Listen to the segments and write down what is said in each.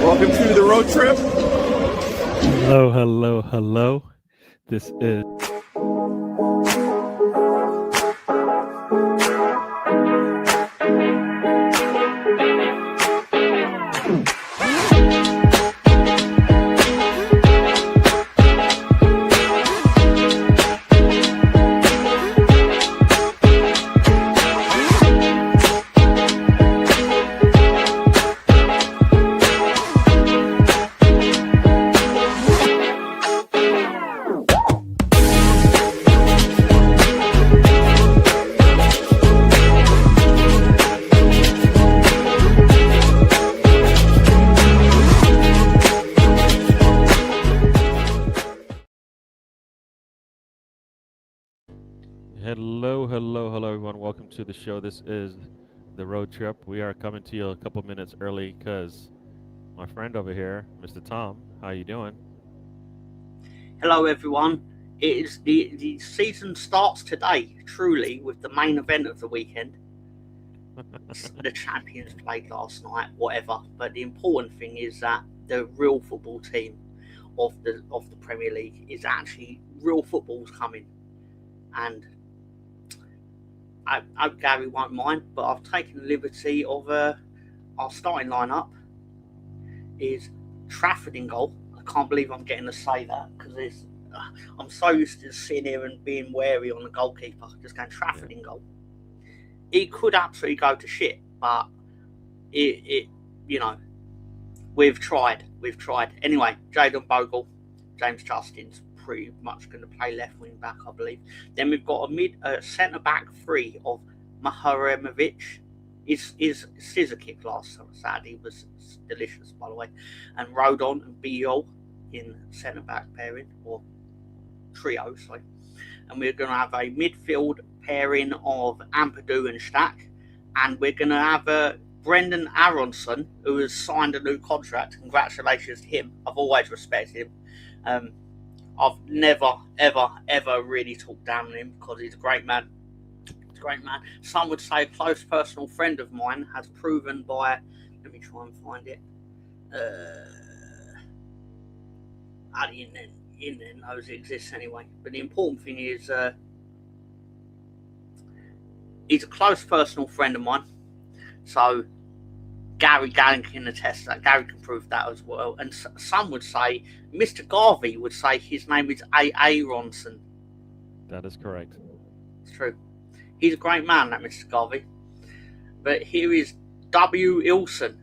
Welcome to the road trip. Hello, hello, hello. This is hello, everyone. Welcome to the show. This is the road trip. We are coming to you a couple minutes early because my friend over here, Mr. Tom, how you doing? Hello everyone. It is the season starts today, truly, with the main event of the weekend. The champions played last night, whatever. But the important thing is that the real football team of the Premier League is actually real football's coming. And I hope Gary won't mind, but I've taken the liberty of our starting lineup is Trafford in goal. I can't believe I'm getting to say that because I'm so used to sitting here and being wary on the goalkeeper, just going Trafford in goal. It could absolutely go to shit, but it we've tried. Anyway, Jayden Bogle, James Justin's pretty much going to play left wing back, I believe. Then we've got a centre back three of Maharemovic. His scissor kick last Saturday was delicious, by the way. And Rodon and Biol in centre back pairing, or trio, sorry. And we're going to have a midfield pairing of Ampadu and Stack. And we're going to have Brendan Aronson, who has signed a new contract. Congratulations to him. I've always respected him. I've never, ever really talked down on him because he's a great man. Some would say a close personal friend of mine has proven by, let me try and find it. The internet knows it exists anyway. But the important thing is he's a close personal friend of mine. So Gary can attest that. Gary can prove that as well. And some would say, Mr. Garvey would say his name is A. Ronson. That is correct. It's true. He's a great man, that Mr. Garvey. But here is W. Ilson,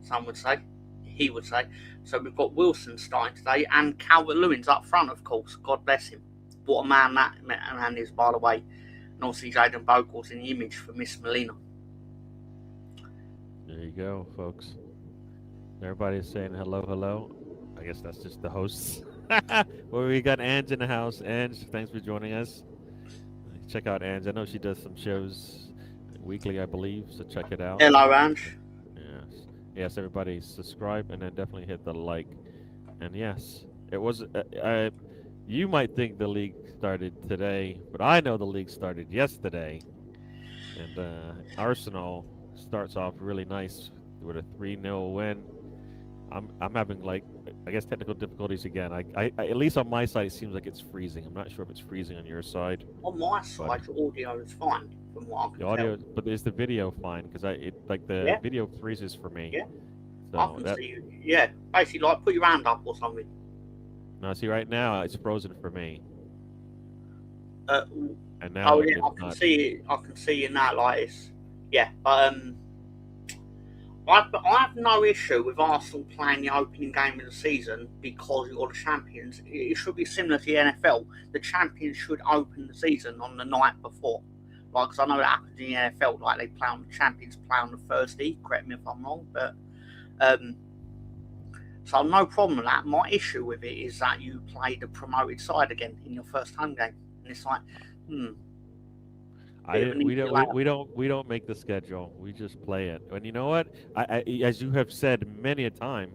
some would say. He would say. So we've got Wilson starting today and Calvert-Lewin's up front, of course. God bless him. What a man that man is, by the way. And obviously Jayden Bogle's in the image for Miss Molina. There you go, folks. Everybody's saying hello. I guess that's just the hosts. Well, we got Ange in the house. Ange, thanks for joining us. Check out Ange. I know she does some shows weekly, I believe, so check it out. Hello, Ange. Yes, everybody subscribe and then definitely hit the like. And yes, it was. You might think the league started today, but I know the league started yesterday. And Arsenal starts off really nice with a 3-0 win. I'm having I guess technical difficulties again. I at least on my side it seems like it's freezing. I'm not sure if it's freezing on your side. On my side, the audio is fine from what I can audio, tell. but is the video fine? Because video freezes for me. Yeah. So I can see you. Yeah, basically put your hand up or something. No, see right now it's frozen for me. And now I can see it. I can see you now like this. Yeah, but I have no issue with Arsenal playing the opening game of the season because you're the champions. It should be similar to the NFL. The champions should open the season on the night before. Because I know that happens in the NFL. They play on the champions play on the Thursday. Correct me if I'm wrong, but so no problem with that. My issue with it is that you play the promoted side again in your first home game, and it's like, we don't make the schedule. We just play it. And you know what? I as you have said many a time,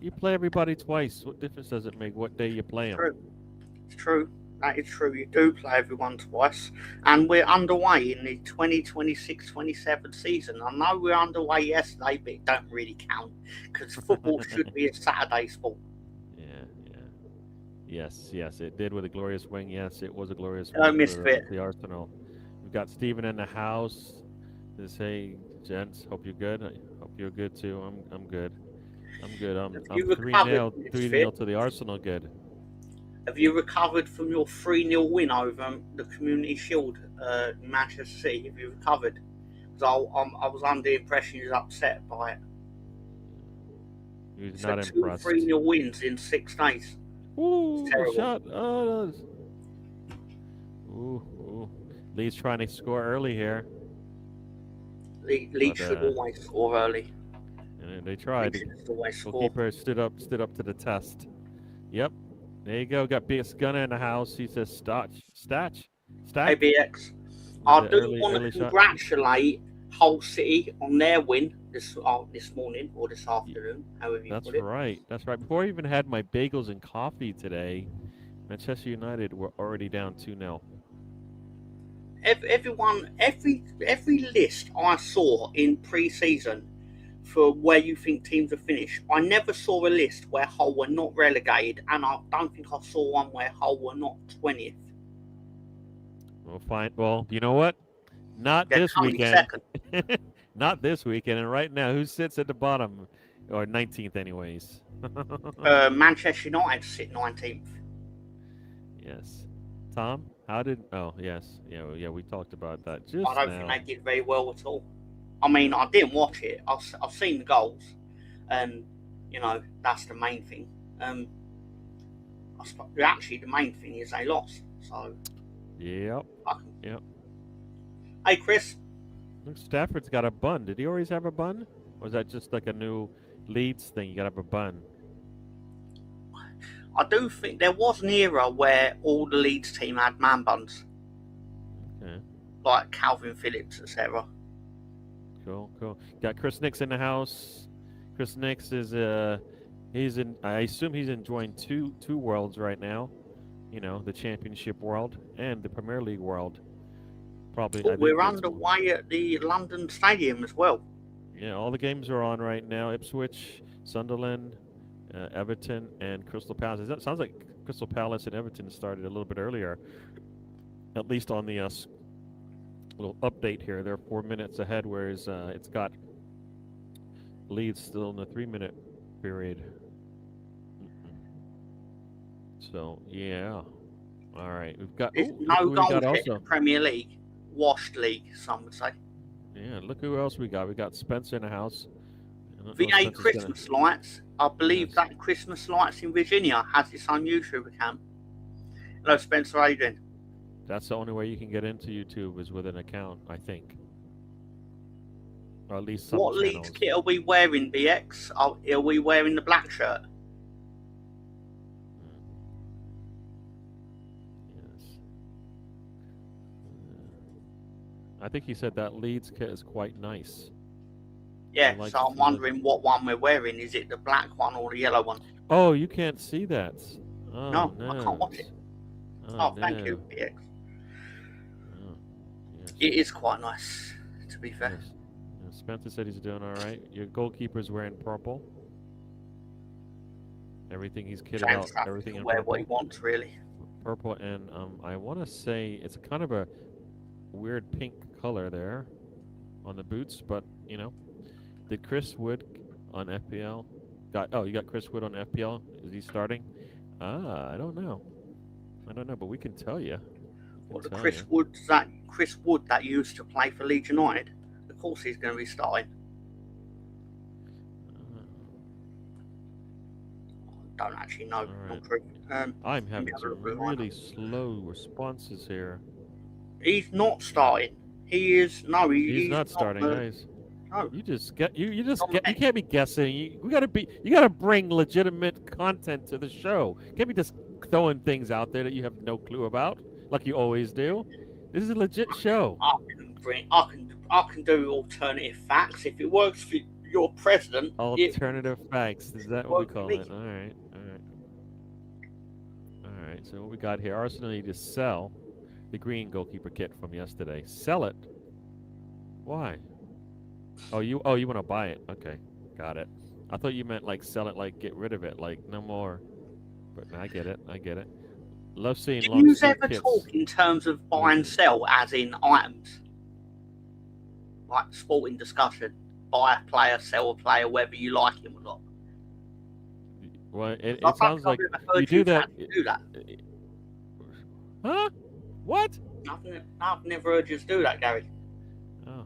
you play everybody twice. What difference does it make what day you play them? It's true. That is true. You do play everyone twice. And we're underway in the 2026-27 season. I know we're underway yesterday, but it don't really count because football should be a Saturday sport. Yeah, yeah. Yes, it did with a glorious win. Yes, it was a glorious No win misfit. for the Arsenal. We've got Steven in the house. Says, hey, gents, hope you're good. I hope you're good too. I'm good. I'm good. Have I'm you recovered, 3-0 misfit? to the Arsenal. Good. Have you recovered from your 3-0 win over the Community Shield, Manchester City? Have you recovered? Because I was under the impression you was upset by it. He was So not two impressed. 3-0 wins in 6 days. Ooh, It's the terrible. shot. Oh, ooh. Lee's trying to score early here. Leeds should always score early. And they tried. Leeds should always score. Goalkeeper stood up to the test. Yep. There you go. Got BX Gunner in the house. He says Statch. ABX. I do Early want to shot. congratulate Hull City on their win this morning or this afternoon, however you put it. That's right. Before I even had my bagels and coffee today, Manchester United were already down 2-0. Every list I saw in pre-season for where you think teams have finished, I never saw a list where Hull were not relegated, and I don't think I saw one where Hull were not 20th. Well, fine. Well, you know what? Not They're this currently weekend. second. Not this weekend. And right now, who sits at the bottom, or 19th, anyways? Manchester United sit 19th. Yes. Tom, how did? Oh, yes. Yeah. We talked about that just I don't now. think they did very well at all. I mean, I didn't watch it. I've seen the goals, and that's the main thing. Actually, the main thing is they lost. So. Yep. Hey, Chris. Look, Stafford's got a bun. Did he always have a bun? Or is that just like a new Leeds thing? You got to have a bun. I do think there was an era where all the Leeds team had man buns. Okay. Like Calvin Phillips, etc. Cool. Got Chris Nix in the house. Chris Nix is I assume he's enjoying two worlds right now. The Championship world and the Premier League world. Probably. We're underway at the London Stadium as well. Yeah, all the games are on right now. Ipswich, Sunderland, Everton, and Crystal Palace. That sounds like Crystal Palace and Everton started a little bit earlier. At least on the little update here. They're 4 minutes ahead, whereas it's got Leeds still in the 3-minute period. So, yeah. All right. We've got no goals in the Premier League. Washed league, some would say. Yeah, look who else we got. We got Spencer in the house. VA Christmas lights. I believe that Christmas lights in Virginia has its own YouTube account. Hello, Spencer. How you doing? That's the only way you can get into YouTube is with an account, I think. Or at least some What channels. Leeds kit are we wearing, BX? Are we wearing the black shirt? Yes. I think he said that Leeds kit is quite nice. Yeah, so I'm wondering what one we're wearing. Is it the black one or the yellow one? Oh, you can't see that. Oh, no, I can't watch it. Oh, thank you, BX. Oh, yes. It is quite nice, to be fair. Yes. Spencer said he's doing all right. Your goalkeeper's wearing purple. Everything he's kitted out. Everything in wear purple. what he wants, really. Purple, and I want to say it's kind of a weird pink color there on the boots, but did Chris Wood on FPL you got Chris Wood on FPL? Is he starting? I don't know, but we can tell you. Well, Chris Wood that used to play for Leeds United. Of course, he's going to be starting. I don't actually know. Not true. I'm having some really slow responses here. He's not starting. He is He's not starting, guys. No. You can't be guessing. You gotta bring legitimate content to the show. You can't be just throwing things out there that you have no clue about, like you always do. This is a legit show. I can do alternative facts if it works for your president. Alternative facts. Is that what we call it? All right. right. So what we got here? Arsenal need to sell the green goalkeeper kit from yesterday. Sell it. Why? Oh you want to buy it? Okay, got it. I thought you meant like sell it, like get rid of it, like no more. But no, I get it. I get it. Love seeing Do long you sleeve ever kits. talk in terms of buy and Moving. sell, as in items? Like sporting discussion. Buy a player, sell a player, whether you like him or not. Well, it, 'Cause it I don't sounds think I've like ever you heard do you that. do that. Huh? What? I've never heard you do that, Gary. Oh,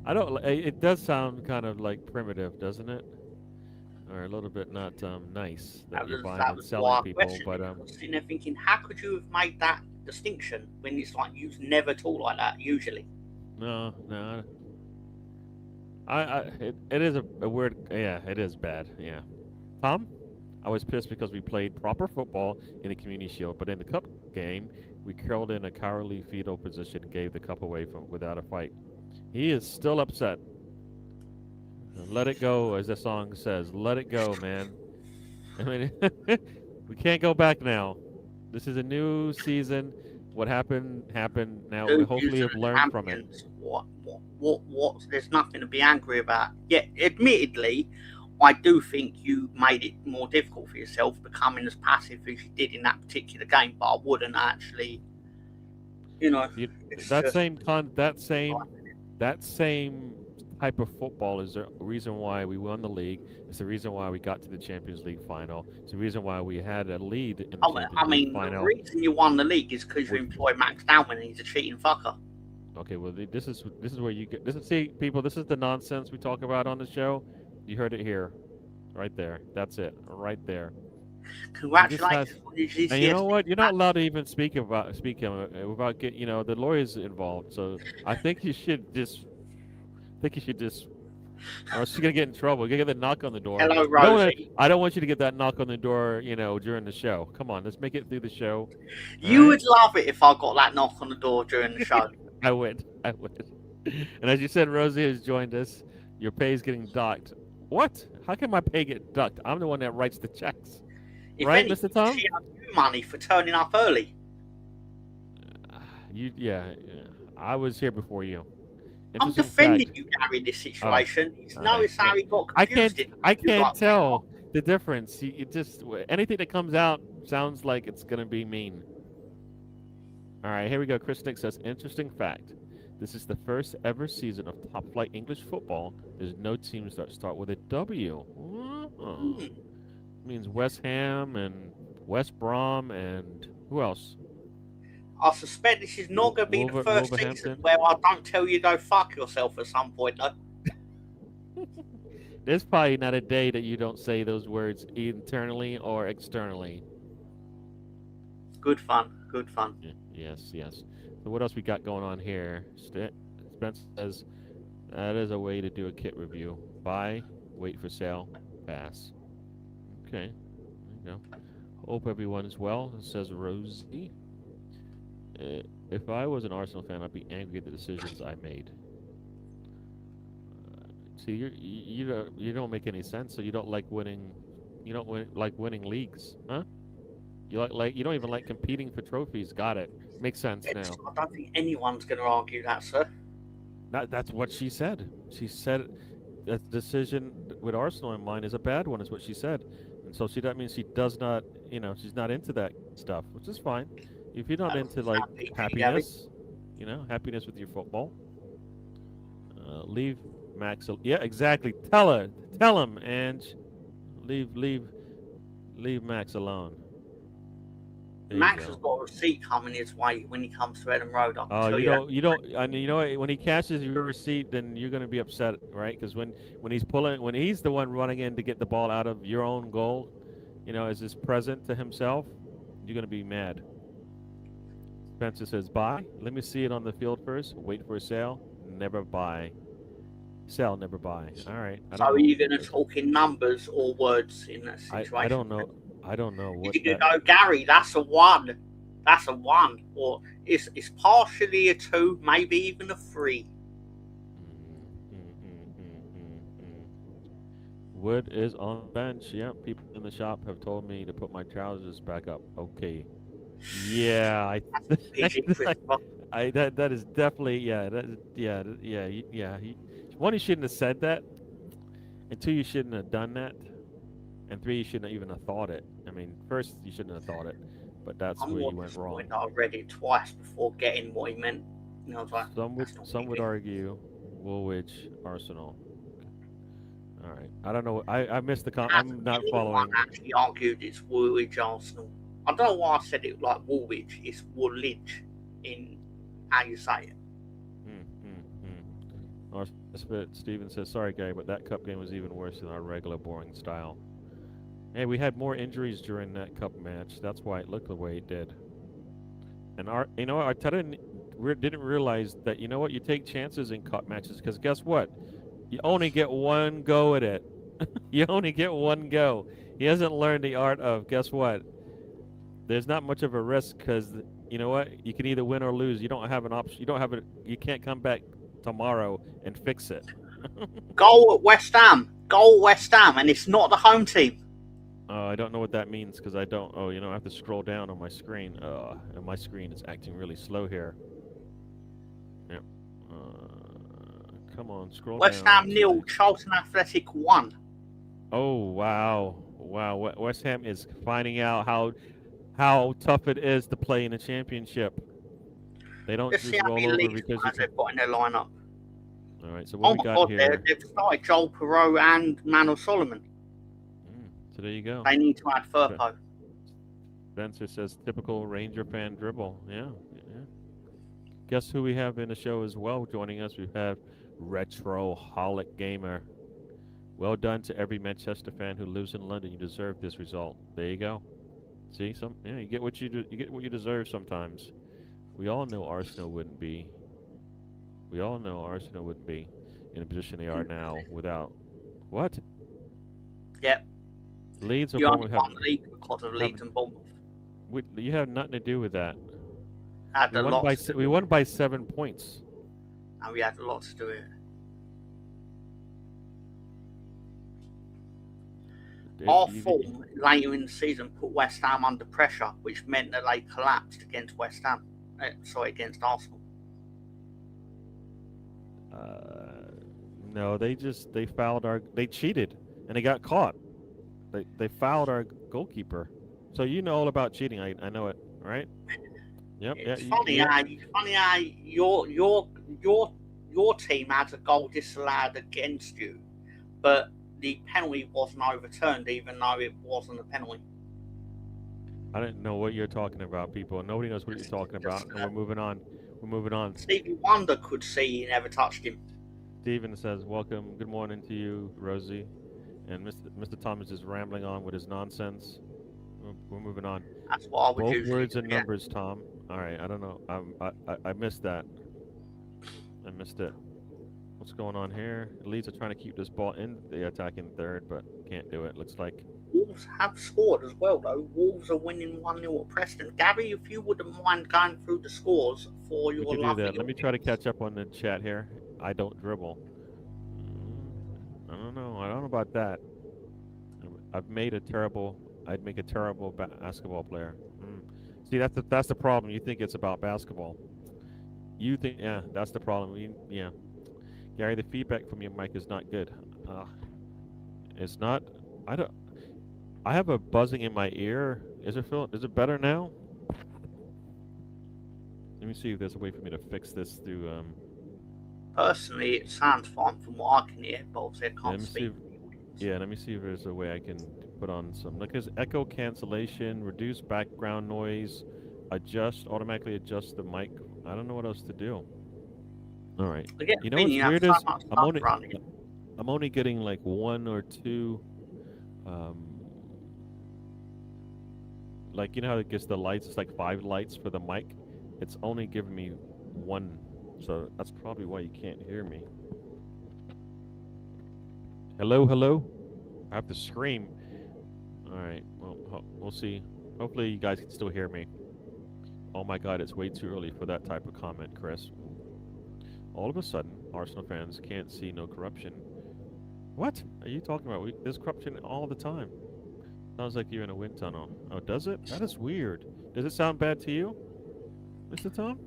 I don't. It does sound kind of like primitive, doesn't it? Or a little bit not nice that you're buying That and was selling why I people. questioned But it. I was sitting there thinking, how could you have made that distinction when it's like you never talk like that usually? no, no. It is a weird. Yeah, it is bad. Yeah. Tom, I was pissed because we played proper football in the Community Shield, but in the cup game, we curled in a cowardly fetal position and gave the cup away from without a fight. He is still upset. Let it go, as the song says. Let it go, man. I mean, we can't go back now. This is a new season. What happened happened. Now we Dude, you're hopefully have the learned from it. champions. What? There's nothing to be angry about. Yeah, admittedly, I do think you made it more difficult for yourself becoming as passive as you did in that particular game, but I wouldn't actually, you know, You, it's that just. same con, that same type of football is the reason why we won the league. It's the reason why we got to the Champions League final. It's the reason why we had a lead in the I Champions League mean, the final. reason you won the league is because you With employed Max Dowman and he's a cheating fucker. okay, well this is where you get this is see people. This is the nonsense we talk about on the show. You heard it here, right there. That's it, right there. He just has. Congratulations on your And you know GCSE. what? You're not allowed to even speak without get the lawyers involved. So I think you should just, or else you're gonna get in trouble. You're gonna get the knock on the door. Hello, I don't want to. Rosie. I don't want you to get that knock on the door. During the show. Come on, let's make it through the show. All You right. would love it if I got that knock on the door during the show. I would. I would. And as you said, Rosie has joined us. Your pay is getting docked. What? How can my pay get ducked? I'm the one that writes the checks, If right, anything, Mr. Tom? she owes you money for turning up early. Yeah. I was here before you. I'm Interesting defending fact. you, Gary, in this Oh, situation. It's all no, right. it's how he got I confused. I He was can't like, tell the difference. You just anything that comes out sounds like it's gonna be mean. All right, here we go. Chris Nick says, interesting fact. This is the first ever season of top flight English football. There's no teams that start with a W. hmm. Means West Ham and West Brom and who else? I suspect this is not going to be the first season Wolverhampton. where I don't tell you go fuck yourself at some point, though. There's probably not a day that you don't say those words internally or externally. Good fun. Good fun. Yes. So what else we got going on here? Spence says that is a way to do a kit review. Buy, wait for sale, pass. Okay, there you go. Hope everyone is well, says Rosie. If I was an Arsenal fan, I'd be angry at the decisions I made. See, you don't make any sense. So you don't like winning. You don't like winning leagues, huh? You don't even like competing for trophies. Got it. Makes sense now. I don't think anyone's going to argue that, sir. That's what she said. She said that decision with Arsenal in mind is a bad one, is what she said. And so that means she does not, she's not into that stuff, which is fine. If you're not into like happiness, happiness with your football, leave Max. Yeah, exactly. Tell him, Ange. Leave Max alone. Max has got a receipt coming his way when he comes to Eden Road. Oh, you don't. I mean, when he cashes your receipt, then you're going to be upset, right? Because when he's the one running in to get the ball out of your own goal, as his present to himself, you're going to be mad. Spencer says, buy. Let me see it on the field first. Wait for a sale. Never buy. Sell, never buy. All right. So are you going to talk in numbers or words in that situation? I don't know. I don't know what. You could go, Gary. That's a 1. That's a 1, or it's partially a 2, maybe even a 3. Wood is on the bench. Yeah, people in the shop have told me to put my trousers back up. Okay. Yeah, That's ridiculous. that is definitely one, you shouldn't have said that, and two, you shouldn't have done that, and three, you shouldn't even have thought it. I mean, first, you shouldn't have thought it, but that's I'm where more you went wrong. disappointed that I read it twice before getting what he meant. And I was like, that's not Some would really. argue Woolwich Arsenal. All right, I don't know. I missed the I'm Hasn't not anyone following. actually argued it's Woolwich Arsenal? I don't know why I said it like Woolwich. It's Woolwich in how you say it. Hmm, hmm, hmm. Steven says, "Sorry, Gary, but that cup game was even worse than our regular boring style." Hey, we had more injuries during that cup match. That's why it looked the way it did. And Arteta didn't realize that. You know what? You take chances in cup matches because guess what? You only get one go at it. You only get one go. He hasn't learned the art of guess what? There's not much of a risk because you know what? You can either win or lose. You don't have an option. You don't have a. You can't come back tomorrow and fix it. Goal at West Ham. Goal at West Ham, and it's not the home team. I don't know what that means because I don't. Oh, I have to scroll down on my screen. And my screen is acting really slow here. Yep. Come on, scroll West down. Ham nil, Charlton Athletic 1. Oh wow, wow! West Ham is finding out how tough it is to play in a championship. They don't Let's see just how roll many over Leeds because players they've got in their lineup. All right. So what Oh we my got god, here? they've started Joel Perot and Manor Solomon. So there you go. They need to add Firpo. Spencer says typical Ranger fan dribble. Yeah, yeah. Guess who we have in the show as well joining us? We have Retroholic Gamer. Well done to every Manchester fan who lives in London. You deserve this result. There you go. See, you get what you get what you deserve sometimes. We all know Arsenal wouldn't be. We all know Arsenal wouldn't be in the position they are now without what? Yep. Leeds or You only Bournemouth have won the league because of Leeds and Bournemouth. you have nothing to do with that. Had a lot We won by 7 points. And we had a lot to do with it. Our form later in the season put West Ham under pressure, which meant that they collapsed against West Ham. Against Arsenal. No, they fouled they cheated and they got caught. They fouled our goalkeeper. So you know all about cheating. I know it, right? Yep. It's funny how your team had a goal disallowed against you, but the penalty wasn't overturned, even though it wasn't a penalty. I didn't know what you're talking about, people. Nobody knows what you're talking about, and we're moving on. We're moving on. Stevie Wonder could see he never touched him. Steven says, "Welcome, good morning to you, Rosie." And Mr. Thomas is rambling on with his nonsense. We're moving on. That's what I would Both usually words and numbers, Tom. All right, I don't know. I missed that. I missed it. What's going on here? Leeds are trying to keep this ball in the attacking third, but can't do it. Looks like Wolves have scored as well, though. Wolves are winning 1-0 at Preston. Gary, if you wouldn't mind going through the scores for your we can do that. Let me try to audience. catch up on the chat here. I don't dribble. I don't know. I don't know about that. I'd make a terrible basketball player. See, that's the problem. You think it's about basketball. You think, yeah, that's the problem. Yeah, Gary, the feedback from your mic is not good. It's not. I don't. I have a buzzing in my ear. Is it better now? Let me see if there's a way for me to fix this through. Personally, it sounds fine from what I can hear, but obviously I can't speak. Let me see if there's a way I can put on some. Like there's echo cancellation, reduce background noise, automatically adjust the mic. I don't know what else to do. All right. You know what's weird is I'm only getting like one or two. Like you know how it gets the lights? It's like 5 lights for the mic. It's only giving me 1, so that's probably why you can't hear me. Hello, hello. I have to scream. All right. Well, we'll see. Hopefully, you guys can still hear me. Oh my God, it's way too early for that type of comment, Chris. All of a sudden, Arsenal fans can't see no corruption. What are you talking about? There's corruption all the time. Sounds like you're in a wind tunnel. Oh, does it? That is weird. Does it sound bad to you, Mr. Tom?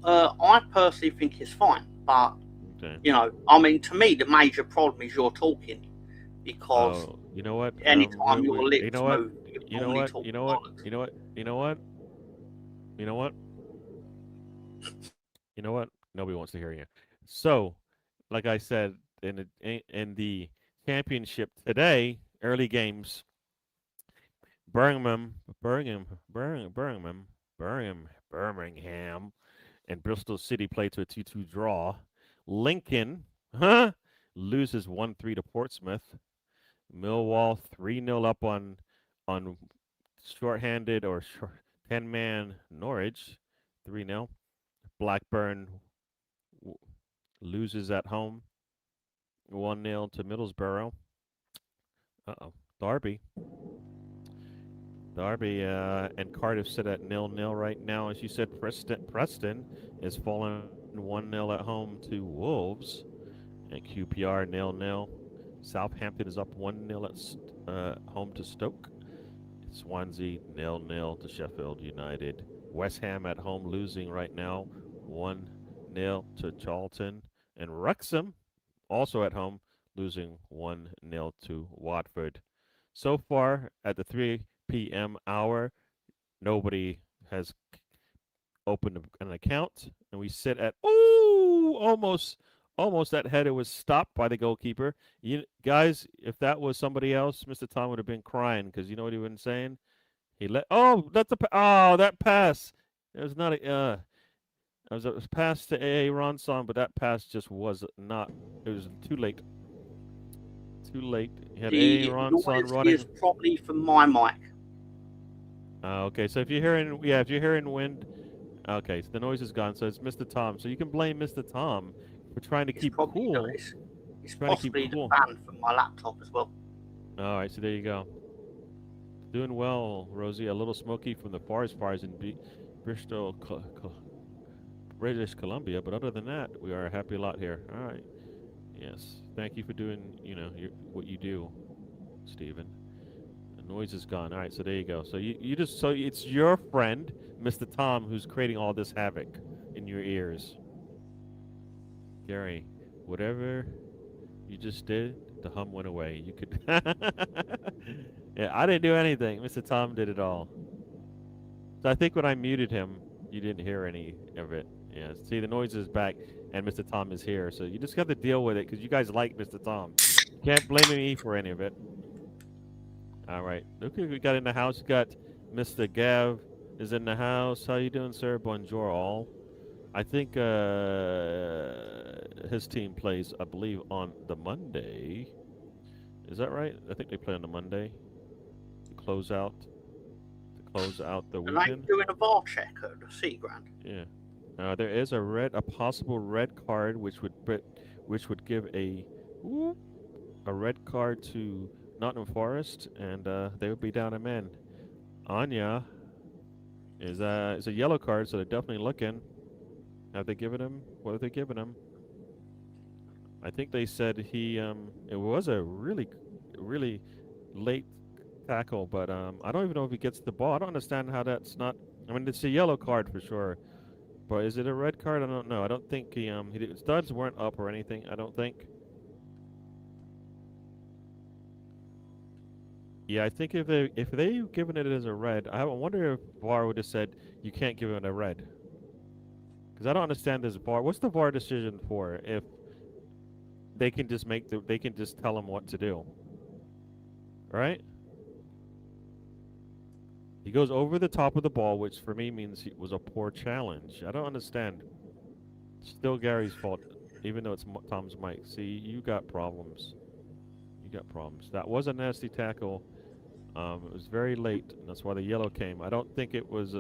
I personally think it's fine, but Okay. I mean, to me, the major problem is you're talking because Oh, you know what? anytime your You lips know what? move, you You know normally what? talk You know what? bollocks. You know what? You know what? You know what? You know what? Nobody wants to hear you. So, like I said in the championship today, early games, Birmingham, Birmingham, and Bristol City played to a 2-2 draw. Lincoln, loses 1-3 to Portsmouth. Millwall 3-0 up on shorthanded or 10-man Norwich, 3-0. Blackburn loses at home 1-0 to Middlesbrough. Uh-oh. Derby. And Cardiff sit at 0-0 right now. As you said, Preston is falling 1-0 at home to Wolves. And QPR 0-0. Southampton is up 1-0 at home to Stoke. Swansea 0-0 to Sheffield United. West Ham at home losing right now 1-0 to Charlton. And Wrexham also at home losing 1-0 to Watford. So far at the 3 p.m. hour, nobody has opened an account, and we sit at almost that header was stopped by the goalkeeper. You guys, if that was somebody else, Mr. Tom would have been crying because you know what he was saying. He let that pass. It was not it was pass to A. Ronson, but that pass just was not. It was too late. Too late. He had A. The Ronson noise is running. probably from my mic. Okay, so if you're hearing wind, okay, so the noise is gone. So it's Mr. Tom. So you can blame Mr. Tom for trying to It's keep probably the cool. it's Trying to keep possibly the cool. fan from my laptop as well. All right, so there you go. Doing well, Rosie. A little smoky from the forest fires in Bristol, British Columbia, but other than that, we are a happy lot here. All right. Yes. Thank you for doing, what you do, Stephen. The noise is gone. All right, so there you go. So it's your friend, Mr. Tom, who's creating all this havoc in your ears. Gary, whatever you just did, the hum went away. You could. Yeah, I didn't do anything. Mr. Tom did it all. So I think when I muted him, you didn't hear any of it. Yeah. See, the noise is back, and Mr. Tom is here. So you just got to deal with it because you guys like Mr. Tom. You can't blame me for any of it. All right. Look who we got in the house. We got Mr. Gav is in the house. How you doing, sir? Bonjour, all. I think his team plays, I believe, on the Monday. Is that right? I think they play on the Monday to close out the And they weekend. doing a VAR check at the Sea Grand. Yeah. There is a possible red card, which would give a red card to Nottingham Forest, and they would be down a man. Anya is a yellow card, so they're definitely looking. Have they given him? What have they given him? I think they said it was a really late tackle, but I don't even know if he gets the ball. I don't understand how that's not. I mean, it's a yellow card for sure, but is it a red card? I don't know. I don't think his studs weren't up or anything. I don't think. Yeah, I think if they given it as a red, I wonder if VAR would have said you can't give it a red. Because I don't understand this VAR. What's the VAR decision for if they can just tell him what to do, right? He goes over the top of the ball, which for me means it was a poor challenge. I don't understand. Still Gary's fault, even though it's Tom's mic. See, you got problems. You got problems. That was a nasty tackle. It was very late, and that's why the yellow came. I don't think it was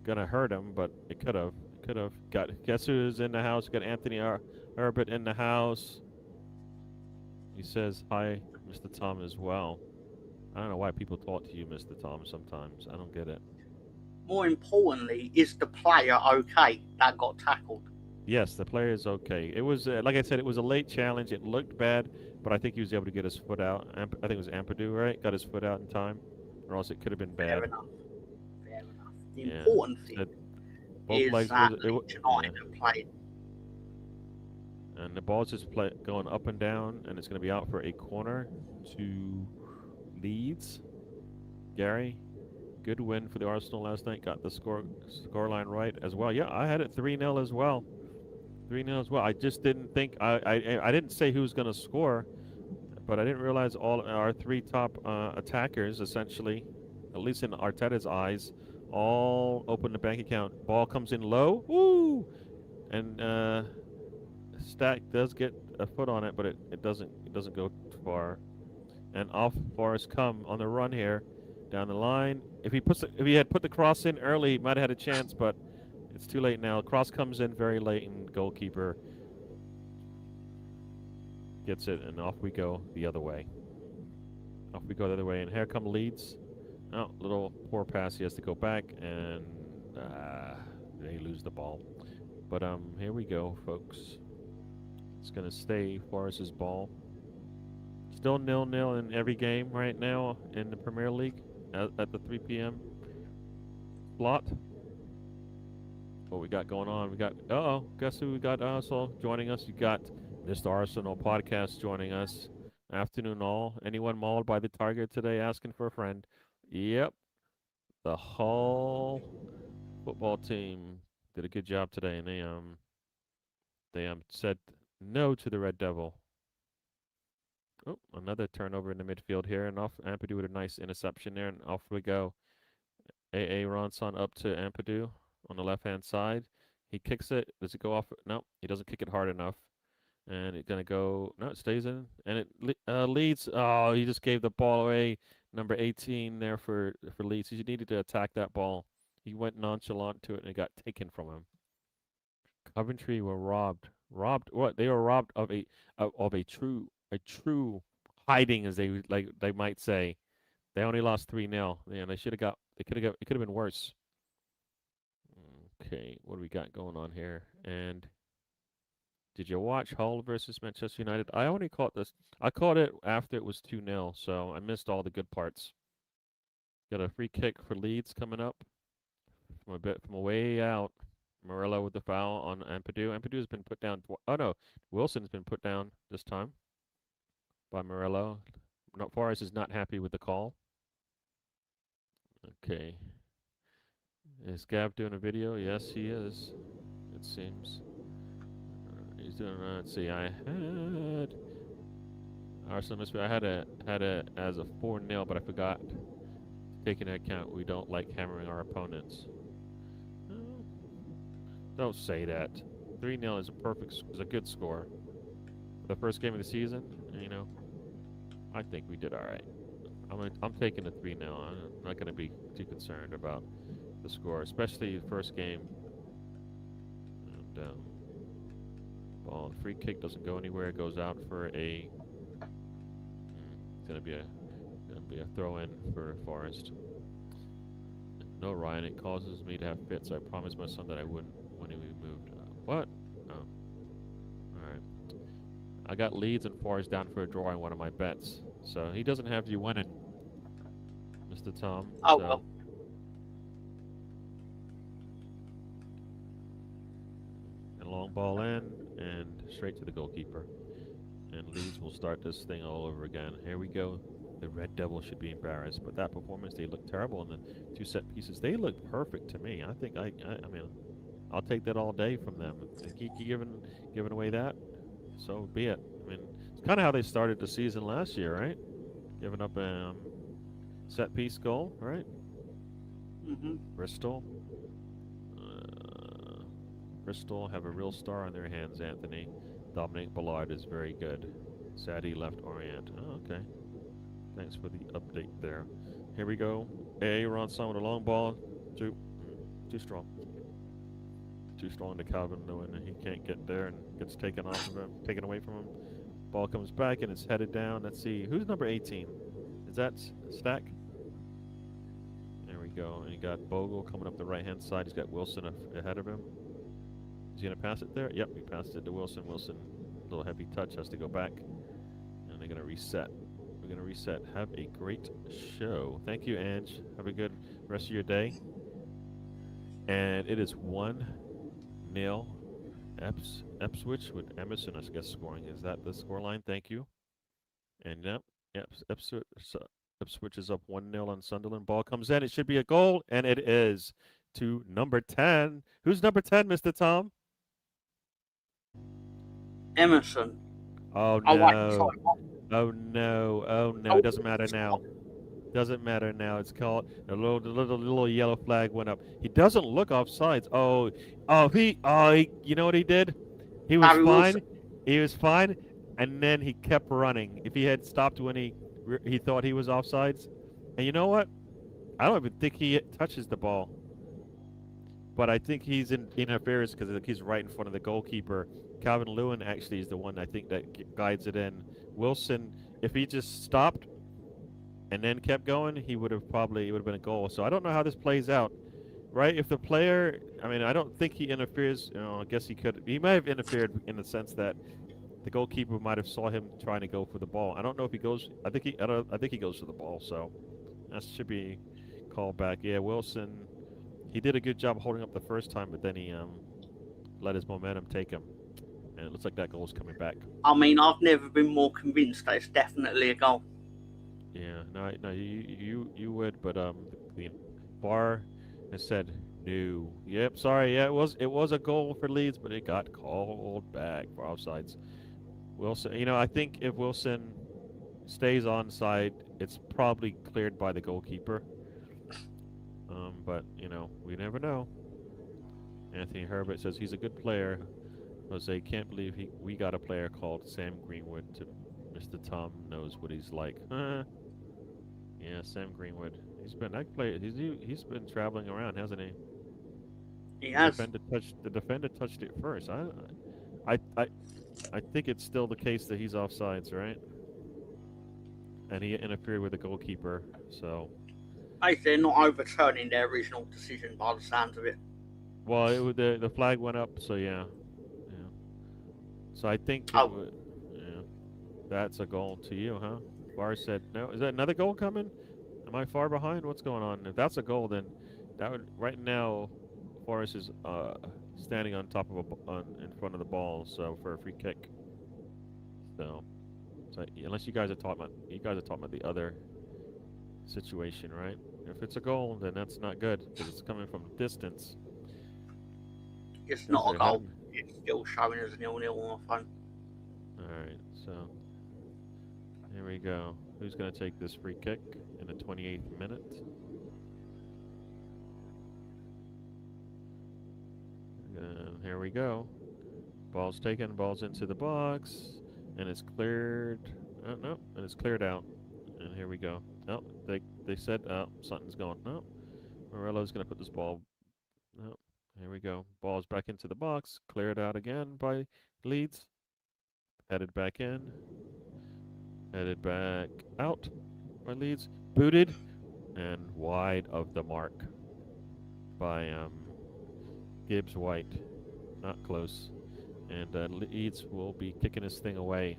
gonna hurt him, but it could have. Could have. Guess who's in the house? Got Anthony Herbert in the house. He says hi, Mr. Tom, as well. I don't know why people talk to you, Mr. Tom, sometimes. I don't get it. More importantly, is the player okay that got tackled? Yes, the player is okay. It was, like I said, it was a late challenge. It looked bad, but I think he was able to get his foot out. I think it was Ampadu, right? Got his foot out in time, or else it could have been Fair bad. enough. Fair enough. The Yeah. important Said thing both is legs that was Leeds yeah. United have played. And the ball's just going up and down, and it's going to be out for a corner to Leeds. Gary, good win for the Arsenal last night. Got the scoreline right as well. Yeah, I had it 3-0 as well. 3-0 as well. I just didn't think I didn't say who was going to score, but I didn't realize all our three top attackers, essentially, at least in Arteta's eyes, all open the bank account. Ball comes in low, woo, and Stack does get a foot on it, but it doesn't go far. And off Forrest come on the run here, down the line. If he had put the cross in early, he might have had a chance, but it's too late now. Cross comes in very late, and goalkeeper gets it, and off we go the other way. Off we go the other way, and here come Leeds. Oh, little poor pass. He has to go back, and they lose the ball. But here we go, folks. It's gonna stay Forrest's ball. Still 0-0 in every game right now in the Premier League at the 3 p.m. slot. What we got going on? We got guess who we got also joining us? You got Mr. Arsenal podcast joining us. Afternoon all. Anyone mauled by the Target today asking for a friend? Yep. The Hull football team did a good job today, and they said no to the Red Devil. Oh, another turnover in the midfield here, and off Ampadu with a nice interception there, and off we go. AA Ronson up to Ampadu on the left-hand side. He kicks it. Does it go off? No, he doesn't kick it hard enough. And it's going to go. No, it stays in. And it leads. Oh, he just gave the ball away. Number 18 there for Leeds. He needed to attack that ball. He went nonchalant to it, and it got taken from him. Coventry were robbed. Robbed what? They were robbed of a true hiding, as they might say. They only lost 3-0. Yeah, they should have got. They could have got. It could have been worse. Okay, what do we got going on here? And did you watch Hull versus Manchester United? I only caught this. I caught it after it was 2-0, so I missed all the good parts. Got a free kick for Leeds coming up from a way out. Morello with the foul on Ampadu. Ampadu has been put down. Oh no, Wilson's been put down this time by Morello. Forrest is not happy with the call. Okay. Is Gav doing a video? Yes, he is. It seems. He's doing. Let's see. I had Arsenal. I had it as a 4-0, but I forgot to take into account we don't like hammering our opponents. Don't say that. 3-0 is a good score for the first game of the season. I think we did all right. I'm taking the 3-0. I'm not going to be too concerned about the score, especially the first game. And ball, the free kick doesn't go anywhere. It goes out for a. It's going to be a throw-in for Forest. No, Ryan. It causes me to have fits. I promised my son that I wouldn't when he moved. What? Oh. All right. I got Leeds and Forest down for a draw in one of my bets, so he doesn't have you winning, Mr. Tom. Oh, so. well. And long ball in and straight to the goalkeeper. And Leeds will start this thing all over again. Here we go. The Red Devil should be embarrassed, but that performance, they looked terrible in the two set pieces. They looked perfect to me. I think I mean, I'll take that all day from them. They keep giving away that, so be it. I mean, it's kind of how they started the season last year, right? Giving up a set piece goal, right? Mm-hmm. Bristol have a real star on their hands, Anthony. Dominic Ballard is very good. Sadie left Orient. Oh, okay. Thanks for the update there. Here we go. Ronson with a long ball. Too strong. Too strong to Calvin, knowing that he can't get there and gets taken away from him. Ball comes back and it's headed down. Let's see. Who's number 18? Is that Stack? There we go. And you got Bogle coming up the right-hand side. He's got Wilson ahead of him. Is he going to pass it there? Yep, he passed it to Wilson. Wilson, a little heavy touch, has to go back. And they're going to reset. We're going to reset. Have a great show. Thank you, Ange. Have a good rest of your day. and it is 1-0 Ipswich with Emerson, I guess, scoring. Is that the scoreline? Thank you. And yep, Ipswich is up 1-0 on Sunderland. Ball comes in. It should be a goal, and it is to number 10. Who's number 10, Mr. Tom? Emerson. Oh, Oh, wait, no. sorry. Oh, no. Oh, no. It doesn't matter now. Doesn't matter now. It's called the little yellow flag went up. He doesn't look offsides. You know what he did? He was Harry Wilson. fine. He was fine, and then he kept running. If he had stopped when he thought he was offsides, and you know what? I don't even think he touches the ball, but I think he's in interference because he's right in front of the goalkeeper. Calvin Lewin actually is the one I think that guides it in. Wilson, if he just stopped and then kept going, it would have been a goal. So I don't know how this plays out, right? If the player, I mean, I don't think he interferes. I guess he could. He may have interfered in the sense that the goalkeeper might have saw him trying to go for the ball. I don't know if he goes. I think he goes for the ball. So that should be called back. Yeah, Wilson. He did a good job holding up the first time, but then he let his momentum take him, and it looks like that goal's coming back. I mean, I've never been more convinced that it's definitely a goal. Yeah, no, you would, but the VAR has said no. Yep, sorry. Yeah, it was a goal for Leeds, but it got called back for offsides. Wilson, I think if Wilson stays onside, it's probably cleared by the goalkeeper. But we never know. Anthony Herbert says he's a good player. Jose can't believe we got a player called Sam Greenwood. To Mr. Tom knows what he's like. Yeah, Sam Greenwood. He's been he's been traveling around, hasn't he? He has. The defender touched it first. I think it's still the case that he's offsides, right? And he interfered with the goalkeeper. So, They're not overturning their original decision by the sounds of it. well, the flag went up. So yeah. So I think yeah, that's a goal to you, huh? VAR said no. Is that another goal coming? Am I far behind? What's going on? If that's a goal, then that would right now. Forrest is standing on top of in front of the ball, so for a free kick. So unless you guys are talking about the other situation, right? If it's a goal, then that's not good because it's coming from distance. It's not a goal. It's still showing as 0-0 on my phone. All right, so here we go. Who's going to take this free kick in the 28th minute? And here we go. Ball's taken. Ball's into the box, and it's cleared. Oh, no, and it's cleared out. And here we go. No, they said something's going. No, Morello's going to put this ball. No, here we go. Ball's back into the box. Cleared out again by Leeds. Headed back in. Headed back out by Leeds. Booted and wide of the mark by Gibbs White. Not close. And Leeds will be kicking this thing away.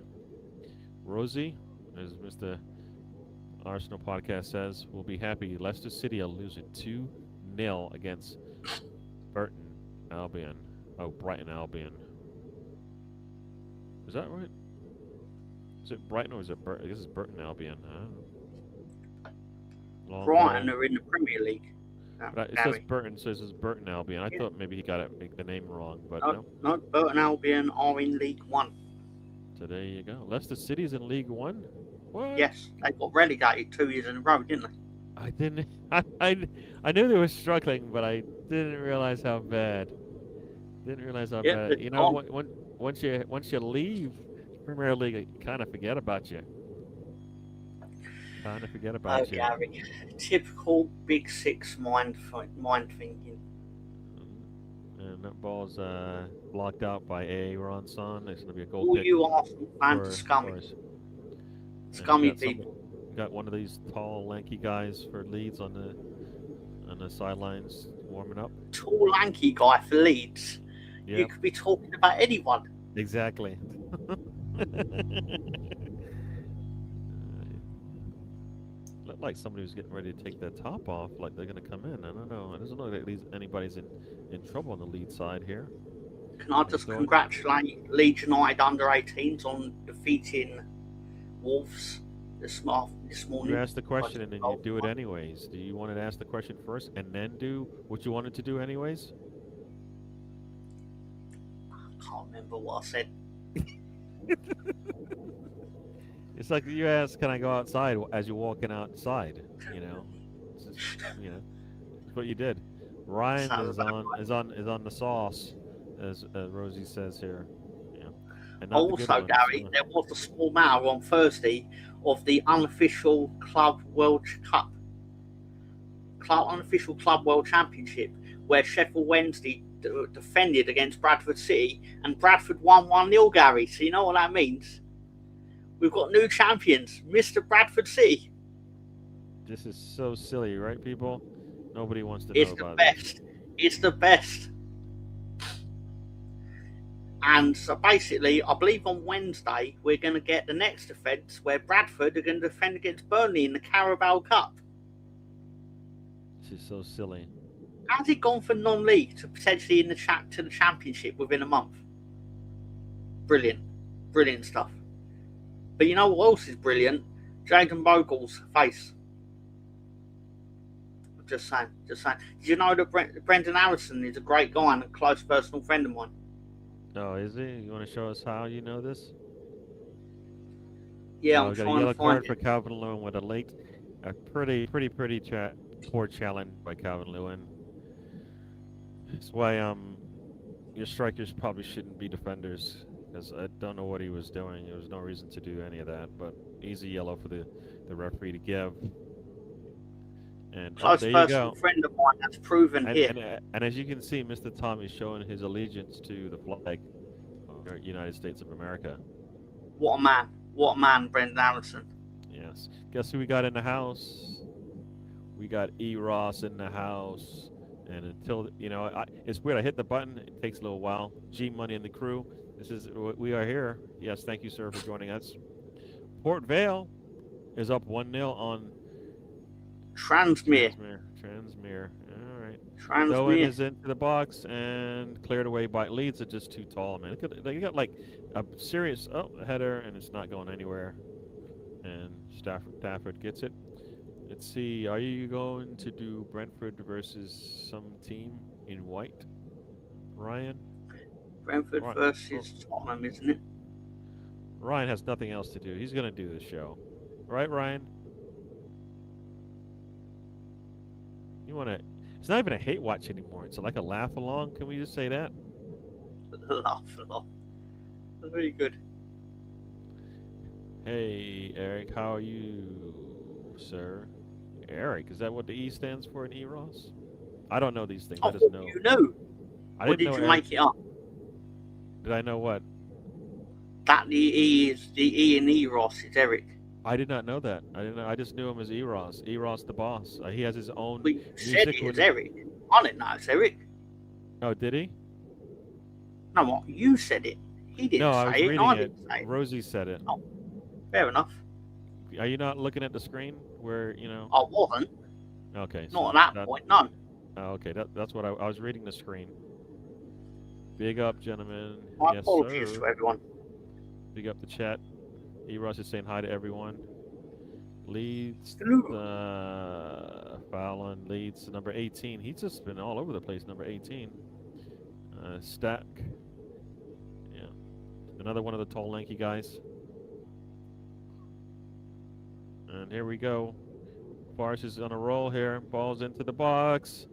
Rosie, as Mr. Arsenal podcast says, will be happy. Leicester City are losing 2-0 against Brighton Albion. Is that right? Is it Brighton or is it Burton? I guess it's Burton Albion. Brighton are in the Premier League. It says Burton, so it says Burton Albion. I thought maybe he got the name wrong, but no. No, Burton Albion are in League One. So there you go. Leicester City's in League One? What? Yes, they got relegated 2 years in a row, didn't they? I didn't. I knew they were struggling, but I didn't realize how bad. Bad. Once you leave Premier League, you kind of forget about you. Gary, typical Big Six mind thinking. And that ball's blocked out by Aaron Son. There's going to be a goal All kick. you Arsenal fans are scummy. Scummy people. Got one of these tall, lanky guys for Leeds on the sidelines warming up. Tall, lanky guy for Leeds. Yep. You could be talking about anyone. Exactly. looked like somebody was getting ready to take their top off, like they're gonna come in. I don't know. It doesn't look like anybody's in trouble on the lead side here. Can I They just thought, congratulate Leeds United under 18s on defeating Wolves this you morning? asked the question and then you do it anyways. Do you want to ask the question first and then do what you wanted to do anyways? I can't remember what I said. It's like you ask, "Can I go outside?" as you're walking outside. You know, it's just, you know, it's what you did. Ryan Sounds is about on right. is on is on the sauce, as Rosie says here. Yeah, and not the good Also, ones. Gary, there was a small matter on Thursday of the unofficial Club World Cup, unofficial Club World Championship, where Sheffield Wednesday defended against Bradford City, and Bradford won 1-0, Gary. So you know what that means? We've got new champions, Mr. Bradford City. This is so silly, right, people? Nobody wants to know It's the about this. best. It's the best. And so basically, I believe on Wednesday we're going to get the next defence where Bradford are going to defend against Burnley in the Carabao Cup. This is so silly. How's it gone for non-league to potentially in the to the Championship within a month? Brilliant, brilliant stuff. But you know what else is brilliant? Jaden Bogle's face. Just saying, just saying. Did you know that Brendan Harrison is a great guy and a close personal friend of mine? Oh, is he? You want to show us how you know this? Yeah, Oh, I'm we got a trying to yellow find card for it. Calvin Lewin with a pretty poor challenge by Calvin Lewin. That's why your strikers probably shouldn't be defenders, because I don't know what he was doing. There was no reason to do any of that, but easy yellow for the referee to give. And Close there you personal go. friend of mine, that's proven And, here. and and as you can see, Mr. Tom is showing his allegiance to the flag of the United States of America. What a man. What a man, Brendan Harrison. Yes. Guess who we got in the house? We got E. Ross in the house. And until, it's weird. I hit the button. It takes a little while. G Money and the crew. We are here. Yes, thank you, sir, for joining us. Port Vale is up 1-0 on Transmere. Transmere. All right. Owen Transmere. is into the box and cleared away by Leeds. Are just too tall, man. They got like a serious header, and it's not going anywhere. And Stafford gets it. Let's see. Are you going to do Brentford versus some team in white, Ryan? Brentford versus Tottenham, isn't it? Ryan has nothing else to do. He's going to do the show, right, Ryan? You want to? It's not even a hate watch anymore. It's like a laugh along. Can we just say that? Laugh along. That's really good. Hey, Eric, how are you, sir? Eric, is that what the E stands for in Eros? I don't know these things. I just know. You knew. Or did you make it up? Did I know what? That the E in Eros is Eric. I did not know that. I didn't know. I just knew him as Eros. Eros the boss. He has his own We said music. it is Eric. I didn't know it's Eric. Oh, did he? No, what? You said it. He didn't No, say I was it. reading I it. didn't say it. Rosie said it. Oh, fair enough. Are you not looking at the screen where I wasn't. Okay. Not at that point, no. Oh, okay. That's what I was reading the screen. Big up, gentlemen. My yes, apologies sir. to everyone. Big up the chat. Eros is saying hi to everyone. Leeds, foul on Leeds, number 18. He's just been all over the place, number 18. Stack. Yeah. Another one of the tall, lanky guys. And here we go. Forrest is on a roll here. Ball's into the box.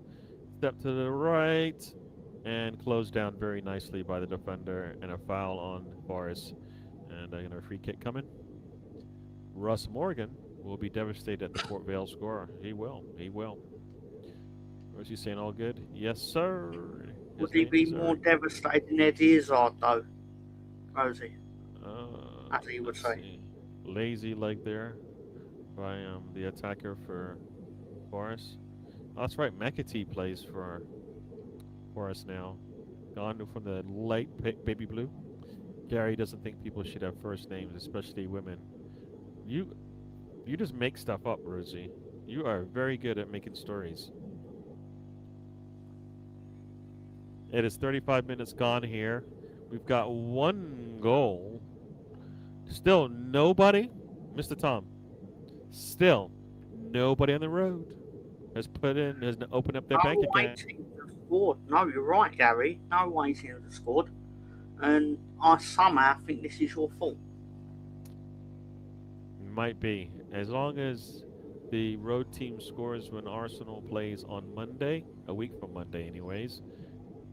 Step to the right. And closed down very nicely by the defender. And a foul on Forrest. And a free kick coming. Russ Morgan will be devastated at the Port Vale score. He will. He will. Was he saying all good? Yes, sir. Would he be more devastated than Eddie Izzard, though? Rosie? As he would say. See. Lazy leg there by the attacker for Forest. Oh, that's right. McAtee plays for us now. Gone from the light baby blue. Gary doesn't think people should have first names, especially women. You just make stuff up, Rosie. You are very good at making stories. It is 35 minutes gone here. We've got one goal. Still nobody, Mr. Tom. Still nobody on the road has opened up their bank No way account. teams have scored. No, you're right, Gary. No way teams have scored. And I somehow think this is your fault. Might be. As long as the road team scores when Arsenal plays on Monday, a week from Monday, anyways,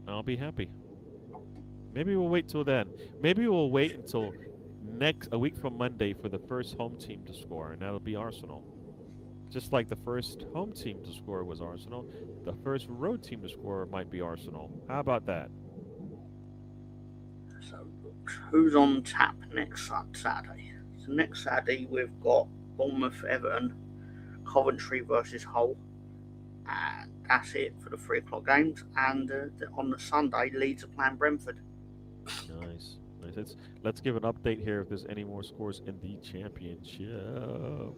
I'll be happy. Maybe we'll wait till then. Maybe we'll wait until a week from Monday for the first home team to score, and that'll be Arsenal. Just like the first home team to score was Arsenal, the first road team to score might be Arsenal. How about that? So, who's on tap next Saturday? So next Saturday we've got Bournemouth, Everton, Coventry versus Hull, and that's it for the 3 o'clock games. And on the Sunday, Leeds are playing Brentford. Nice. Nice. Let's give an update here if there's any more scores in the championship.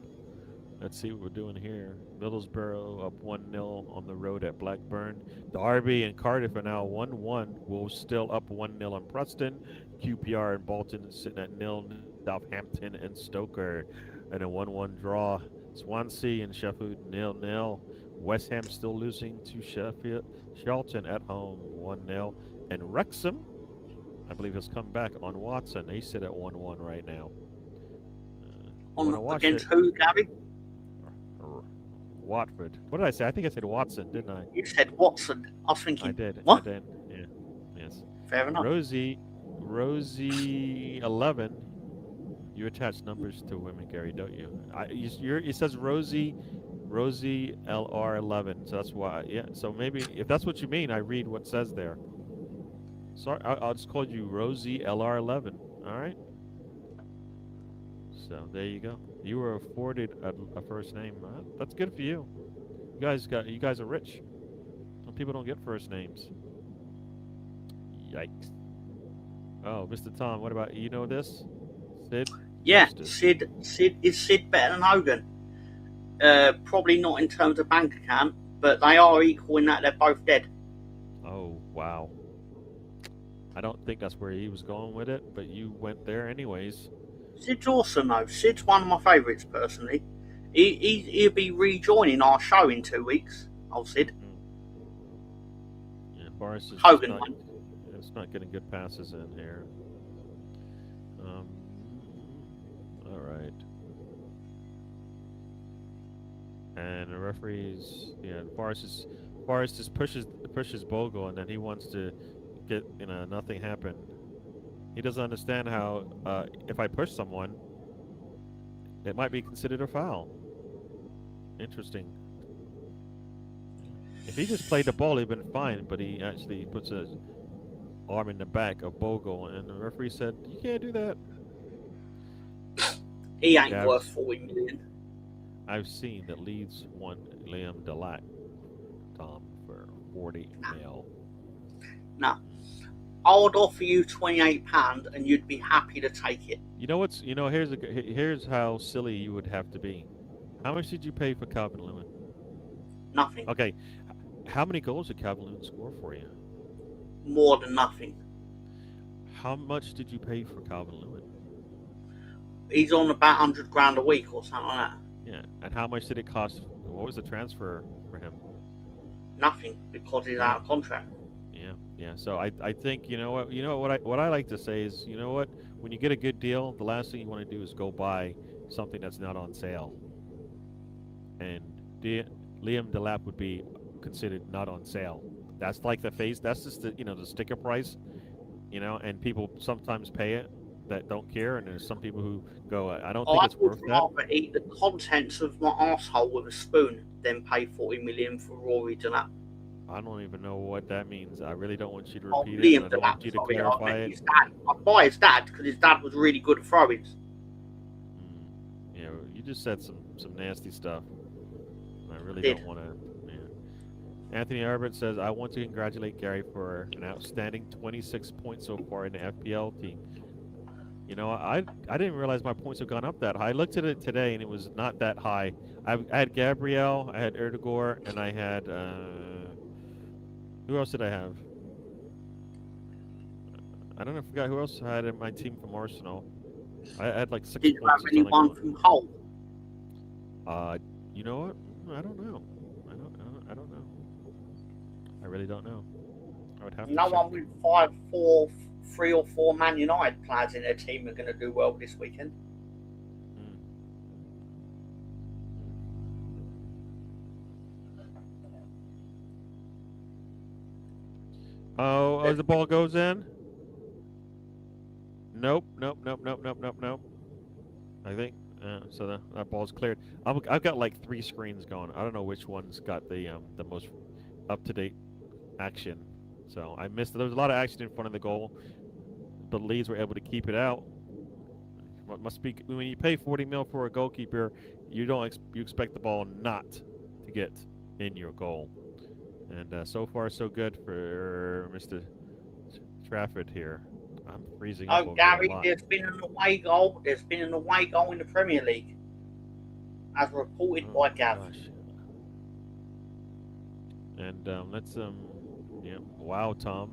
Let's see what we're doing here. Middlesbrough up 1-0 on the road at Blackburn. Derby and Cardiff are now 1-1. Wolves still up 1-0 on Preston. QPR and Bolton sitting at 0. Southampton and Stoker. And a 1-1 draw. Swansea and Sheffield 0-0. West Ham still losing to Sheffield. Charlton at home 1-0. And Wrexham, I believe, has come back on Watson. They sit at 1-1 right now. Against who, Gary? Watford. What did I say? I think I said Watson, didn't I? You said Watson. I was thinking. I did. What? I did. Yeah. Yes. Fair enough. Rosie 11. You attach numbers to women, Gary, don't you? It says Rosie LR 11. So that's why. Yeah. So maybe if that's what you mean, I read what says there. Sorry, I'll just call you Rosie LR 11. All right. So there you go. You were afforded a first name. That's good for you. You guys are rich. Some people don't get first names. Yikes. Oh, Mr. Tom, what about you know this? Sid? Yeah, Justice. Sid better than Hogan? Probably not in terms of bank account, but they are equal in that they're both dead. Oh, wow. I don't think that's where he was going with it, but you went there anyways. Sid's awesome though. Sid's one of my favourites personally. He'll be rejoining our show in 2 weeks. Old Sid. Yeah, Boris is Hogan not, one. it's not getting good passes in here. All right. And the referees, yeah, Boris just pushes Bogle, and then he wants to get, nothing happened. He doesn't understand how if I push someone, it might be considered a foul. Interesting. If he just played the ball, he'd been fine, but he actually puts his arm in the back of Bogle, and the referee said, "You can't do that." He ain't worth 40 million. I've seen that Leeds won Liam Delap, Tom, for 40 mil. Nah. I would offer you £28 and you'd be happy to take it. Here's how silly you would have to be. How much did you pay for Calvin Lewin? Nothing. Okay, how many goals did Calvin Lewin score for you? More than nothing. How much did you pay for Calvin Lewin? He's on about 100 grand a week or something like that. Yeah, and how much did it cost? What was the transfer for him? Nothing, because he's out of contract. Yeah. So I think what I like to say is, when you get a good deal, the last thing you want to do is go buy something that's not on sale. And Liam Delap would be considered not on sale. That's like the face. That's just the sticker price. And people sometimes pay it that don't care, and there's some people who go, I don't think it's worth that. I would rather eat the contents of my arsehole with a spoon than pay 40 million for Rory Delap. I don't even know what that means. I really don't want you to repeat it. Liam I don't want you to clarify it. His dad. I buy his dad because his dad was really good at throw-ins. Yeah, you just said some nasty stuff. I really don't want to. Yeah. Anthony Arbert says, I want to congratulate Gary for an outstanding 26 points so far in the FPL team. You know, I didn't realize my points have gone up that high. I looked at it today and it was not that high. I had Gabrielle, I had Erdogan, and I had who else did I have? I don't know. I forgot who else I had in my team from Arsenal. I had like 6 Did you have points or something anyone going. from Hull? You know what? I don't know. I don't know. I really don't know. I would have to No check. one with 5, 4, 3 or 4 Man United players in their team are going to do well this weekend. Hmm. Oh, as the ball goes in. Nope, nope, nope, nope, nope, nope, nope. I think so. That ball's cleared. I've got like 3 screens going. I don't know which one's got the most up to date action. So I missed it. There was a lot of action in front of the goal, but Leeds were able to keep it out. What must be when you pay 40 mil for a goalkeeper, you expect the ball not to get in your goal. And so far so good for Mr. Trafford here. I'm freezing up Oh, over here a Gary, lot. there's been an away goal. There's been an away goal in the Premier League, as reported by Gav. Gosh. And let's yeah. Wow, Tom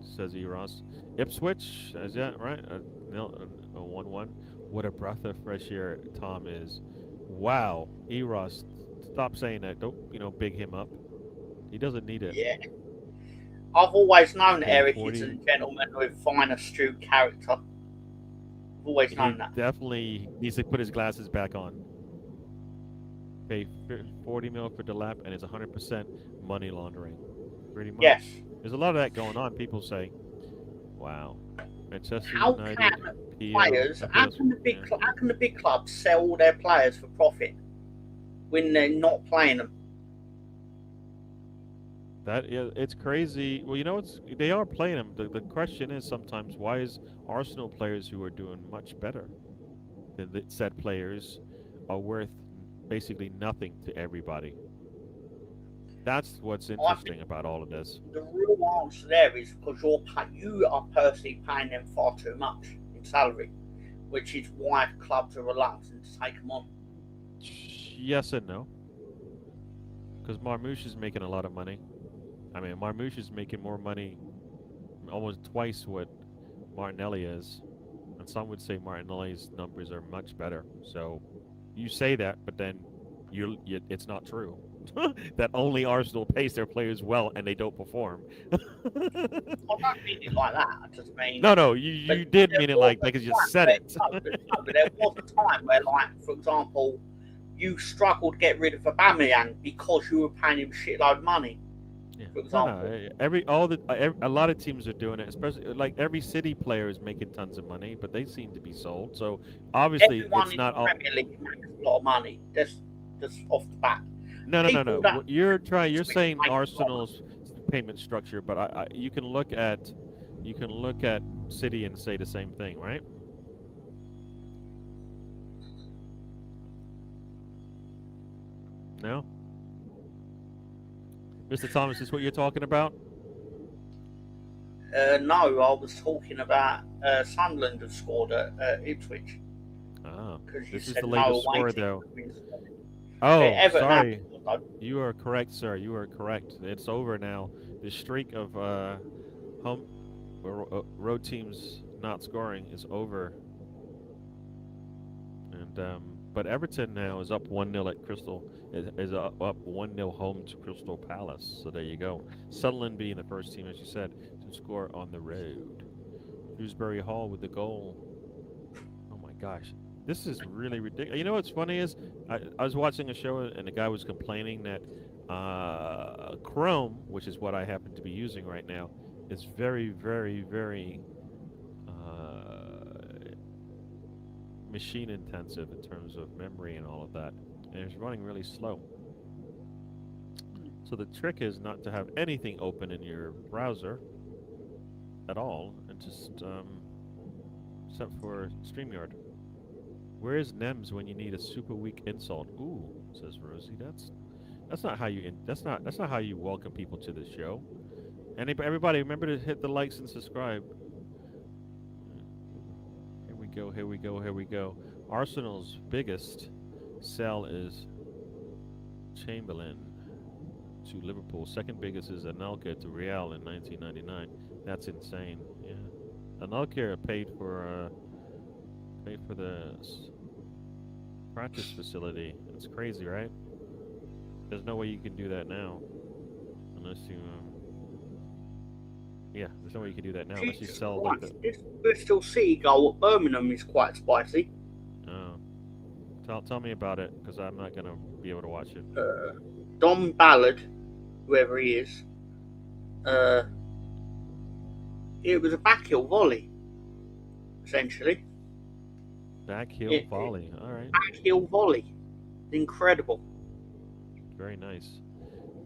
says Eros. Ipswich, is that right? No, 1-1. What a breath of fresh air Tom is. Wow, Eros, stop saying that. Don't big him up. He doesn't need it. Yeah. I've always known Pay Eric 40. is a gentleman with fine, astute character. I've always He known that. definitely needs to put his glasses back on. Pay 40 mil for Delap, and it's 100% money laundering. Pretty much. Yes. There's a lot of that going on. People say, "Wow, Manchester How United can players? How can the big clubs sell all their players for profit when they're not playing them? It's crazy. Well, they are playing them. The question is sometimes why is Arsenal players who are doing much better than the said players are worth basically nothing to everybody. That's what's interesting about all of this. The real answer there is because you are personally paying them far too much in salary, which is why clubs are reluctant to take them on. Yes and no. Because Marmouche is making a lot of money. I mean, Marmouche is making more money, almost twice what Martinelli is. And some would say Martinelli's numbers are much better. So you say that, but then it's not true. That only Arsenal pays their players well and they don't perform. I don't mean it like that. I just mean no, you did mean it like that because you said it. No, but there was a time where, like, for example, you struggled to get rid of Aubameyang because you were paying him shitload of money. Yeah. For example, a lot of teams are doing it, especially like every City player is making tons of money, but they seem to be sold. So obviously, everyone it's in not the all. Premier League makes a lot of money. Just off the bat. No. What you're saying Arsenal's payment structure, but you can look at City and say the same thing, right? No, Mr. Thomas, is this what you're talking about? No, I was talking about Sunderland have scored at Ipswich. Oh, This is the latest score, though. Oh, sorry. You are correct, sir. You are correct. It's over now. The streak of road teams not scoring is over. And but Everton now is up 1-0 at Crystal. Is up 1-0 home to Crystal Palace. So there you go. Sunderland being the first team, as you said, to score on the road. Shrewsbury Hall with the goal. Oh my gosh. This is really ridiculous. You know what's funny is I was watching a show and the guy was complaining that Chrome, which is what I happen to be using right now, is very, very, very machine intensive in terms of memory and all of that. And it's running really slow. So the trick is not to have anything open in your browser at all and just except for StreamYard. Where is NEMS when you need a super weak insult? Ooh, says Rosie. That's not how you that's not how you welcome people to the show. Everybody, remember to hit the likes and subscribe. Here go. Here we go. Here we go. Arsenal's biggest sell is Chamberlain to Liverpool. Second biggest is Anelka to Real in 1999. That's insane. Yeah, Anelka paid for the practice facility. It's crazy, right? There's no way you can do that now, unless you. Yeah, there's no way you can do that now unless you Jesus sell like Christ, the. this Bristol City goal at Birmingham is quite spicy. Oh, tell me about it because I'm not gonna be able to watch it. Don Ballard, whoever he is, it was a backheel volley, essentially. Backheel volley. All right. Backheel volley. Incredible. Very nice.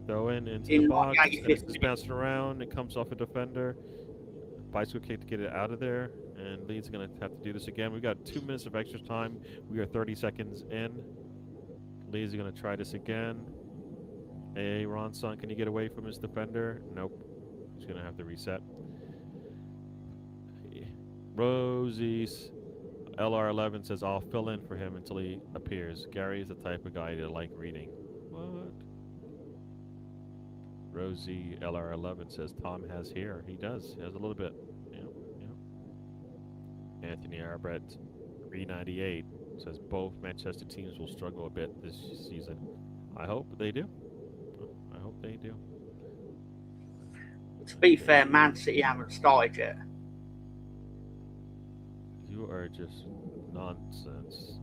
Throw into the In box, like and it's just bouncing around. It comes off a defender. Bicycle kick to get it out of there. And Leeds going to have to do this again. We've got 2 minutes of extra time. We are 30 seconds in. Leeds are going to try this again. Hey, Ronson, can you get away from his defender? Nope. He's going to have to reset. Rosie's LR11 says, I'll fill in for him until he appears. Gary is the type of guy to like reading. What? Rosie LR11 says, Tom has hair. He does. He has a little bit. Yeah, yeah. Anthony Arbret, 398, says, both Manchester teams will struggle a bit this season. I hope they do. I hope they do. To be fair, Man City haven't started yet. You are just nonsense.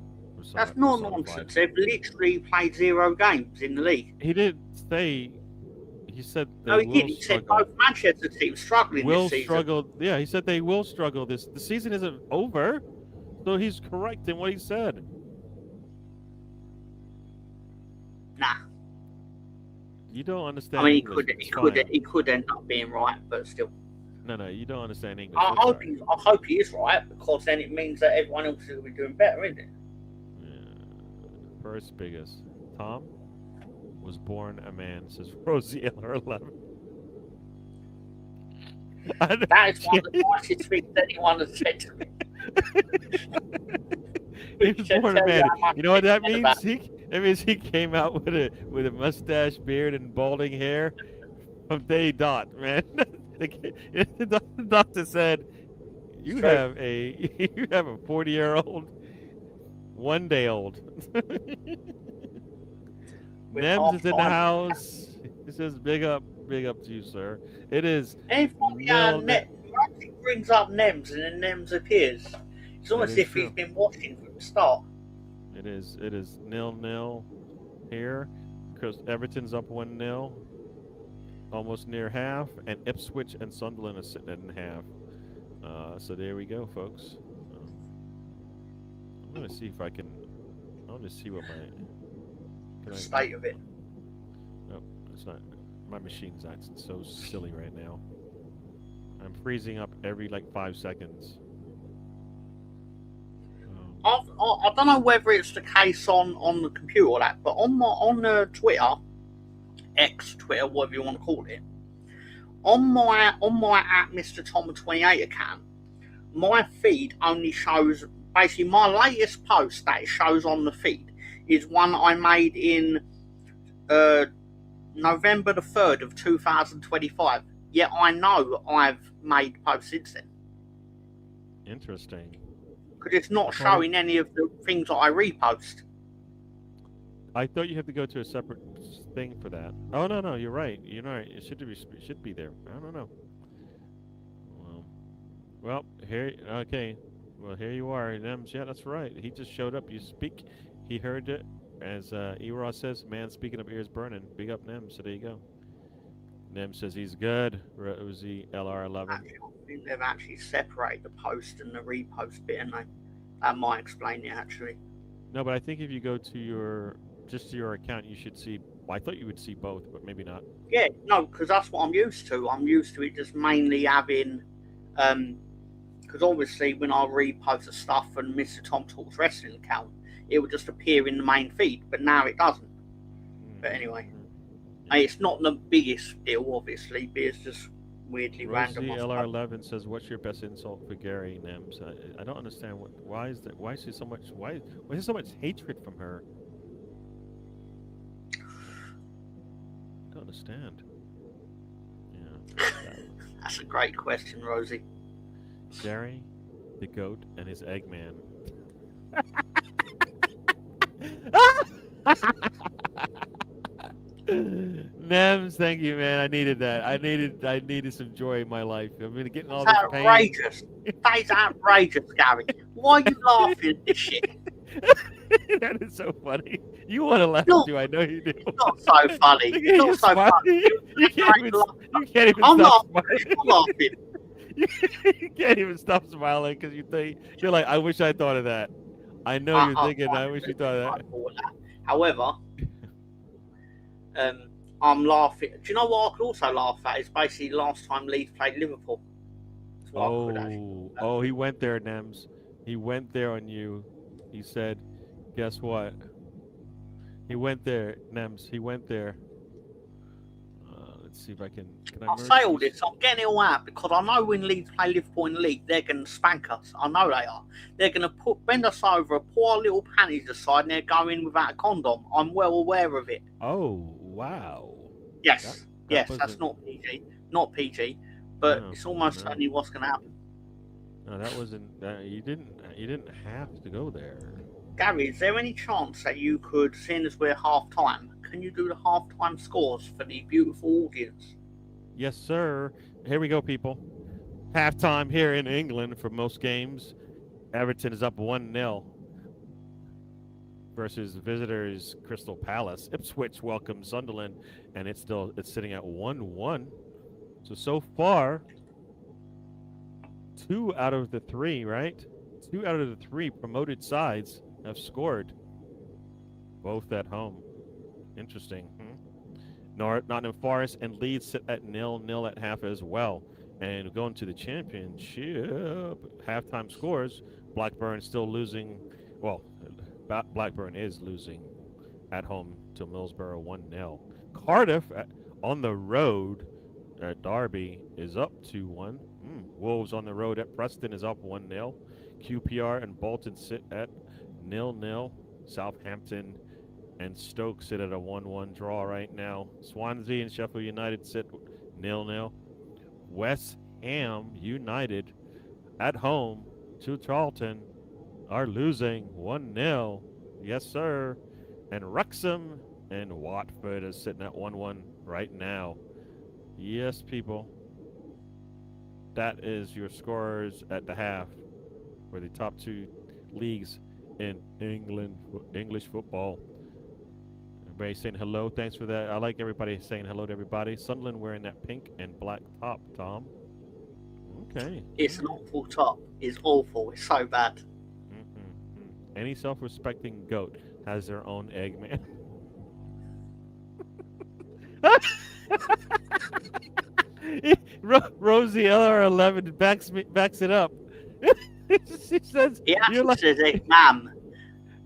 That's not nonsense. They've literally played 0 games in the league. He didn't say. He said they no, he will did. He said struggle. both Manchester teams struggling Will this season. struggle. Yeah, he said they will struggle. The season isn't over, so he's correct in what he said. Nah. You don't understand. I mean, English. he could end up being right, but still. No, you don't understand English. I hope he is right, because then it means that everyone else is going to be doing better, isn't it? Yeah. First biggest. Tom was born a man, says Rosie LR11. That is one of the nicest things anyone has said to me. He was born a man. You know what that means? That means he came out with a mustache, beard, and balding hair from day dot, man. The doctor said, "You have a 40-year-old, 1 day old." Nems is in the house. He says, big up to you, sir. It is. Rosie brings up Nems and then Nems appears. It's almost as if he's been watching from the start. It is 0-0 here because Everton's up 1-0, almost near half, and Ipswich and Sunderland are sitting in half. So there we go, folks. I'm gonna see if I can. I'll just see what my state of it. Nope, it's not. My machine's acting so silly right now. I'm freezing up every like 5 seconds. I don't know whether it's the case on the computer or that, but on the Twitter, X Twitter, whatever you want to call it, on my at Mr. Tom 28 account, my feed only shows basically my latest post that it shows on the feed is one I made in November the 3rd of 2025. Yet I know I've made posts since then. Interesting. Because it's not showing any of the things that I repost. I thought you had to go to a separate thing for that. Oh no, you're right. You're right. It should be there. I don't know. Well, here. Okay. Well, here you are, Nems. Yeah, that's right. He just showed up. You speak. He heard it. As Eros says, man, speaking of ears burning. Big up, Nems. So there you go. Nems says he's good. Rosie LR11. I think they've actually separated the post and the repost bit, and that might explain it actually. No, but I think if you go to your account, you should see. Well, I thought you would see both, but maybe not. Yeah, no, because that's what I'm used to. I'm used to it just mainly having, because obviously when I repost the stuff and Mr. Tom Talks Wrestling account, it would just appear in the main feed, but now it doesn't. But anyway, it's not the biggest deal, obviously, but it's just weirdly Rosie random. I suppose. LR11 says, "What's your best insult for Gary Nems?" I don't understand why is that? Why is she so much? Why is there so much hatred from her? I don't understand. Yeah, That's a great question, Rosie. Gary, the goat, and his Eggman. Nems, thank you, man. I needed that. I needed some joy in my life. I've been getting all It's this pain. outrageous. That is outrageous, Gary. Why are you laughing at this shit? That is so funny. You want to laugh No, too? I know you do. it's not so funny. Look It's at not you so smiling. funny. You can't even. You can't even I'm stop laughing. smiling. I'm laughing. You can't even stop smiling because you're like, I wish I thought of that. I know you're thinking, I wish you thought of that. However, I'm laughing. Do you know what I could also laugh at? Is basically last time Leeds played Liverpool. That's what I could actually. Oh, he went there, Nems. He went there on you. He said, guess what? He went there, Nems. He went there. Let's see if I can I I'll merge say all these? this. I'm getting it all out because I know when Leeds play Liverpool in the league, they're going to spank us. I know they are. They're going to bend us over, pour our little panties aside, and they're going without a condom. I'm well aware of it. Oh, wow. Yes, That that's wasn't. not PG, but No, it's almost no. certainly what's going to happen. No, that wasn't. You didn't have to go there. Gary, is there any chance that you could, seeing as we're half time, can you do the half time scores for the beautiful audience? Yes, sir. Here we go, people. Halftime here in England for most games. Everton is up 1-0 versus visitors Crystal Palace. Ipswich welcomes Sunderland, and it's sitting at 1-1. So far, 2 out of the 3, right? 2 out of the 3 promoted sides have scored, both at home. Interesting. Nottingham Forest and Leeds sit at 0-0 at half as well. And going to the championship, halftime scores, Blackburn still losing. Well, Blackburn is losing at home to Middlesbrough 1-0. Cardiff on the road at Derby is up 2-1. Wolves on the road at Preston is up 1-0. QPR and Bolton sit at 0-0. Southampton and Stoke sit at a 1-1 draw right now. Swansea and Sheffield United sit 0-0. West Ham United at home to Charlton are losing 1-0. Yes, sir. And Wrexham and Watford is sitting at 1-1 right now. Yes, people. That is your scores at the half for the top 2 leagues in England, English football. Everybody saying hello. Thanks for that. I like everybody saying hello to everybody. Sunderland wearing that pink and black top, Tom. Okay. It's an awful top. It's awful. It's so bad. Any self-respecting goat has their own Eggman. Rosie LR11 backs it up. She says, It actually like, says Eggman.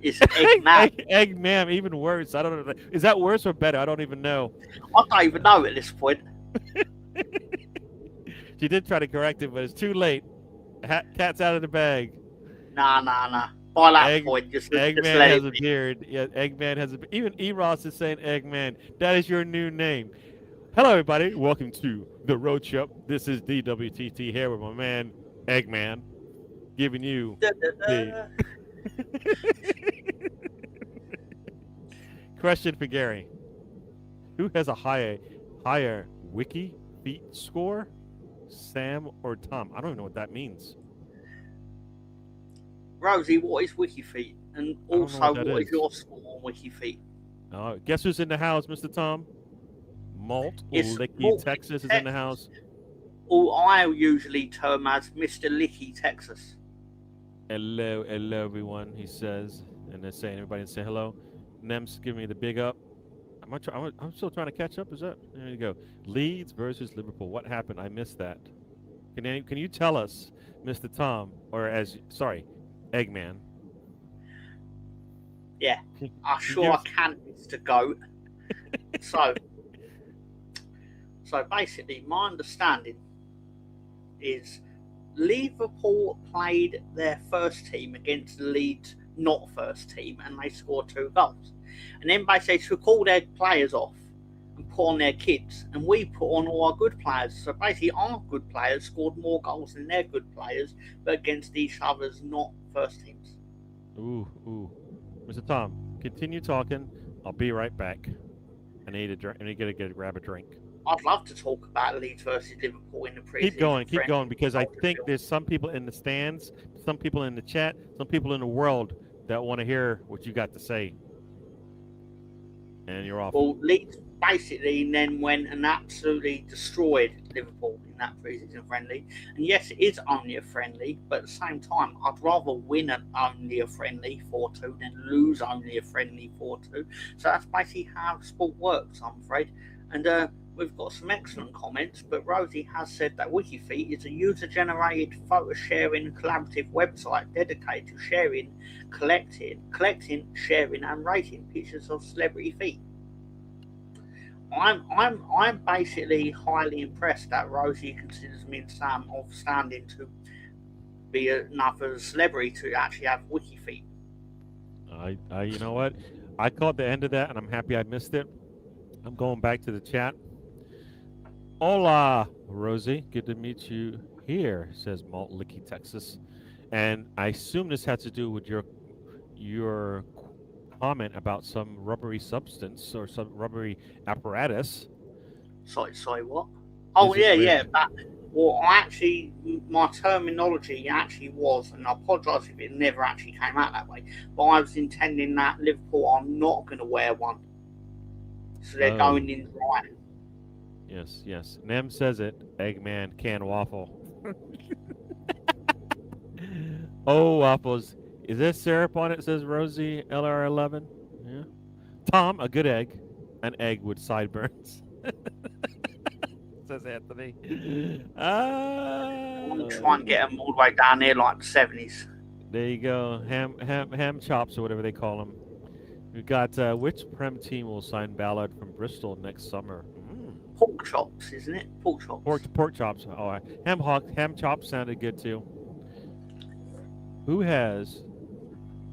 It's Eggman. Eggman, even worse. I don't know. Is that worse or better? I don't even know. I don't even know at this point. She did try to correct it, but it's too late. Cat's out of the bag. Nah. By that point, just Eggman let has it a be. beard. Yeah, Eggman has a. Even Eros is saying Eggman. That is your new name. Hello, everybody. Welcome to the Road Trip. This is DWTT here with my man Eggman, giving you the question for Gary. Who has a higher wiki feet score, Sam or Tom? I don't even know what that means. Rosie, what is WikiFeet? And also, what is your score on WikiFeet? Guess who's in the house, Mr. Tom? Malt Licky, Malt Texas is in the house. Or I usually term as Mr. Licky, Texas. Hello, everyone, he says. And they're saying, everybody say hello. Nems, give me the big up. I'm still trying to catch up. Is that? There you go. Leeds versus Liverpool. What happened? I missed that. Can you tell us, Mr. Tom, or Eggman? Yeah, I'm sure I can, Mr. Goat. So basically, my understanding is Liverpool played their first team against Leeds not first team, and they scored 2 goals. And then basically took all their players off and put on their kids, and we put on all our good players. So basically, our good players scored more goals than their good players, but against each other's not first teams. Ooh. Mr. Tom, continue talking. I'll be right back. I need a drink. I need to grab a drink. I'd love to talk about Leeds versus Liverpool in the pre-season. Keep going, because I think there's some people in the stands, some people in the chat, some people in the world that want to hear what you got to say. And you're off. Well, Leeds basically then went and absolutely destroyed Liverpool in that pre-season friendly. And yes, it is only a friendly, but at the same time, I'd rather win only a friendly 4-2 than lose only a friendly 4-2. So that's basically how sport works, I'm afraid. And we've got some excellent comments, but Rosie has said that WikiFeet is a user-generated photo sharing collaborative website dedicated to sharing, collecting, sharing, and rating pictures of celebrity feet. I'm basically highly impressed that Rosie considers me and Sam of standing to be another celebrity to actually have WikiFeet. I you know what? I caught the end of that, and I'm happy I missed it. I'm going back to the chat. Hola, Rosie. Good to meet you here, says Malt Licky, Texas. And I assume this had to do with your comment about some rubbery substance or some rubbery apparatus. Sorry, what? Oh, yeah. Well, my terminology actually was, and I apologise if it never actually came out that way, but I was intending that Liverpool are not going to wear one. So they're going in right. Yes. Nem says it. Eggman can waffle. Oh, waffles. Is there syrup on it? Says Rosie LR11. Yeah. Tom, a good egg. An egg with sideburns. Says Anthony. I'm going to try and get them all the way down there like the 70s. There you go. Ham chops or whatever they call them. We've got which Prem team will sign Ballard from Bristol next summer? Pork chops, isn't it? Pork chops. Pork chops. Oh, ham chops sounded good too. Who has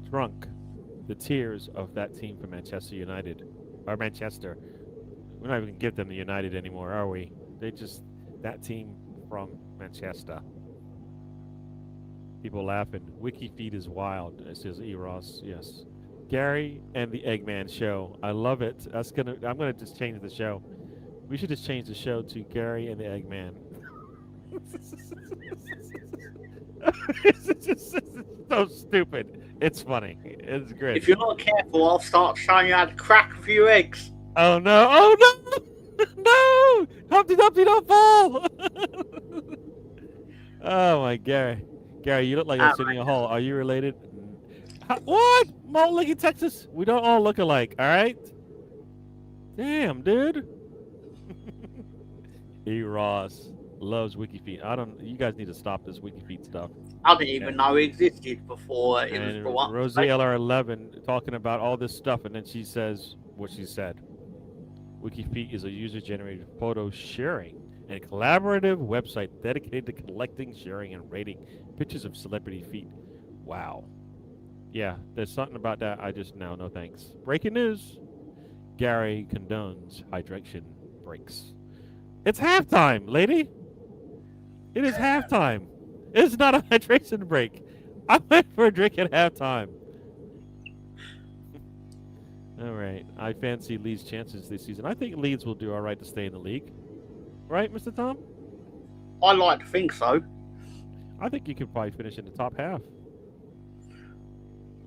drunk the tears of that team from Manchester United or Manchester? We're not even gonna give them the United anymore, are we? They just that team from Manchester. People laughing. WikiFeed is wild. It says Eros. Yes. Gary and the Eggman Show. I love it. I'm gonna just change the show. We should just change the show to Gary and the Eggman. It's just so stupid. It's funny. It's great. If you're not careful, I'll start showing you how to crack a few eggs. Oh no! Oh no! No! Humpty Dumpty, don't fall! Oh my Gary. Gary, you look like you're sitting in a hall. Are you related? What? Malt Licky, Texas. We don't all look alike, all right? Damn, dude. E. Ross loves WikiFeet. You guys need to stop this WikiFeet stuff. I didn't even know it existed before it was brought up. Rosie LR11 talking about all this stuff, and then she says what she said. WikiFeet is a user-generated photo sharing and collaborative website dedicated to collecting, sharing, and rating pictures of celebrity feet. Wow. Yeah, there's something about that. I just now no thanks. Breaking news. Gary condones hydration breaks. It's halftime, lady. It is halftime. It's not a hydration break. I went for a drink at halftime. All right. I fancy Leeds' chances this season. I think Leeds will do all right to stay in the league. Right, Mr. Tom? I like to think so. I think you could probably finish in the top half.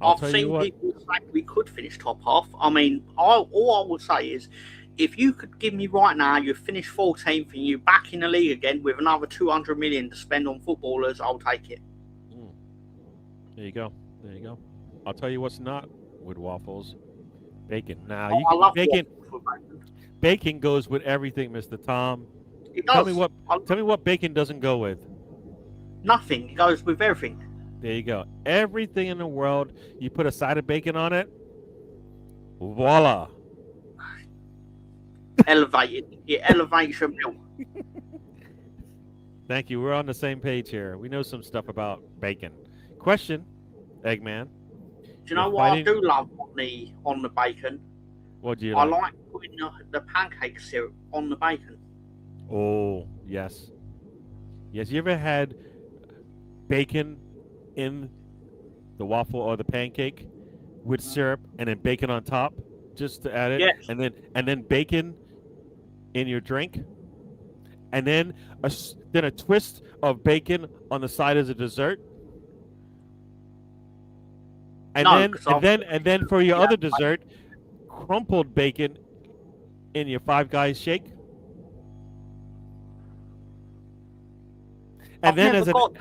I've seen people say we could finish top half. I mean, all I would say is, if you could give me right now, you finish 14th and you're back in the league again with another 200 million to spend on footballers, I'll take it. There you go. I'll tell you what's not with waffles. Bacon. Now, I love bacon. Bacon. Bacon goes with everything, Mr. Tom. It does. Tell me what bacon doesn't go with. Nothing. It goes with everything. There you go. Everything in the world, you put a side of bacon on it, voila. Elevated. It elevates your meal. Thank you. We're on the same page here. We know some stuff about bacon. Question, Eggman. Do you You're know what I fighting. do love on the bacon? What do you I like? like putting the pancake syrup on the bacon. Oh, yes. Yes. You ever had bacon in the waffle or the pancake with syrup and then bacon on top just to add it, Yes. and then bacon in your drink, and then then a twist of bacon on the side as a dessert, No, because I've and then for your other dessert, crumpled bacon in your Five Guys shake, and then never as an got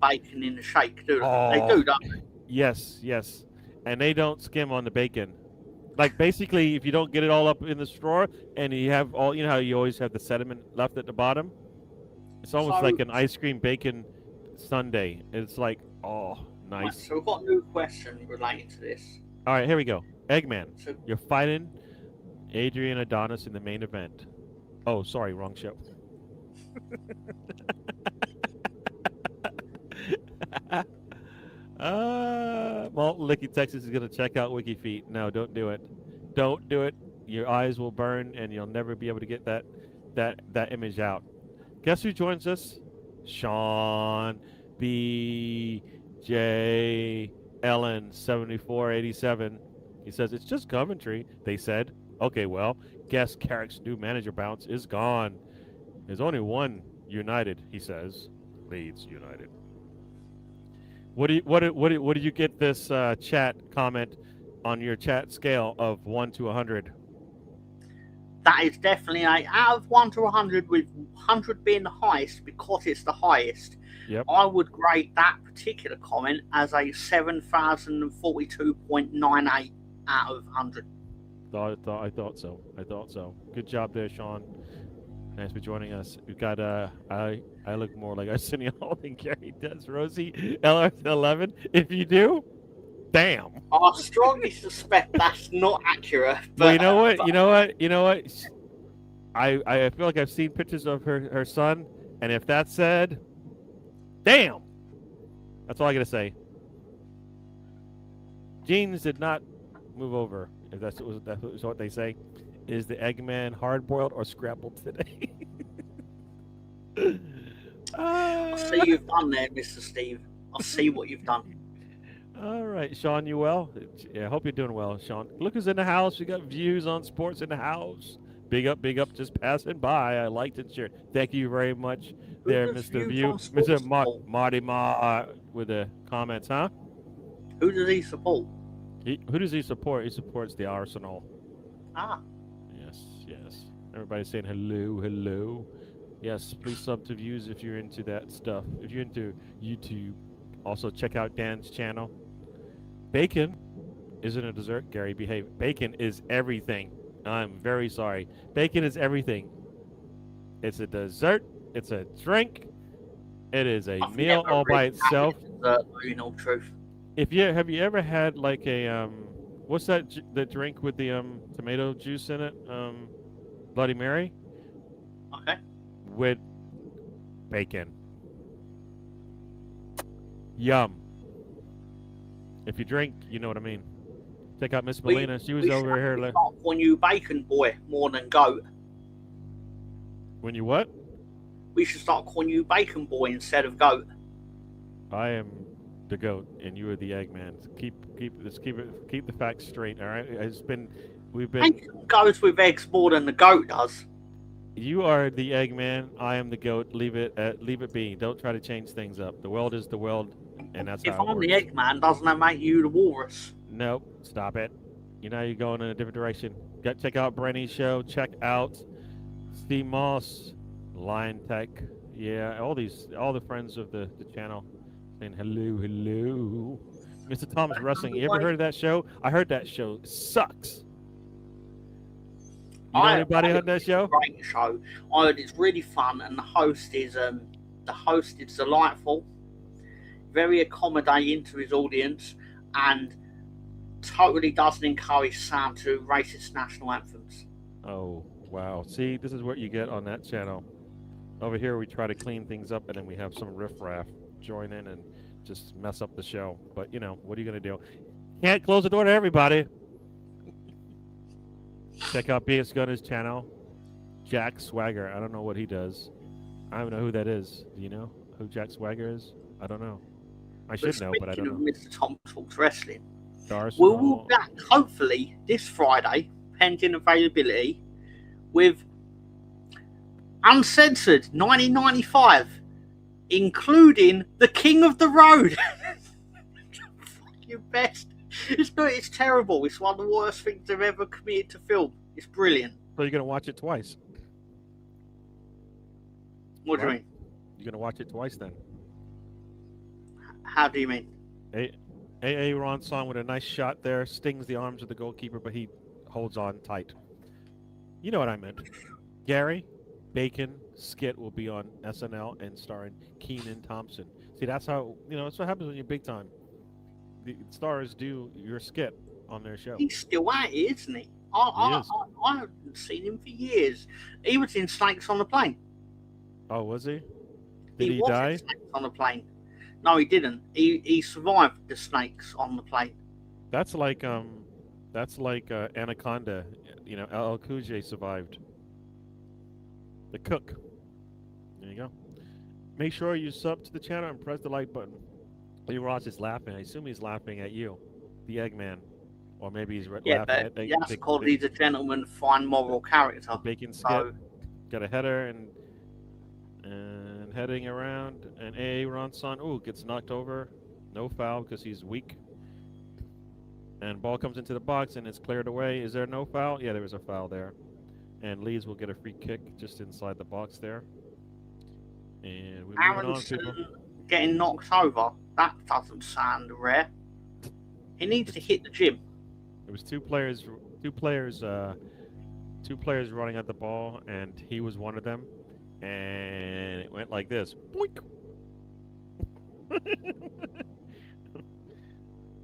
bacon in the shake, do they? They oh do, don't they? yes, yes, and they don't skim on the bacon. Like basically, if you don't get it all up in the straw, and you have all, you know how you always have the sediment left at the bottom. It's almost So, like an ice cream bacon sundae. It's like, oh, right, nice. so we've got a new question relating to this. All right, here we go. Eggman, So, you're fighting Adrian Adonis in the main event. Oh, sorry, wrong show. Malton Licky, Texas is going to check out WikiFeet. No, don't do it. Don't do it. Your eyes will burn, and you'll never be able to get that image out. Guess who joins us? Sean B. J. Ellen 7487. He says it's just Coventry. They said, okay, well, guess Carrick's new manager bounce is gone. There's only one United. He says, Leeds United. What do you get this chat comment on your chat scale of 1 to 100? that is definitely out of 1 to 100, with 100 being the highest because it's the highest. Yep. I would grade that particular comment as a 7,042.98 out of 100. I thought so. Good job there, Sean. Thanks for joining us. We've got I look more like Arsenio Hall than Gary does. Rosie LR11. If you do, damn. I strongly suspect that's not accurate. But, Well, you know what? I feel like I've seen pictures of her son, and if that's said, damn. That's all I gotta say. Jeans did not move over. If that's what they say. Is the Eggman hard boiled or scrambled today? I see you've done there, Mr. Steve. I see what you've done. All right, Sean, you well? Yeah, I hope you're doing well, Sean. Look who's in the house. We got views on sports in the house. Big up, just passing by. I liked and shared. Thank you very much there, Mr. View. Mr. Marty Ma with the comments, huh? Who does he support? Who does he support? He supports the Arsenal. Ah. Yes. Everybody's saying hello. Yes, please sub to views if you're into that stuff. If you're into YouTube, also check out Dan's channel. Bacon isn't a dessert, Gary. Behave. Bacon is everything. I'm very sorry. Bacon is everything. It's a dessert. It's a drink. It is a meal all by itself. In all truth. Have you ever had like a what's that the drink with the tomato juice in it? Bloody Mary. Okay. With bacon. Yum. If you drink, you know what I mean. Check out Miss Melina. She was over here. When you bacon boy more than goat. When you what? We should start calling you bacon boy instead of goat. I am the goat, and you are the Eggman. Keep the facts straight. All right. We've been. Bacon goes with eggs more than the goat does. You are the Eggman. I am the goat. Leave it be. Don't try to change things up. The world is the world, and that's how it works. If I'm the Eggman, doesn't that make you the walrus? Nope. Stop it. You're going in a different direction. Check out Brenny's show. Check out Steve Moss, Lion Tech. Yeah, all the friends of the channel saying hello. Mr. Thomas Wrestling. You ever heard of that show? I heard that show sucks. You know anybody on that show? Great show. I heard it's really fun, and the host is delightful, very accommodating to his audience, and totally doesn't encourage sound to racist national anthems. Oh wow! See, this is what you get on that channel. Over here, we try to clean things up, and then we have some riffraff join in and just mess up the show. But you know, what are you gonna do? Can't close the door to everybody. Check out BS Gunner's channel, Jack Swagger. I don't know what he does. I don't know who that is. Do you know who Jack Swagger is? I don't know. I should know, but I don't know. Mr. Tom Talks Wrestling. We will be back hopefully this Friday, pending availability, with Uncensored 1995, including the King of the Road. Fucking best. It's terrible. It's one of the worst things they've ever committed to film. It's brilliant. So you're gonna watch it twice? What do you mean? You're gonna watch it twice then? How do you mean? A.A. Ronson with a nice shot there, stings the arms of the goalkeeper, but he holds on tight. You know what I meant. Gary Bacon skit will be on SNL and starring Kenan Thompson. See, that's how, that's what happens when you're big time. The stars do your skit on their show. He's still at it, isn't he? I haven't seen him for years. He was in Snakes on the Plane. Oh, was he? Did he was die? In Snakes on the Plane. No, he didn't. He survived the snakes on the plane. That's like Anaconda. LL Cool J survived. The cook. There you go. Make sure you sub to the channel and press the like button. Lee Ross is laughing. I assume he's laughing at you, the Eggman, or maybe he's laughing at the that's called he's a gentleman, fine moral character. Bacon skit. Got a header and heading around, and A. Ronson, gets knocked over. No foul because he's weak. And ball comes into the box and it's cleared away. Is there no foul? Yeah, there was a foul there. And Leeds will get a free kick just inside the box there. And we're moving on, people. Getting knocked over. That doesn't sound rare. He needs to hit the gym. There was two players running at the ball, and he was one of them. And it went like this. Boink.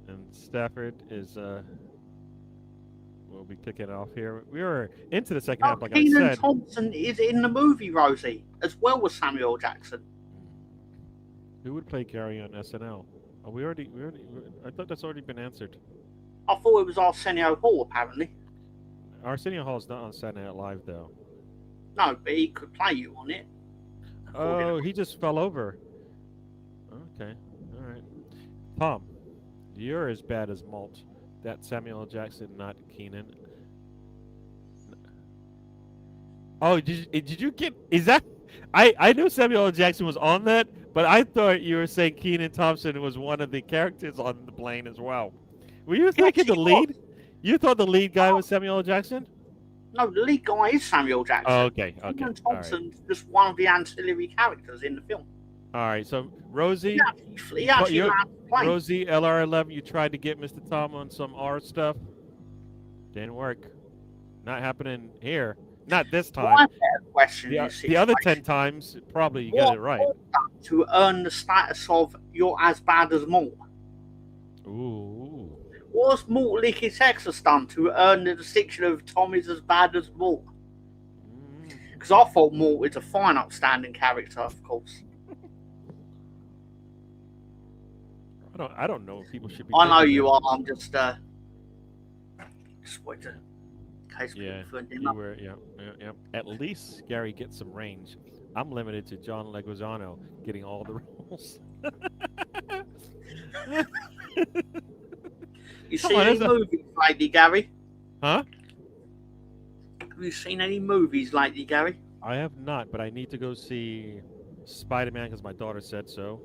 And Stafford is will be kicking it off here. We were into the second half, like Kenan I said. Thompson is in the movie, Rosie, as well as Samuel Jackson. Who would play Gary on SNL? Oh, we already. I thought that's already been answered. I thought it was Arsenio Hall, apparently. Arsenio Hall's not on Saturday Night Live, though. No, but he could play you on it. Oh, he just fell over. Okay, all right. Tom, you're as bad as Malt. That Samuel L. Jackson, not Kenan. Oh, did you get? Is that? I knew Samuel L. Jackson was on that, but I thought you were saying Kenan Thompson was one of the characters on the plane as well. Were you thinking the lead? You thought the lead guy was Samuel L. Jackson? No, the lead guy is Samuel Jackson. Oh, okay. Kenan Thompson's just one of the ancillary characters in the film. All right, so Rosie, he actually Rosie LR11, you tried to get Mr. Tom on some R stuff. Didn't work. Not happening here. Not this time. The other 10 times, probably you got it right. To earn the status of you're as bad as Mort. Ooh. What's Mort Lickis Texas done to earn the distinction of Tom is as bad as Mort? Because I thought Mort is a fine, upstanding character, of course. I don't know if people should be. I know you are. I'm just wait to. Yeah, yeah. At least Gary gets some range. I'm limited to John Leguizamo getting all the roles. You seen any movies lately, Gary? Huh? Have you seen any movies lately, Gary? I have not, but I need to go see Spider-Man because my daughter said so.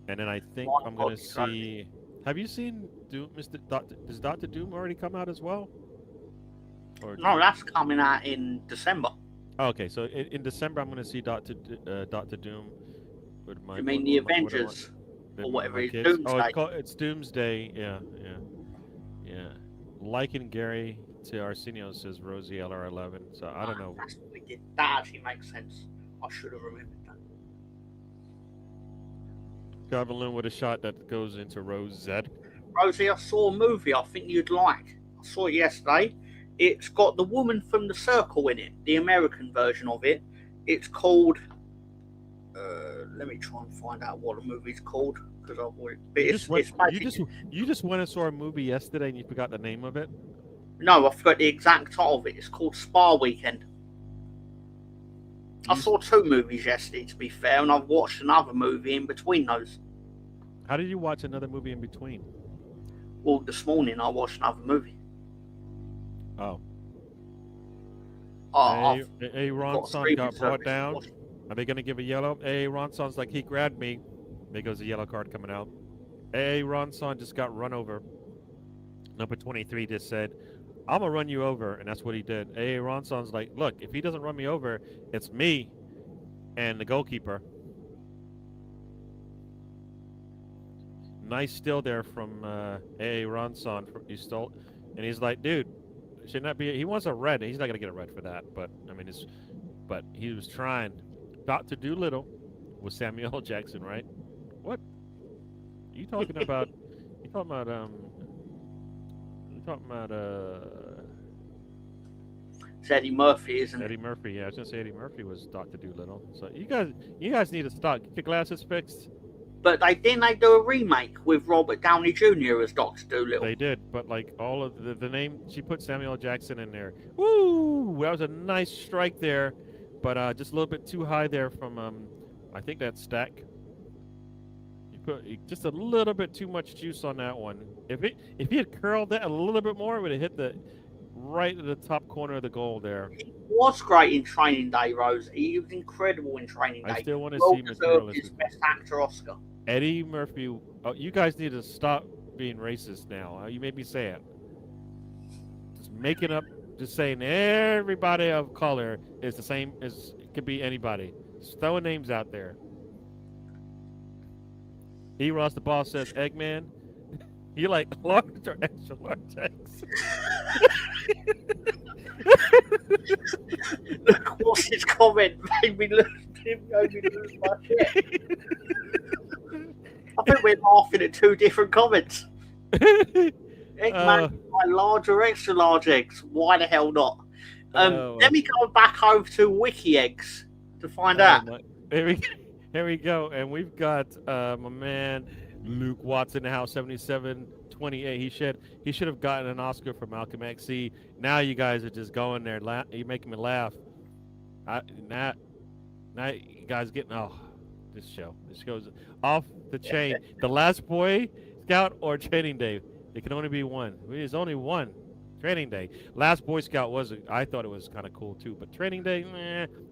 And then I think I'm going to see... Have you seen Doom, does Dr. Doom already come out as well? No, that's coming out in December. Oh, okay, so in December I'm going to see Dr. Doom. With my, you mean the Avengers? Or whatever it's Doomsday. Oh, it's Doomsday. Yeah. Liking Gary to Arsenio, says Rosie LR11. So I don't know. That's what we did. That actually makes sense. I should have remembered that. Gavin Lynn with a shot that goes into Rose Z. Rosie, I saw a movie I think you'd like. I saw it yesterday. It's got the woman from The Circle in it, the American version of it. It's called. Let me try and find out what the movie's called because I've already. But You just went. it's You basically just you just went and saw a movie yesterday and you forgot the name of it. no, I forgot the exact title of it. It's called Spa Weekend. I You. saw two movies yesterday, to be fair, and I've watched another movie in between those. How did you watch another movie in between? Well, this morning I watched another movie. Oh, I've got a Ronson streaming got brought service to down. watch. Are they gonna give a yellow? Hey, Ronson's like he grabbed me. There goes a yellow card coming out. Hey, Ronson just got run over. Number 23 just said, "I'm gonna run you over," and that's what he did. Hey, Ronson's like, "Look, if he doesn't run me over, it's me and the goalkeeper." Nice steal there from A. Ronson. He stole, and he's like, "Dude, should not be." He wants a red. He's not gonna get a red for that. But I mean, but he was trying. Doctor Doolittle with Samuel L. Jackson, right? What are you talking about? You talking about You talking about It's Eddie Murphy, isn't it? Eddie Murphy? Yeah, I was gonna say Eddie Murphy was Doctor Doolittle. So you guys need to stop. Get your glasses fixed. But they do a remake with Robert Downey Jr. as Doctor Dolittle. They did, but like all of the name, she put Samuel L. Jackson in there. Woo! That was a nice strike there, but just a little bit too high there from I think that stack. You put just a little bit too much juice on that one. If he had curled that a little bit more, it would have hit the right at the top corner of the goal there. He was great in Training Day, Rose. He was incredible in Training Day. I still want to Well see deserved materialistic. his Best Actor Oscar. Eddie Murphy. Oh, you guys need to stop being racist now. You made me say it. Just making up, just saying everybody of color is the same as it could be anybody. Just throwing names out there. E. Ross, the boss, says Eggman. You like large or extra large eggs? Look, what's his comment? Made me lose my shit. I think we're laughing at two different comments. Eggman, large or extra large eggs? Why the hell not? Let me go back over to Wiki Eggs to find out. Here we go, and we've got my man Luke Watts in the house, 7728. He should have gotten an Oscar for Malcolm X. See, now you guys are just going there. You're making me laugh. Now you guys getting this goes off the chain. The Last Boy Scout or Training Day? It can only be one. There's only one. Training Day. Last Boy Scout I thought it was kind of cool too, but Training Day,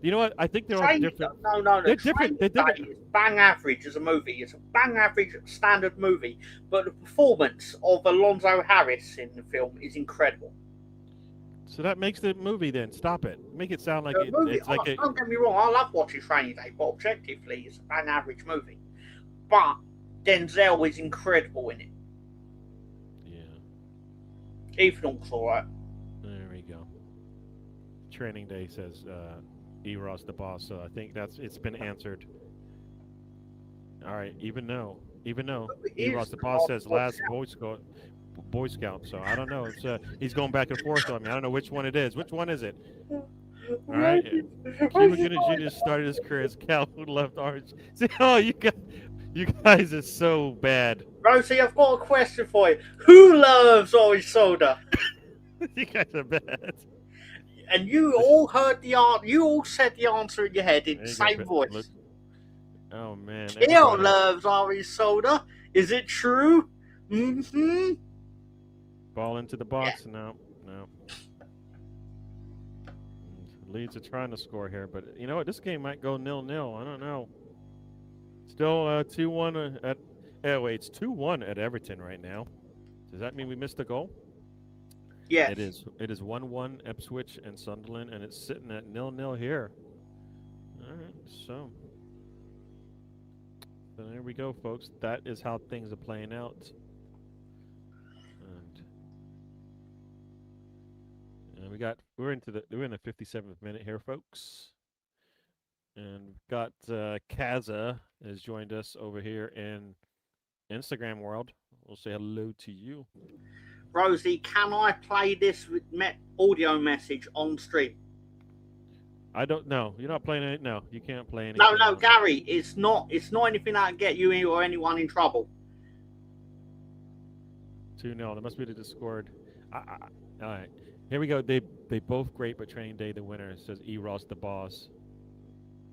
you know what? I think they're all different. No. They're different. They're different. It's bang average as a movie. It's a bang average standard movie, but the performance of Alonzo Harris in the film is incredible. So that makes the movie then. Stop it. Make it sound like it's like a. Don't get me wrong. I love watching Training Day, but objectively, it's a bang average movie. But Denzel is incredible in it. Ethan Hawke's alright. There we go. Training Day says E. Ross the boss, so I think it's been answered. All right, even though E. Ross the boss says last Boy Scout, so I don't know. It's he's going back and forth on me. I don't know which one it is. Which one is it? All right. Cuba Gooding Jr. started his career as Cal who left Orange. See, you guys are so bad. Rosie, I've got a question for you. Who loves orange soda? You guys are bad. And you all heard the answer. You all said the answer in your head in the same voice. Look. Oh man. Jill loves orange soda. Is it true? Mm-hmm. Ball into the box. Yeah. No. Leeds are trying to score here, but you know what? This game might go 0-0. I don't know. Still 2-1 at. Wait, it's 2-1 at Everton right now. Does that mean we missed a goal? Yes. It is. It is 1-1 Ipswich and Sunderland, and it's sitting at 0-0 here. All right, so there we go, folks. That is how things are playing out. And we're in the 57th minute here, folks. And we've got Kaza has joined us over here in Instagram world. We'll say hello to you. Rosie, can I play this with audio message on stream? I don't know. You're not playing it. No, you can't play No, anything no, on. Gary, it's not. It's not anything that get you or anyone in trouble. 2-0. That must be the Discord. All right. Here we go. They both great, but Training Day the winner, says E Ross the boss.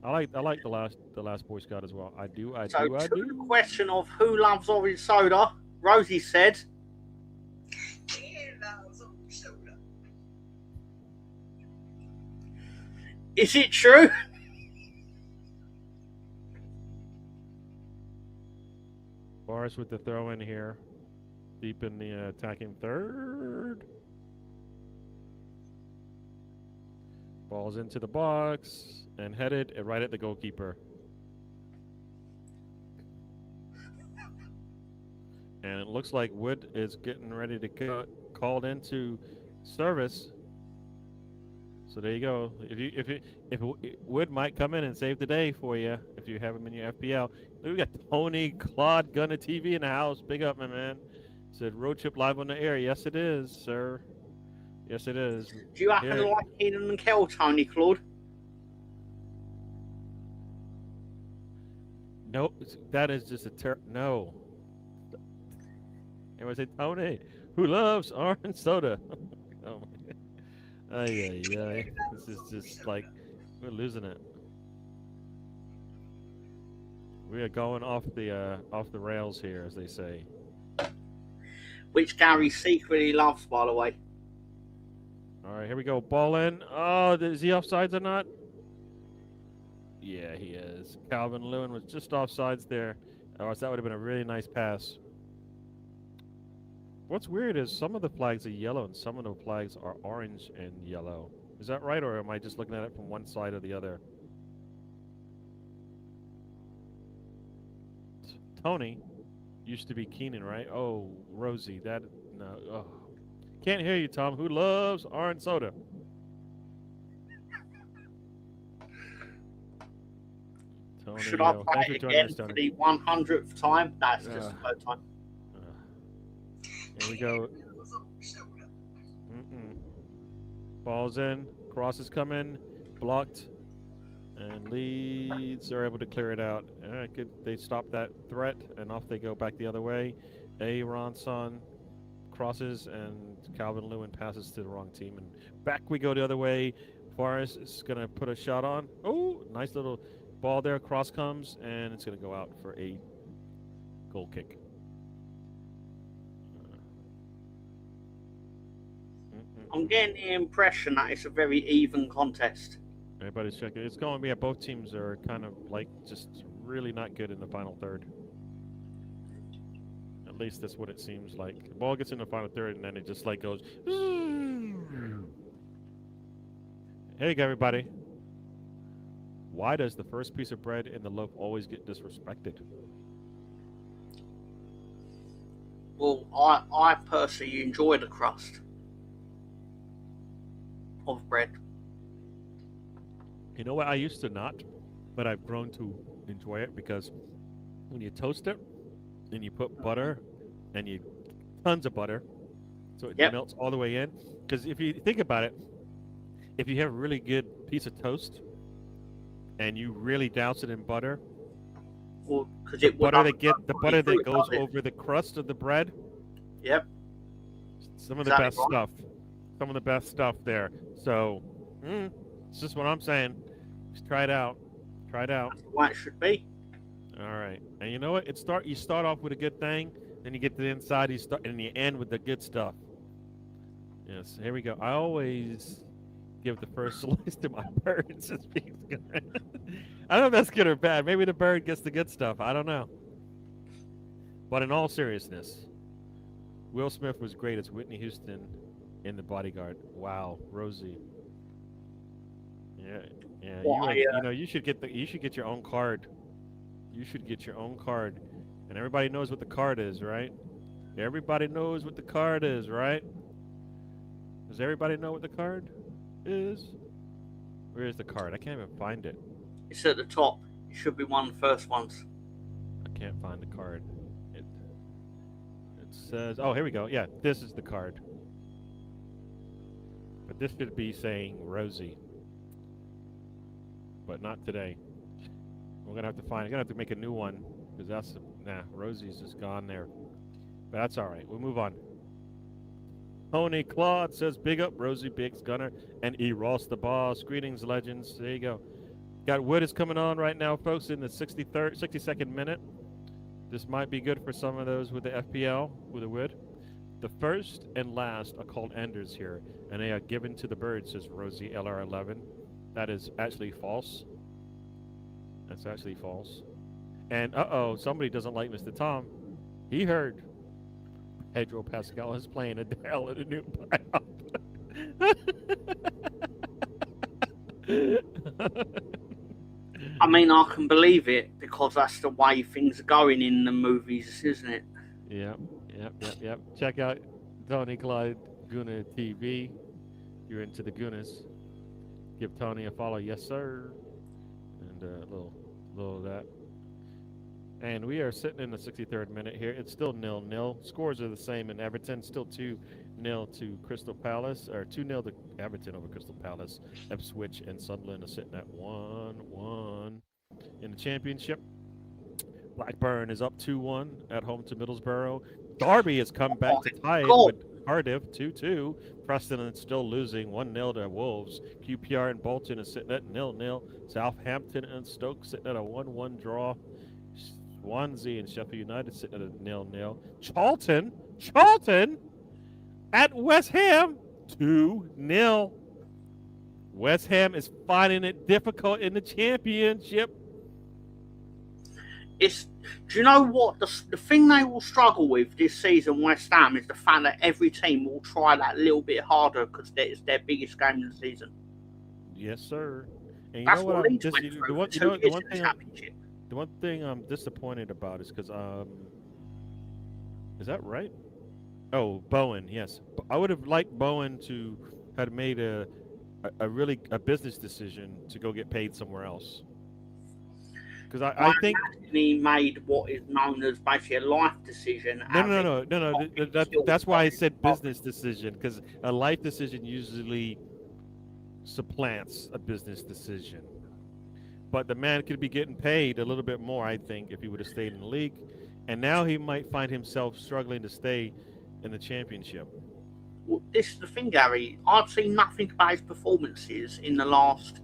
I like the last Boy Scout as well. I do. I So, do. I to the do. question of who loves orange soda, Rosie said, "Is it true?" Boris with the throw in here, deep in the attacking third. Ball's into the box and headed right at the goalkeeper. And it looks like Wood is getting ready to get called into service. So there you go. If Wood might come in and save the day for you if you have him in your FPL. We got Tony Claude Gunner TV in the house. Big up, my man. Said road trip live on the air. Yes, it is, sir. Yes, it is. Do you happen to like Keenan and Kel, Tony Claude? No, that is just a no. And I say Tony, who loves orange soda. Oh my god. Ay, ay, ay. This is just like we're losing it. We are going off the rails here, as they say. Which Gary secretly loves, by the way. All right, here we go. Ball in. Oh, is he offsides or not? Yeah, he is. Calvin Lewin was just offsides there. Or else that would have been a really nice pass. What's weird is some of the flags are yellow and some of the flags are orange and yellow. Is that right, or am I just looking at it from one side or the other? Tony used to be Keenan, right? Oh, Rosie, that no. Oh. Can't hear you, Tom. Who loves orange soda? Tony, Should I play thanks it for joining again us, for Tony. the 100th time? That's just the third time. Here we go. Ball's in. Cross is coming. Blocked. And Leeds are able to clear it out. Good. They stop that threat, and off they go back the other way. Ronson crosses, and Calvin Lewin passes to the wrong team. And back we go the other way. Forrest is going to put a shot on. Oh, nice little ball there. Cross comes, and it's going to go out for a goal kick. I'm getting the impression that it's a very even contest. Everybody's checking. It's going to be both teams are kind of like just really not good in the final third. At least that's what it seems like. The ball gets in the final third, and then it just like goes. Hey, everybody. Why does the first piece of bread in the loaf always get disrespected? Well, I personally enjoy the crust of bread. You know what? I used to not, but I've grown to enjoy it because when you toast it and you put butter and you tons of butter, so it melts all the way in. Because if you think about it, if you have a really good piece of toast and you really douse it in butter, well, because the butter that goes over the crust of the bread. Yep. Some of the best stuff. Some of the best stuff there. So, it's just what I'm saying. Just try it out. Try it out. That's what it should be. All right. And you know what? You start off with a good thing, then you get to the inside, and you end with the good stuff. Yes. Here we go. I always give the first slice to my birds. I don't know if that's good or bad. Maybe the bird gets the good stuff. I don't know. But in all seriousness, Will Smith was great as Whitney Houston in The Bodyguard. Wow, Rosie. Yeah. Well, you should get your own card. You should get your own card, and everybody knows what the card is, right? Everybody knows what the card is, right? Does everybody know what the card is? Where is the card? I can't even find it. It's at the top. It should be one of the first ones. I can't find the card. It says, oh, here we go. Yeah, this is the card. But this should be saying Rosie. but not today. We're gonna have to find. We're gonna have to make a new one because that's Rosie's just gone there. But that's all right. We'll move on. Tony Claude says, "Big up, Rosie Biggs Gunner and E Ross the Boss. Greetings, legends." There you go. Got Wood is coming on right now, folks, in the 62nd minute. This might be good for some of those with the FPL with the Wood. The first and last are called enders here, and they are given to the bird, says Rosie LR11. That is actually false. That's actually false. And somebody doesn't like Mr. Tom. He heard Pedro Pascal is playing Adele in a new biop. I mean, I can believe it because that's the way things are going in the movies, isn't it? Yep. Check out Tony Clyde Guna TV. You're into the Gunas. Give Tony a follow, yes sir. And a little of that. And we are sitting in the 63rd minute here. It's still 0-0. Scores are the same in Everton. Still 2-0 to Crystal Palace, or 2-0 to Everton over Crystal Palace. Ipswich and Sunderland are sitting at 1-1 in the Championship. Blackburn is up 2-1 at home to Middlesbrough. Derby has come back to tie it with Cardiff 2-2. Preston is still losing 1-0 to Wolves. QPR and Bolton is sitting at 0-0. Southampton and Stoke sitting at a 1-1 draw. Swansea and Sheffield United sitting at a 0-0. Charlton at West Ham 2-0. West Ham is finding it difficult in the Championship. Do you know what? The thing they will struggle with this season, West Ham, is the fact that every team will try that little bit harder because it's their biggest game of the season. Yes, sir. And you That's know what? The one thing I'm disappointed about is because is that right? Oh, Bowen. Yes, I would have liked Bowen to have made a business decision to go get paid somewhere else. Because I think he made what is known as basically a life decision. No. That's why I said business decision, because a life decision usually supplants a business decision. But the man could be getting paid a little bit more, I think, if he would have stayed in the league. And now he might find himself struggling to stay in the Championship. Well, this is the thing, Gary. I've seen nothing about his performances in the last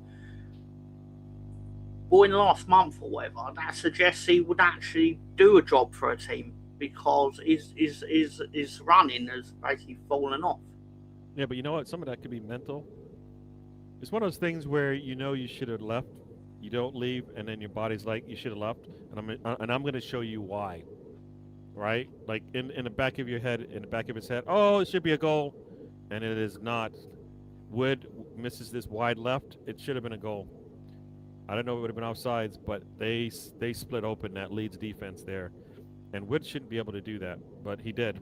month or whatever that suggests he would actually do a job for a team, because his running has basically fallen off. Yeah, but you know what? Some of that could be mental. It's one of those things where you should have left. You don't leave, and then your body's like, you should have left, and I'm going to show you why. Right? Like in the back of your head, in the back of his head, oh, it should be a goal, and it is not. Wood misses this wide left. It should have been a goal. I don't know if it would have been offsides, but they split open that Leeds defense there, and Wood shouldn't be able to do that, but he did.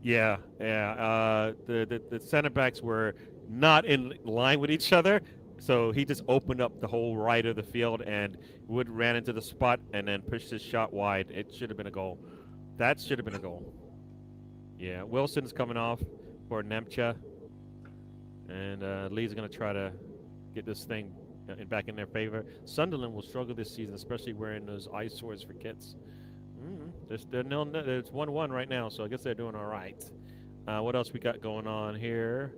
Yeah. The center backs were not in line with each other, so he just opened up the whole right of the field, and Wood ran into the spot and then pushed his shot wide. It should have been a goal. That should have been a goal. Yeah, Wilson's coming off for Nemcha, and Leeds going to try to get this thing back in their favor. Sunderland will struggle this season, especially wearing those eyesores for kits. It's 1-1 right now, so I guess they're doing all right. What else we got going on here?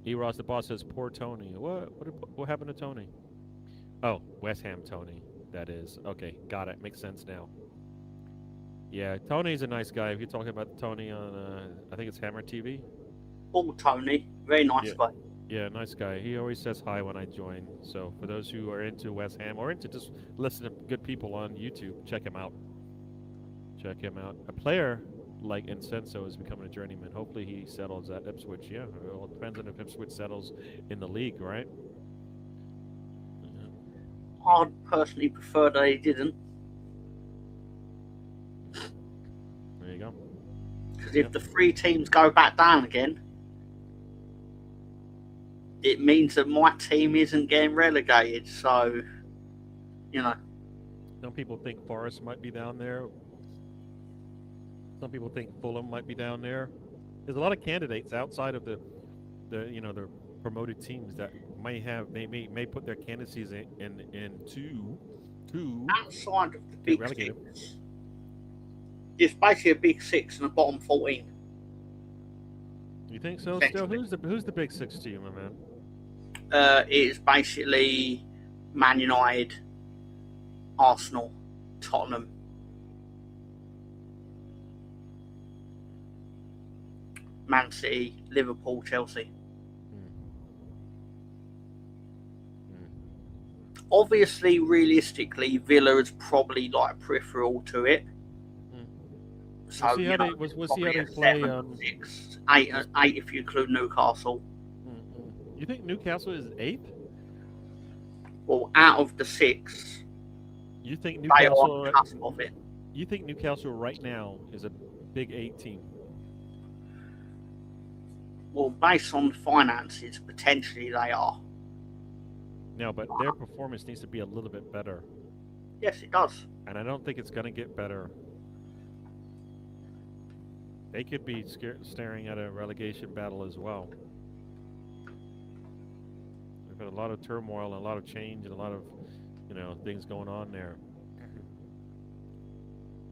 E-Ross the Boss says, poor Tony. What happened to Tony? Oh, West Ham Tony, that is. Okay, got it. Makes sense now. Yeah, Tony's a nice guy. If you're talking about Tony on, I think it's Hammer TV. Oh, Tony. Very nice guy. Yeah, nice guy. He always says hi when I join. So for those who are into West Ham or into just listening to good people on YouTube, check him out. A player like Incenso is becoming a journeyman. Hopefully he settles at Ipswich. Yeah, well, it depends on if Ipswich settles in the league, right? I'd personally prefer that he didn't. There you go. Because if the three teams go back down again, it means that my team isn't getting relegated. So, Some people think Forest might be down there. Some people think Fulham might be down there. There's a lot of candidates outside of the promoted teams that may put their candidacies in to Outside of the get big relegated. six, it's basically a big six and a bottom 14. You think so? Still, Essentially. who's the big six to you, my man? It is basically Man United, Arsenal, Tottenham, Man City, Liverpool, Chelsea. Obviously, realistically, Villa is probably like peripheral to it. So We'll see how they play. 7, 6, 8, 8 if you include Newcastle. You think Newcastle is 8th? Well, out of the 6, you think they are Newcastle on the cusp of it. You think Newcastle right now is a big 8 team? Well, based on finances, potentially they are. No, but their performance needs to be a little bit better. Yes, it does. And I don't think it's going to get better. They could be staring at a relegation battle as well. We've had a lot of turmoil and a lot of change and a lot of, things going on there.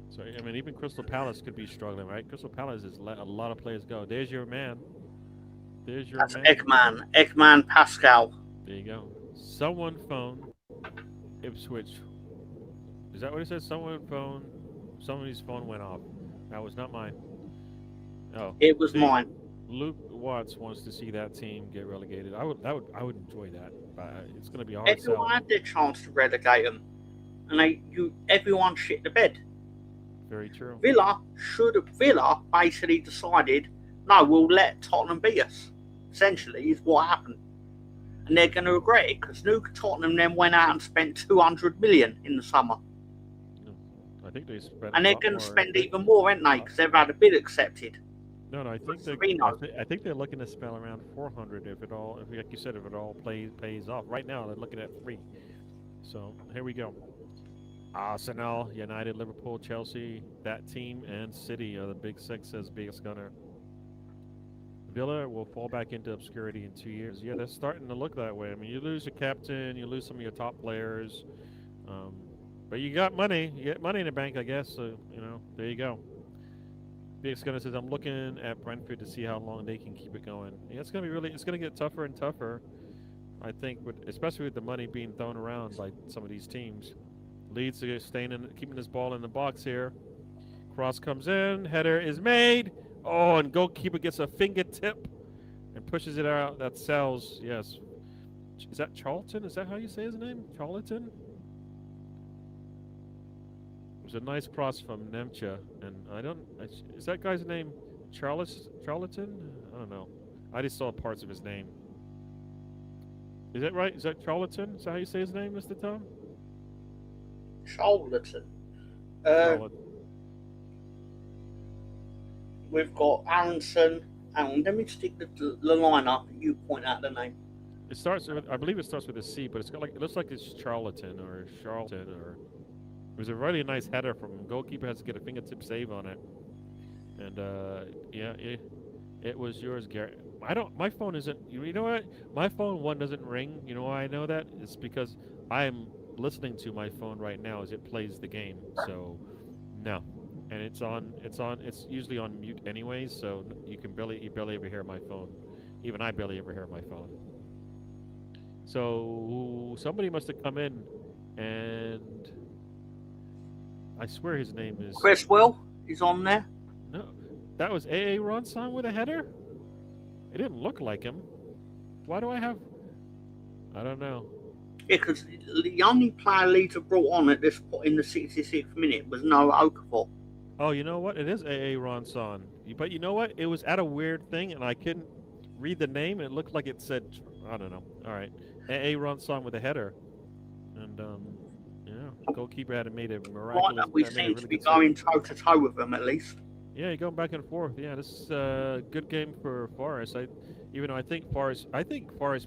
So, I mean, even Crystal Palace could be struggling, right? Crystal Palace is let a lot of players go. There's your man. That's man. Eggman Pascal. There you go. Someone phone Ipswich. Is that what it says? Somebody's phone went off. That was not mine. Oh, it was mine. Luke Watts wants to see that team get relegated. I would enjoy that, but it's going to be a hard Everyone sell. had their chance to relegate them, and everyone shit the bed. Very true. Villa basically decided, no, we'll let Tottenham beat us. Essentially, is what happened, and they're going to regret it because Tottenham then went out and spent 200 million in the summer. I think they spent, and they're going to spend even more, aren't they? Because they've had a bid accepted. No, I think I think they're looking to spend around 400 if, like you said, if it all pays off. Right now, they're looking at 3. So here we go. Arsenal, United, Liverpool, Chelsea, that team, and City are the big 6 as biggest gunner. Villa will fall back into obscurity in 2 years. Yeah, they're starting to look that way. I mean, you lose your captain, you lose some of your top players, but you got money. You get money in the bank, I guess. So there you go. Big Gunner says, I'm looking at Brentford to see how long they can keep it going. Yeah, it's going to get tougher and tougher, I think, especially with the money being thrown around by some of these teams. Leeds are keeping this ball in the box here. Cross comes in, header is made. Oh, and goalkeeper gets a fingertip and pushes it out. That sells, yes. Is that Charlton? Is that how you say his name? Charlton? It was a nice cross from Nemcha, and is that guy's name Charlton? I don't know. I just saw parts of his name. Is that right? Is that Charlton? Is that how you say his name, Mr. Tom? Charlton. We've got Aronson, and let me stick the line up. You point out the name. It starts with, I believe it starts with a C, but it looks like it's Charlton or Charlton or. It was a really nice header from him. Goalkeeper has to get a fingertip save on it. And, it was yours, Garrett. My phone isn't, you know what? My phone, doesn't ring. You know why I know that? It's because I'm listening to my phone right now as it plays the game. So, no. And it's usually on mute anyways, so you barely ever hear my phone. Even I barely ever hear my phone. So, somebody must have come in and... I swear his name is... Creswell is on there. No, that was A.A. Ronson with a header? It didn't look like him. Why do I have... I don't know. Yeah, because the only player Leeds have brought on at this point in the 66th minute was Noah Okafor. Oh, you know what? It is A.A. Ronson. But you know what? It was at a weird thing, and I couldn't read the name. It looked like it said... I don't know. All right. A.A. Ronson with a header. And, yeah, goalkeeper had made a miraculous... Right, we seem to be going toe-to-toe with them, at least. Yeah, you're going back and forth. Yeah, this is a good game for Forest. Even though I think Forest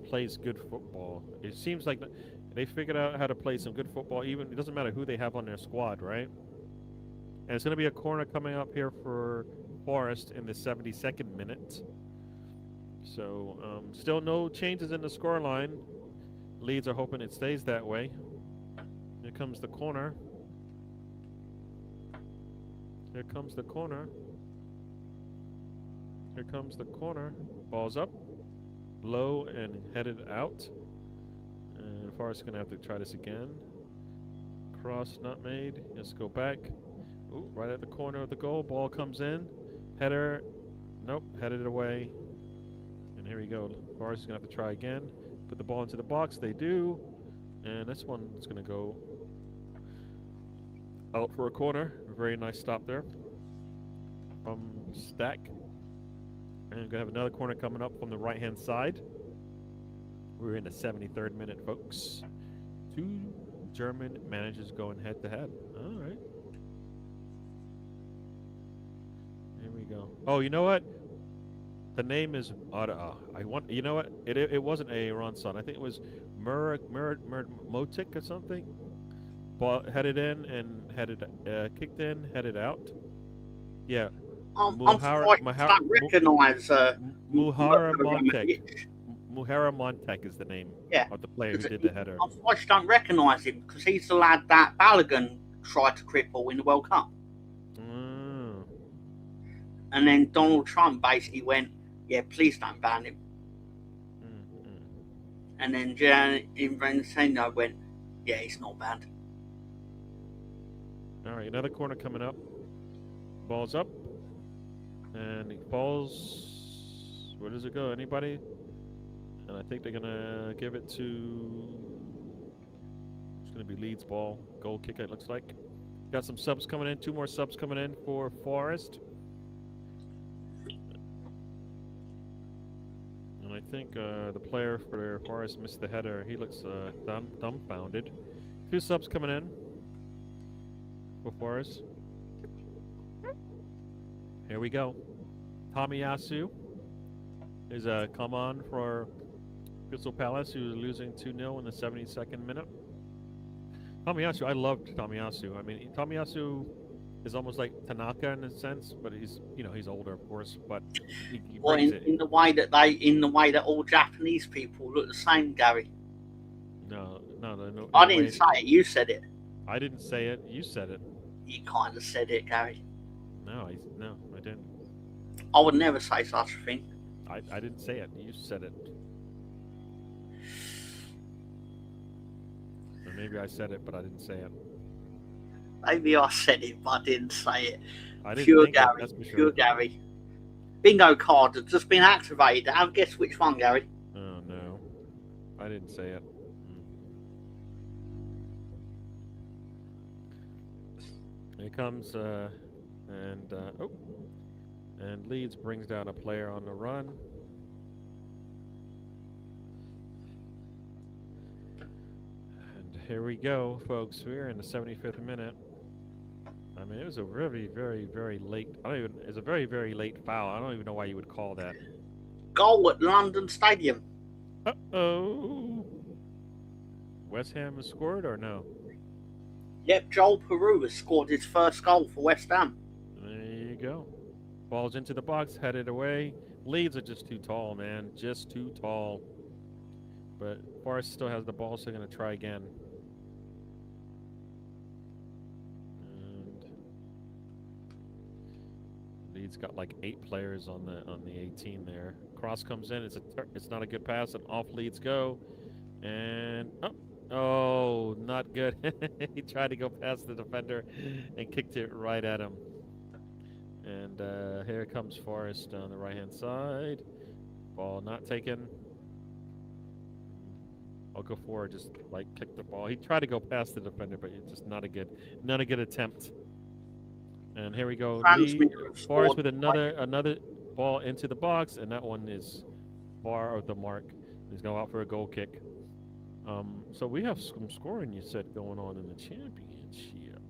plays good football. It seems like they figured out how to play some good football. Even it doesn't matter who they have on their squad, right? And it's going to be a corner coming up here for Forest in the 72nd minute. So still no changes in the score line. Leeds are hoping it stays that way. Here comes the corner. Here comes the corner. Here comes the corner. Ball's up, low, and headed out. And Forrest's going to have to try this again. Cross not made. Let's go back. Ooh, right at the corner of the goal. Ball comes in. Header. Nope, headed away. And here we go. Forrest's going to have to try again. Put the ball into the box. They do. And this one's going to go out for a corner. A very nice stop there from Stack. And we're going to have another corner coming up from the right-hand side. We're in the 73rd minute, folks. Two German managers going head-to-head. All right. Here we go. Oh, you know what? The name is you know what? It wasn't a Ronson. I think it was Motic or something. Ball headed in and kicked in, headed out. Yeah. I'm surprised I don't recognise Muhara Montek. Muhara Montek is the name of the player who did the header. I'm surprised you don't recognise him because he's the lad that Balogun tried to cripple in the World Cup. Mm. And then Donald Trump basically went, yeah, please don't ban him. Mm-hmm. And then Gianni Infantino went, yeah, he's not banned. All right, another corner coming up. Ball's up. And it falls. Where does it go? Anybody? And I think they're going to give it to. It's going to be Leeds ball. Goal kick, it looks like. Got some subs coming in. 2 more subs coming in for Forest. And I think the player for Forest missed the header. He looks dumbfounded. 2 subs coming in for Forest. Here we go. Tomiyasu is come on for Crystal Palace, who's losing 2-0 in the 72nd minute. Tomiyasu, I loved Tomiyasu. I mean, Tomiyasu is almost like Tanaka in a sense, but he's he's older, of course. But he well, in the way that all Japanese people look the same, Gary. No. I didn't say it. You said it. I didn't say it. You said it. You kind of said it, Gary. No, I didn't. I would never say such a thing. I didn't say it. You said it. Or maybe I said it, but I didn't say it. Maybe I said it, but I didn't say it. I didn't Pure think Gary. It, that's for sure. Pure Gary. Bingo card has just been activated. Have guess which one, Gary? Oh no, I didn't say it. Here comes and Leeds brings down a player on the run. And here we go, folks. We're in the 75th minute. I mean, it was a very, very, very late. It's a very, very late foul. I don't even know why you would call that. Goal at London Stadium. Uh-oh. West Ham has scored or no? Yep, Joel Peru has scored his first goal for West Ham. There you go. Ball's into the box, headed away. Leeds are just too tall, man. Just too tall. But Forrest still has the ball, so they're going to try again. And Leeds got like 8 players on the 18 there. Cross comes in. It's not a good pass, and off Leeds go. And oh, not good. He tried to go past the defender and kicked it right at him. And here comes Forrest on the right-hand side. Ball not taken. I'll go forward, just like kick the ball. He tried to go past the defender, but it's just not a good attempt. And here we go. Forrest with another ball into the box, and that one is far of the mark. He's going out for a goal kick. So we have some scoring, you said, going on in the championship.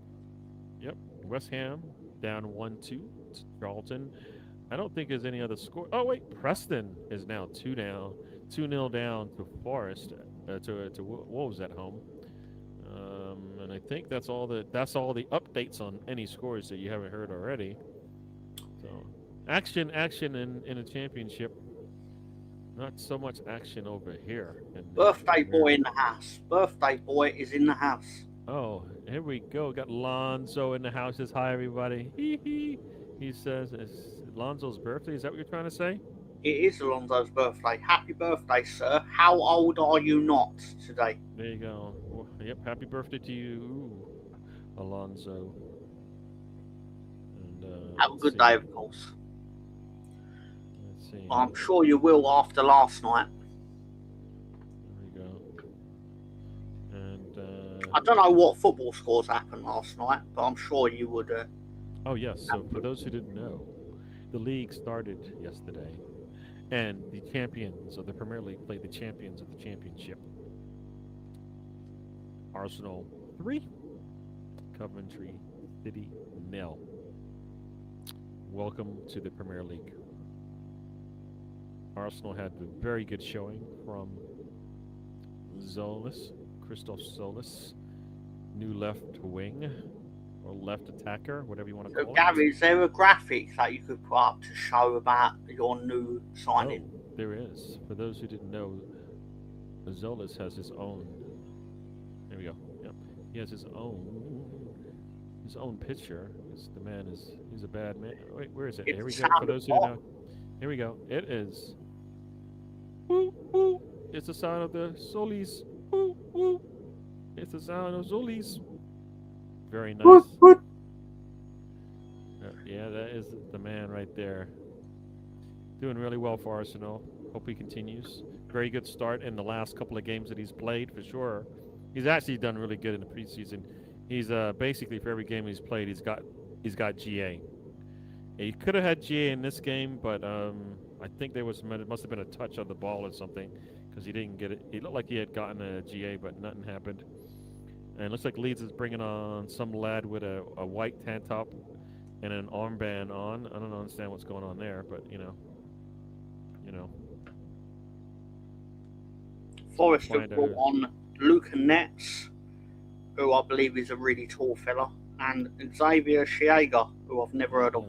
Yep, West Ham down 1-2 to Charlton. I don't think there's any other score. Oh wait, Preston is now 2-0 down to Forest, to Wolves at home. And I think that's all the updates on any scores that you haven't heard already. So action in the championship. Not so much action over here. Birthday boy in the house. Birthday boy is in the house. Oh, here we go. Got Lonzo in the house. Says hi, everybody. Hee hee. He says it's Lonzo's birthday. Is that what you're trying to say? It is Alonso's birthday. Happy birthday, sir. How old are you not today? There you go. Yep. Happy birthday to you, Alonzo. And Have a good day, of course. Let's see. I'm sure you will after last night. There we go. And I don't know what football scores happened last night, but I'm sure you would. Oh yes. So for those who didn't know, the league started yesterday, and the champions of the Premier League played the champions of the championship. Arsenal 3, Coventry City 0. Welcome to the Premier League. Arsenal had a very good showing from Christoph Solis, new left wing or left attacker, whatever you want to So, call it. Gary, is there a graphic that you could put up to show about your new signing? Oh, there is. For those who didn't know, Solis has his own. There we go. Yep, he has his own picture. The man he's a bad man. Wait, where is it? Here we go. For those who don't know, here we go. It is. Woo woo! It's the sound of the Solis. Woo woo! It's the sound of Solis. Very nice. Yeah, that is the man right there. Doing really well for Arsenal. Hope he continues. Very good start in the last couple of games that he's played, for sure. He's actually done really good in the preseason. He's basically for every game he's played, he's got GA. He could have had GA in this game, but I think it must have been a touch on the ball or something, because he didn't get it. He looked like he had gotten a GA, but nothing happened. And it looks like Leeds is bringing on some lad with a white tank top and an armband on. I don't understand what's going on there, but you know. Forest have brought on Luca Netz, who I believe is a really tall fella, and Xavier Shiega, who I've never heard of.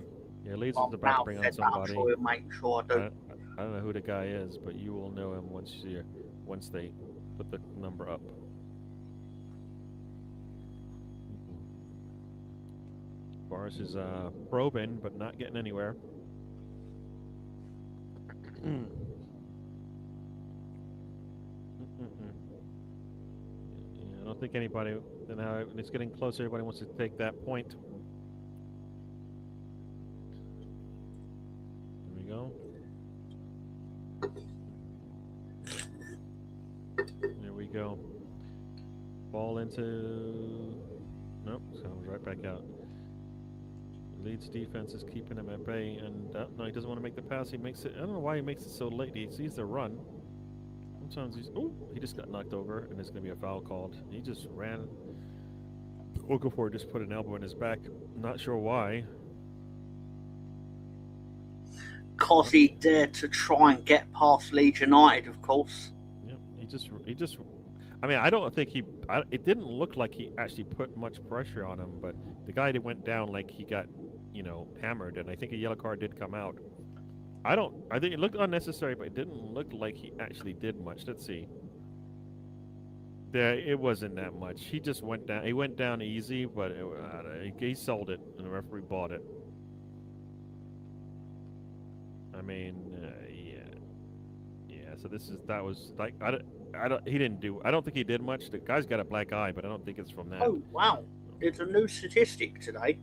Yeah, Leeds is about to bring on somebody. I'm sure he'll make sure I do. I don't know who the guy is, but you will know him once they put the number up. Boris is probing, but not getting anywhere. I don't think anybody. Now it's getting closer. Everybody wants to take that point. There we go. There we go. Ball into. Nope, comes right back out. Leeds defense is keeping him at bay, and no, he doesn't want to make the pass. He makes it. I don't know why he makes it so late. He sees the run. Sometimes he just got knocked over, and there's going to be a foul called. He just ran. Okafor just put an elbow in his back. Not sure why. Because he dared to try and get past Leeds United, of course. Yeah, he just. I mean, I don't think it didn't look like he actually put much pressure on him, but the guy that went down like he got, hammered, and I think a yellow card did come out. I think it looked unnecessary, but it didn't look like he actually did much. Let's see. It wasn't that much. He just went down. He went down easy, but he sold it, and the referee bought it. I mean, yeah. So that was like he didn't do. I don't think he did much. The guy's got a black eye, but I don't think it's from that. Oh wow! There's a new statistic today.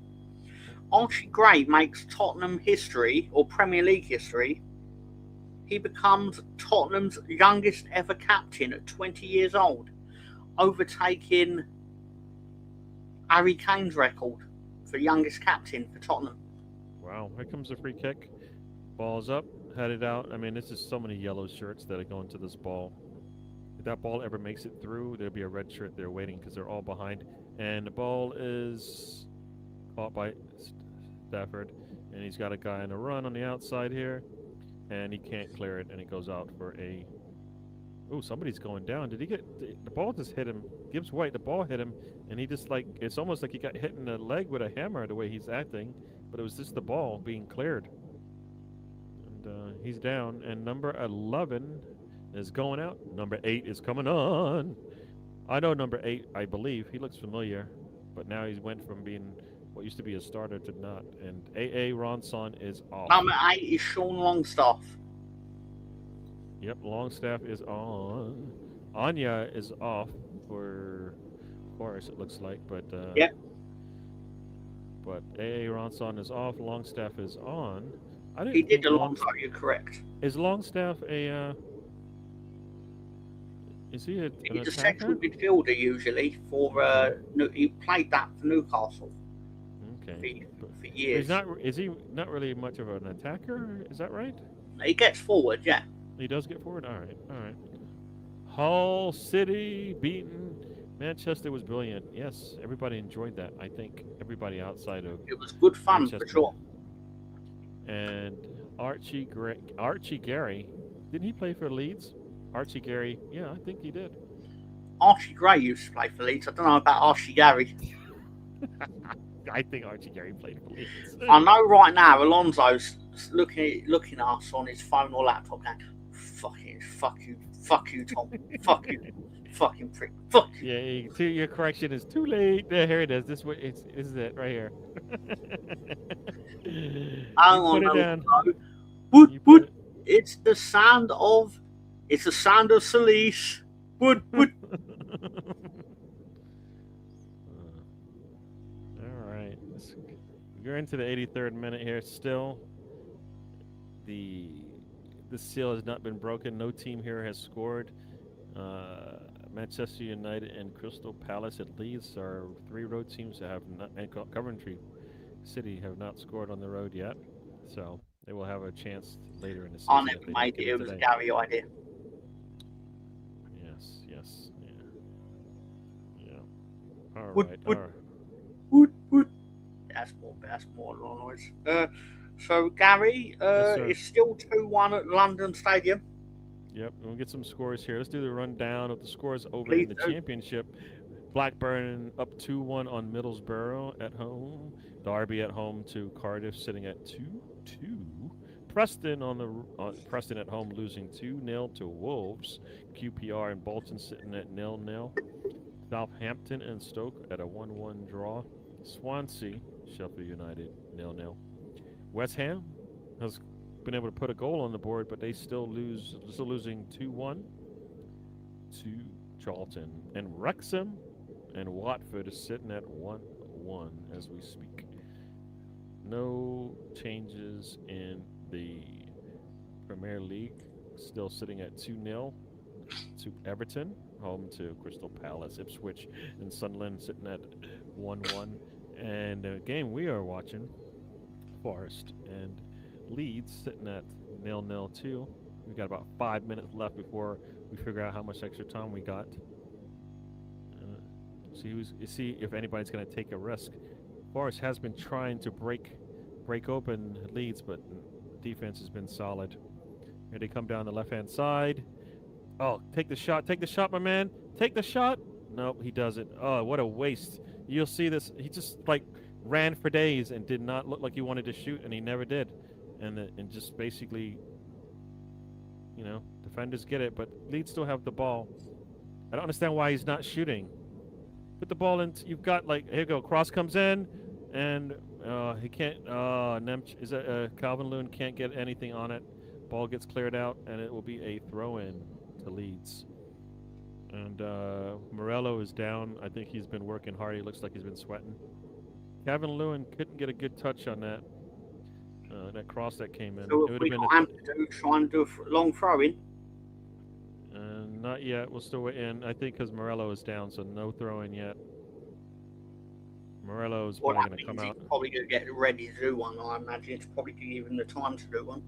Archie Gray makes Tottenham history, or Premier League history. He becomes Tottenham's youngest ever captain at 20 years old, overtaking Harry Kane's record for youngest captain for Tottenham. Wow, here comes the free kick. Ball's up, headed out. I mean, this is so many yellow shirts that are going to this ball. If that ball ever makes it through, there'll be a red shirt there waiting because they're all behind. And the ball is caught by Stafford, and he's got a guy on a run on the outside here, and he can't clear it, and it goes out for a. Oh, somebody's going down. Did he get the ball? Just hit him. Gibbs White. The ball hit him, and he just it's almost like he got hit in the leg with a hammer the way he's acting, but it was just the ball being cleared. And he's down. And number 11 is going out. Number 8 is coming on. I know number 8. I believe he looks familiar, but now he's went from being what used to be a starter to not. And AA Ronson is off. Number 8 is Sean Longstaff. Yep, Longstaff is on. Anya is off for Forest, it looks like, but Yep. But AA Ronson is off. Longstaff is on. I didn't He think did Alonso, you're correct. Is Longstaff a is he an He's a attacker? central midfielder usually for he played that for Newcastle Okay. for years. He's not. Is he not really much of an attacker? Is that right? He gets forward, yeah. He does get forward. All right. All right. Hull City beaten. Manchester was brilliant. Yes, everybody enjoyed that. I think everybody outside of It was good fun Manchester. for sure. And Archie Gary, didn't he play for Leeds? Archie Gary, yeah, I think he did. Archie Gray used to play for Leeds. I don't know about Archie Gary. I think Archie Gary played for Leeds. I know right now Alonso's looking at us on his phone or laptop going, fuck you, Tom, fuck you, fucking prick, fuck you. Yeah, your correction is too late. There, here it is. This is it right here. Hang on, put it down. Wood. It's the sound of Solis. Wood. All right. We're into the 83rd minute here. Still, the seal has not been broken. No team here has scored. Manchester United and Crystal Palace at Leeds are 3 road teams that have not, and Coventry City have not scored on the road yet. So they will have a chance later in the season. I never made it. It was a Gary idea. Yes. Yeah. All Wood. That's more noise. So Gary, it's still 2-1 at London Stadium. Yep, we'll get some scores here. Let's do the rundown of the scores over in the Championship. Blackburn up 2-1 on Middlesbrough at home. Derby at home to Cardiff, sitting at 2-2. Preston Preston at home losing 2-0 to Wolves. QPR and Bolton sitting at 0-0. Southampton and Stoke at a 1-1 draw. Swansea, Sheffield United 0-0. West Ham has been able to put a goal on the board, but they still losing 2-1 to Charlton. And Wrexham and Watford is sitting at 1-1 as we speak. No changes in the Premier League. Still sitting at 2-0 to Everton, home to Crystal Palace. Ipswich and Sunderland sitting at 1-1. And the game we are watching, Forest and Leeds sitting at 0-0 too. We've got about 5 minutes left before we figure out how much extra time we got. See if anybody's going to take a risk. Forest has been trying to break open Leeds, but defense has been solid. Here they come down the left-hand side. Oh, take the shot, my man. Take the shot. Nope, he doesn't. Oh, what a waste. You'll see this. He just ran for days and did not look like he wanted to shoot, and he never did. And just basically, defenders get it, but Leeds still have the ball. I don't understand why he's not shooting. Put the ball in. You've got here you go. Cross comes in, and he can't. Calvin Lewin can't get anything on it. Ball gets cleared out, and it will be a throw-in to Leeds. And Morello is down. I think he's been working hard. He looks like he's been sweating. Calvin Lewin couldn't get a good touch on that cross that came in. So it would we have been got him trying to do a long throw in. Not yet. We'll still wait in. I think because Morello is down, so no throwing yet. Morello is probably going to come out. He's probably going to get ready to do one. I imagine it's probably given the time to do one.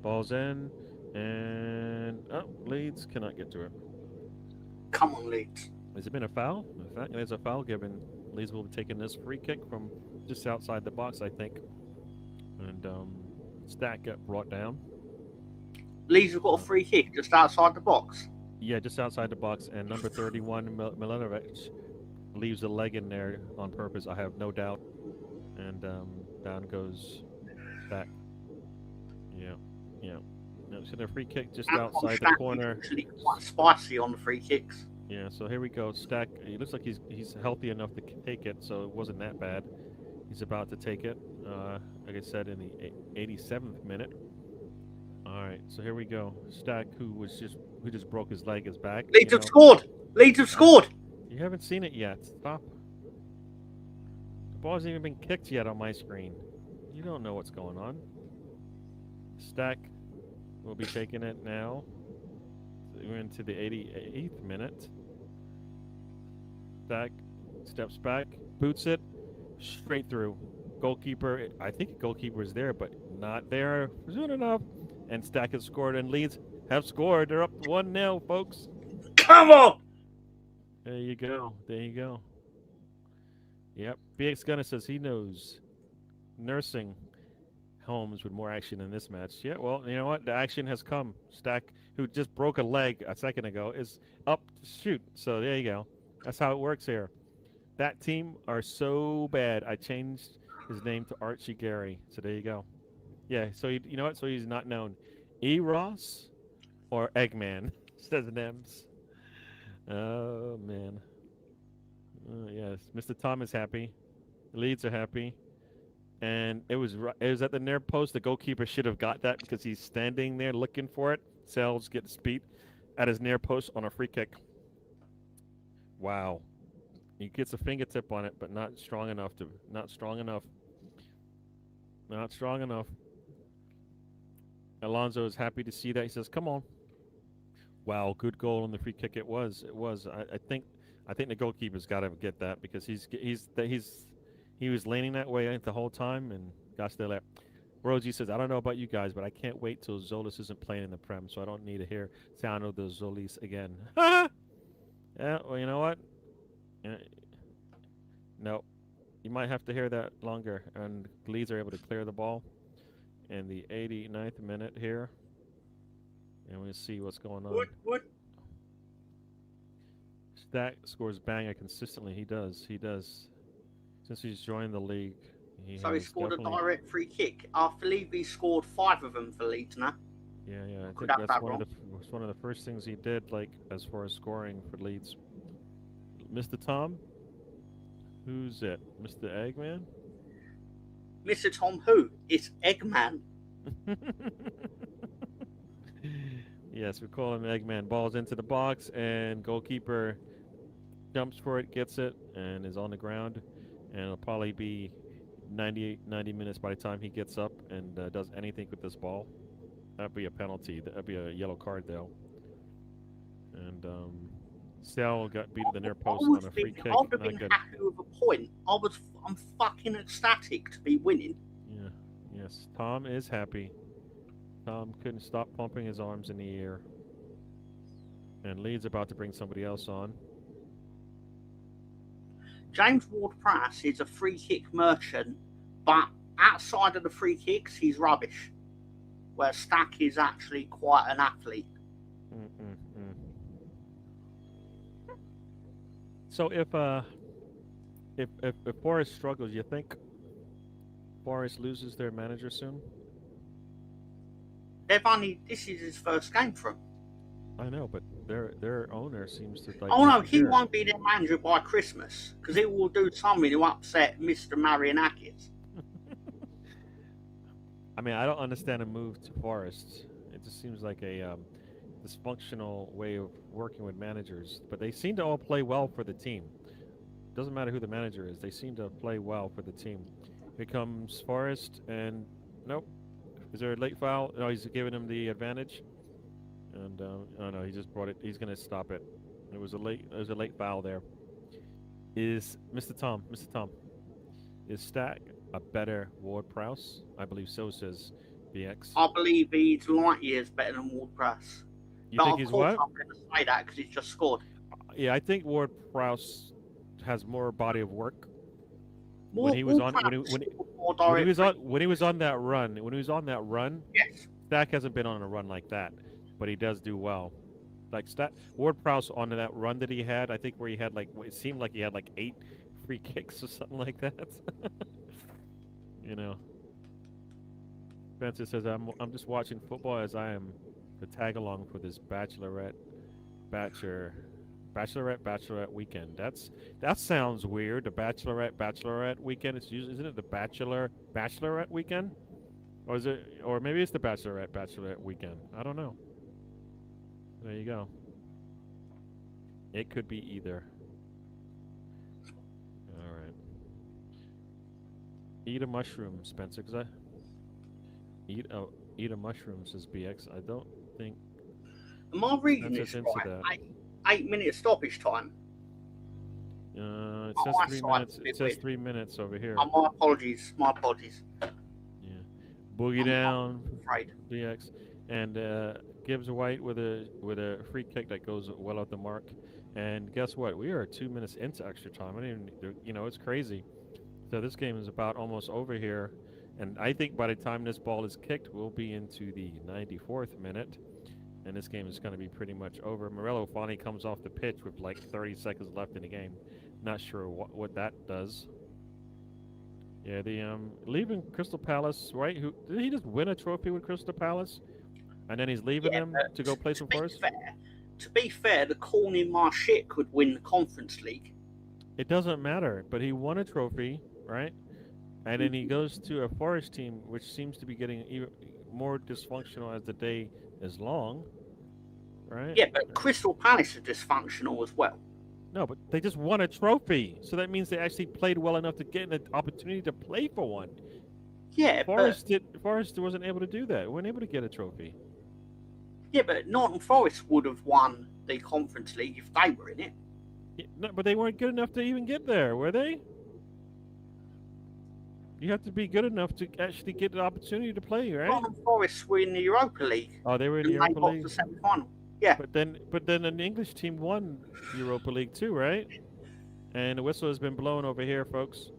Ball's in, and Leeds cannot get to it. Come on, Leeds. Has it been a foul? In fact, there's a foul given. Leeds will be taking this free kick from just outside the box, I think. And Stack got brought down. Leeds have got a free kick just outside the box. Yeah, just outside the box. And number 31, Milanovic, leaves a leg in there on purpose. I have no doubt. And down goes Stack. Yeah, yeah. No, so the free kick just Anton outside the Stack is corner. usually quite spicy on the free kicks. Yeah, so here we go. Stack. He looks like he's healthy enough to take it, so it wasn't that bad. He's about to take it. Like I said, in the 87th minute. All right, so here we go. Stack, who just broke his leg, is back. Leeds have scored. Leeds have scored. You haven't seen it yet. Stop. The ball hasn't even been kicked yet on my screen. You don't know what's going on. Stack will be taking it now. We're into the 88th minute. Stack steps back, boots it, straight through. Goalkeeper, I think the goalkeeper is there, but not there soon enough. And Stack has scored, and Leeds have scored. They're up 1-0, folks. Come on! There you go. There you go. Yep. BX Gunner says he knows nursing homes with more action in this match. Yeah, well, you know what? The action has come. Stack, who just broke a leg a second ago, is up to shoot. So there you go. That's how it works here. That team are so bad. I changed his name to Archie Gary. So there you go. Yeah, so you know what? So he's not known. E. Ross or Eggman, says Nems. Oh, man. Yes, Mr. Tom is happy. The Leeds are happy. And it was at the near post. The goalkeeper should have got that because he's standing there looking for it. Sells gets beat at his near post on a free kick. Wow. He gets a fingertip on it, but not strong enough. Not strong enough. Alonso is happy to see that. He says, "Come on." Wow, good goal on the free kick. It was. I think the goalkeeper's got to get that because he was leaning that way the whole time and got still there. Rosie says, "I don't know about you guys, but I can't wait till Zolis isn't playing in the Prem, so I don't need to hear sound of the Zolis again." Yeah, well, you know what? No, you might have to hear that longer. And Leeds are able to clear the ball in the 89th minute here. And we'll see what's going on. What? Stack scores banger consistently. He does. Since he's joined the league. He scored a direct free kick. I believe he scored 5 of them for Leeds now. Yeah. I think that's one of the first things he did, like as far as scoring for Leeds. Mr. Tom? Who's it? Mr. Eggman? Mr. Tom who? It's Eggman. Yes, we call him Eggman. Ball's into the box, and goalkeeper jumps for it, gets it, and is on the ground. And it'll probably be 90 minutes by the time he gets up and does anything with this ball. That'd be a penalty. That'd be a yellow card, though. And Sal got beat at the near post on a free kick. I would have been happy with a point. I'm fucking ecstatic to be winning. Yeah. Yes. Tom is happy. Tom couldn't stop pumping his arms in the air. And Leeds about to bring somebody else on. James Ward-Prowse is a free kick merchant, but outside of the free kicks, he's rubbish. Where Stack is actually quite an athlete. So if Forest struggles, you think Forest loses their manager soon? This is his first game for him. I know, but their owner seems to like. Oh no, he won't be their manager by Christmas because he will do something to upset Mr. Marianakis. I mean, I don't understand a move to Forest. It just seems like a dysfunctional way of working with managers. But they seem to all play well for the team. Doesn't matter who the manager is. They seem to play well for the team. Here comes Forest, and nope. Is there a late foul? No, he's giving him the advantage. And oh no, he just brought it. He's gonna stop it. It was a late foul there. Is Mr. Tom? Is Stack a better Ward-Prowse? I believe so, says BX. I believe he's light years better than Ward-Prowse. You think he's what? I'm going to say that because he's just scored. Yeah, I think Ward-Prowse has more body of work. When he was on that run, yes. Stack hasn't been on a run like that, but he does do well. like Ward Prowse on that run that he had. I think where he had like it seemed like he had like 8 free kicks or something like that. you know, Spencer says I'm just watching football as I am the tag along for this bachelor bachelorette weekend. That sounds weird. The bachelorette weekend. It's usually isn't it the bachelorette weekend? Or is it? Or maybe it's the bachelorette weekend. I don't know. There you go. It could be either. All right. Eat a mushroom, Spencer. Cause I eat a mushroom says BX. I don't think. Am I reading Spencer's this into right? that. 8 minute stoppage time. It Oh, says my 3 side minutes. is a It bit says weird. 3 minutes over here. Oh, my apologies. My apologies. Yeah. Boogie down, I'm afraid. BX, and Gibbs White with a free kick that goes well off the mark. And guess what? We are 2 minutes into extra time. I didn't even, it's crazy. So this game is about almost over here, and I think by the time this ball is kicked, we'll be into the 94th minute, and this game is going to be pretty much over. Morello finally comes off the pitch with like 30 seconds left in the game. Not sure what that does. Yeah, the leaving Crystal Palace, right? Who did he just win a trophy with Crystal Palace, and then he's leaving Yeah, them but to go play some Forest? to be fair, the Corny Marshit could win the Conference League. It doesn't matter, but he won a trophy, right? And then he goes to a Forest team, which seems to be getting even more dysfunctional as the day is long, right? Yeah, but Crystal Palace are dysfunctional as well. No, but they just won a trophy, so that means they actually played well enough to get an opportunity to play for one. Yeah, Forest wasn't able to do that. They weren't able to get a trophy. Yeah, but Norton Forest would have won the Conference League if they were in it. Yeah, no, but they weren't good enough to even get there, were they? You have to be good enough to actually get the opportunity to play, right? Norton Forest were in the Europa League. Oh, they were in the And they Europa got League. to the semi-final. Yeah. But then an English team won Europa League too, right? And the whistle has been blown over here, folks.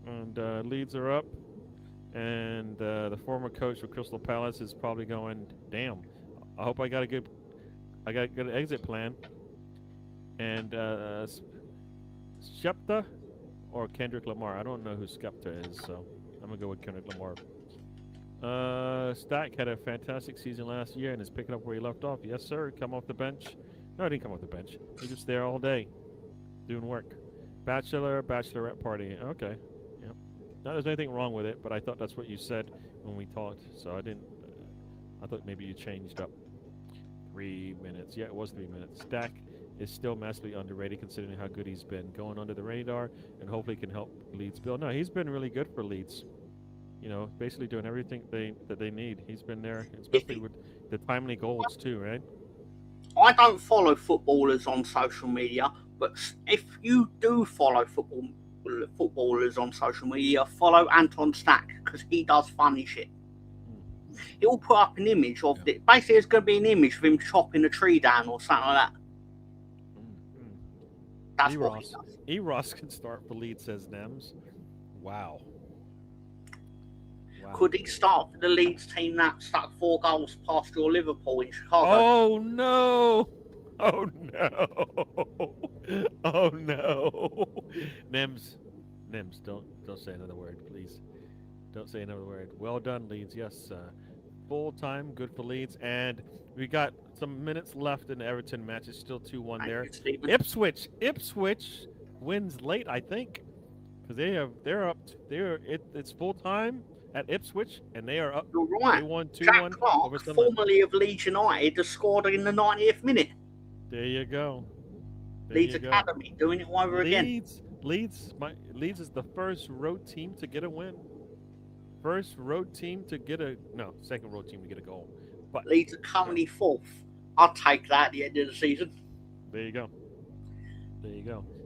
And Leeds are up, and the former coach of Crystal Palace is probably going, "Damn, I hope I got a good exit plan." And Skepta or Kendrick Lamar. I don't know who Skepta is, so I'm gonna go with Kendrick Lamar. Stack had a fantastic season last year and is picking up where he left off. Yes, sir. Come off the bench. No, he didn't come off the bench. He was just there all day, doing work. Bachelorette party. Okay. Yep. Not there's anything wrong with it, but I thought that's what you said when we talked, so I didn't. I thought maybe you changed up. 3 minutes. Yeah, it was 3 minutes. Stack is still massively underrated considering how good he's been, going under the radar, and hopefully can help Leeds build. No, he's been really good for Leeds. Basically doing everything that they need. He's been there, especially with the timely goals too, right? I don't follow footballers on social media, but if you do follow footballers on social media, follow Anton Stack because he does funny shit. He'll put up an image of it. Basically, it's going to be an image of him chopping a tree down or something like that. That's what he does. Ross can start for Leeds, says Nems. Wow. Could he start for the Leeds team that stuck 4 goals past your Liverpool in Chicago? Oh no! Oh no! Oh no! Nems, don't say another word, please. Don't say another word. Well done, Leeds. Yes, full time, good for Leeds, and we got some minutes left in the Everton match. It's still 2-1 there. Ipswich wins late, I think, because they're up. It's full time at Ipswich, and they are up. You're right. They won 2-1 Jack Clark, over Sunderland. formerly of Leeds United, has scored in the 90th minute. There you go. Leeds Academy doing it over again. Leeds is the first road team to get a win. Second road team to get a goal. But Leeds are currently 4th. I'll take that at the end of the season. There you go.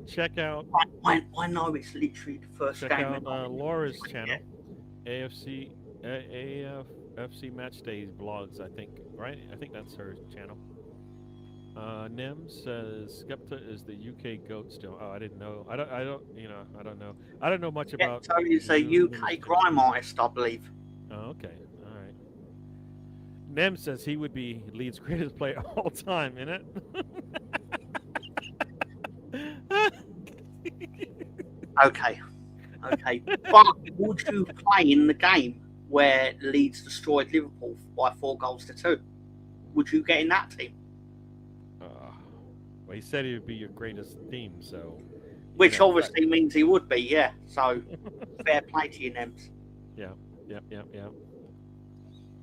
Check out. I know it's literally the first game. Check out Laura's channel, AFC Match Days vlogs. I think, right? I think that's her channel. Nems says Skepta is the UK goat still. Oh, I didn't know. I don't know. I don't know much about. So he's a UK grime artist, I believe. Oh, okay. All right. Nem says he would be Leeds' greatest player of all time, innit? Okay, okay. But would you play in the game where Leeds destroyed Liverpool by 4 goals to 2? Would you get in that team? Well, he said he would be your greatest team, so you can Which have fact. obviously means he would be, yeah. So fair play to you, Nems. Yeah, yep, yep, yep.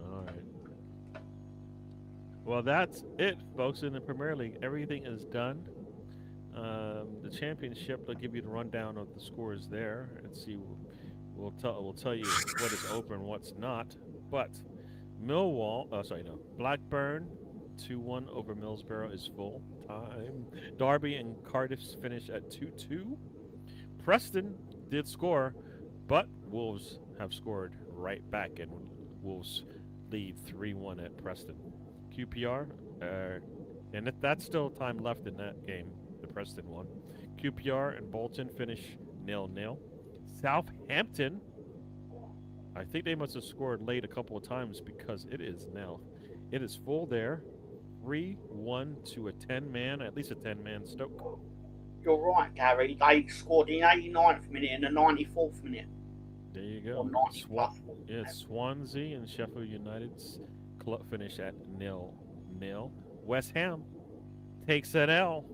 All right. Well, that's it, folks. In the Premier League, everything is done. The championship, they'll give you the rundown of the scores there, and see. We'll tell you what is open, what's not. But Millwall, oh sorry, no, Blackburn, 2-1 over Middlesbrough is full time. Derby and Cardiff's finish at 2-2. Preston did score, but Wolves have scored right back, and Wolves lead 3-1 at Preston. QPR, and that's still time left in that game, the Preston one. QPR and Bolton finish 0-0. Southampton, I think they must have scored late a couple of times because it is full there. 3-1 to a 10-man, at least a 10-man Stoke. You're right, Gary. They scored in the 89th minute and the 94th minute. There you go. Swansea and Sheffield United's club finish at 0-0. West Ham takes an L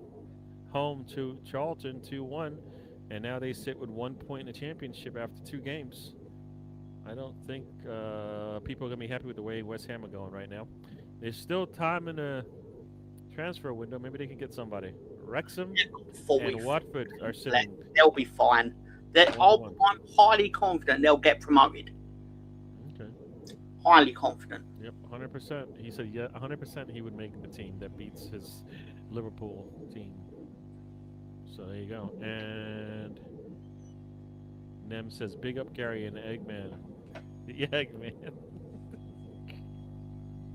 home to Charlton 2-1, and now they sit with 1 point in the championship after 2 games. I don't think people are going to be happy with the way West Ham are going right now. There's still time in the transfer window. Maybe they can get somebody. Wrexham and Watford are sitting. They'll be fine. I'm highly confident they'll get promoted. Okay. Highly confident. Yep, 100%. He said, yeah, 100% he would make the team that beats his Liverpool team. So there you go. And Nem says, big up Gary and Eggman. The Eggman.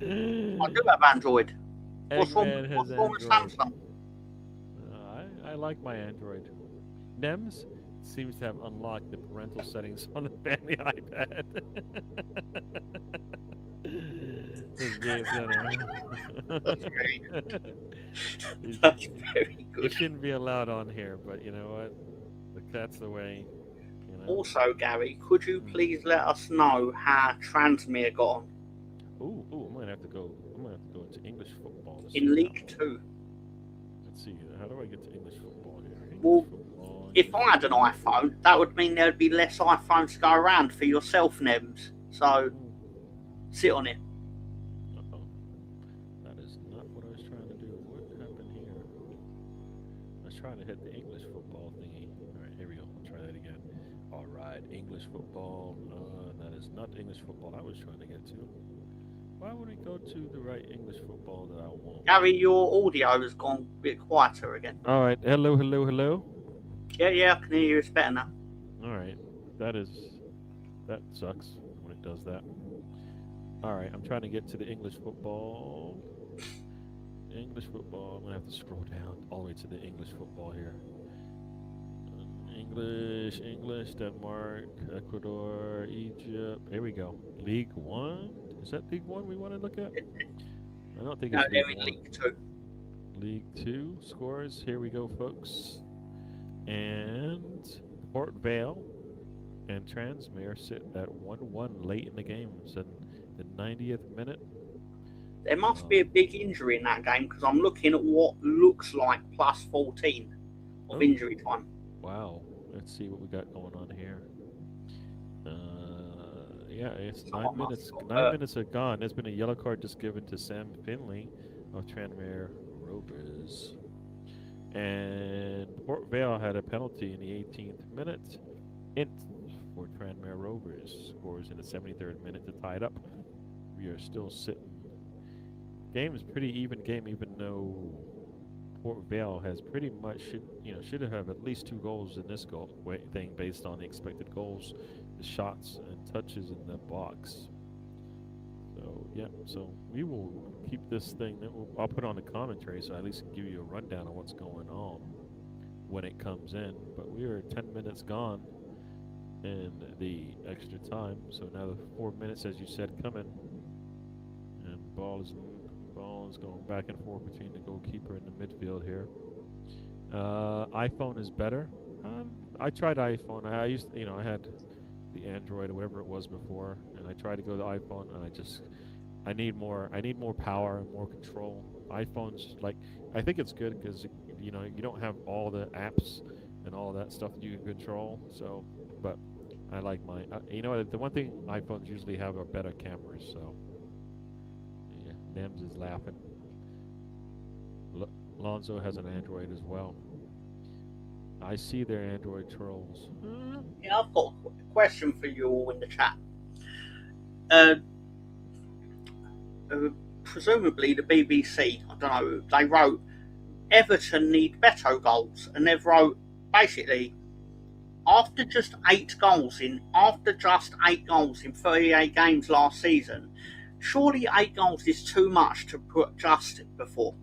I do have Android. What's wrong with Samsung? I like my Android. Nems seems to have unlocked the parental settings on the family iPad. That's very good. That's very good. It shouldn't be allowed on here, but you know what? That's the way. You know. Also, Gary, could you please let us know how Transmere got on? Ooh, I'm gonna have to go into English football. In League 2. Let's see. How do I get to English football here? If I had an iPhone, that would mean there'd be less iPhones to go around for yourself, Nems. So, sit on it. Uh-oh. That is not what I was trying to do. What happened here? I was trying to hit the English football thingy. All right, here we go. I'll try that again. All right, English football. That is not the English football I was trying to get to. Why would it go to the right English football that I want? Gary, your audio has gone a bit quieter again. All right. Hello. Yeah, I can hear you. It's better now. All right. That sucks when it does that. All right. I'm trying to get to the English football. English football. I'm going to have to scroll down all the way to the English football here. English, Denmark, Ecuador, Egypt. Here we go. League 1? Is that League 1 we want to look at? I don't think it's League 1. League 2. League 2 scores. Here we go, folks. And Port Vale and Transmere sit at 1-1 late in the game. So the 90th minute. There must be a big injury in that game because I'm looking at what looks like plus 14 of injury time. Wow. Let's see what we got going on here. Yeah, it's 9 minutes. 9 minutes are gone. There's been a yellow card just given to Sam Finley of Tranmere Rovers. And Port Vale had a penalty in the 18th minute. For Tranmere Rovers. Scores in the 73rd minute to tie it up. We are still sitting. Game is pretty even game, even though Port Vale has pretty much should have at least 2 goals in this thing based on the expected goals, the shots and touches in the box. So yeah, so we will keep this thing. I'll put on the commentary so I at least give you a rundown of what's going on when it comes in. But we are 10 minutes gone in the extra time, so now the 4 minutes, as you said, coming. And Ball is going back and forth between the goalkeeper and the midfield here. iPhone is better. I tried iPhone. I used, I had the Android or whatever it was before, and I tried to go to iPhone, and I need more. I need more power and more control. iPhones, like, I think it's good because you don't have all the apps and all that stuff you can control. So, but I like my. The one thing iPhones usually have are better cameras. So, yeah, Nems is laughing. Lonzo has an Android as well. I see their Android trolls. Yeah, I've got a question for you all in the chat. Uh, Presumably the BBC, I don't know, they wrote Everton need better goals, and they've wrote basically after just 8 goals in 38 games last season, surely 8 goals is too much to put just before.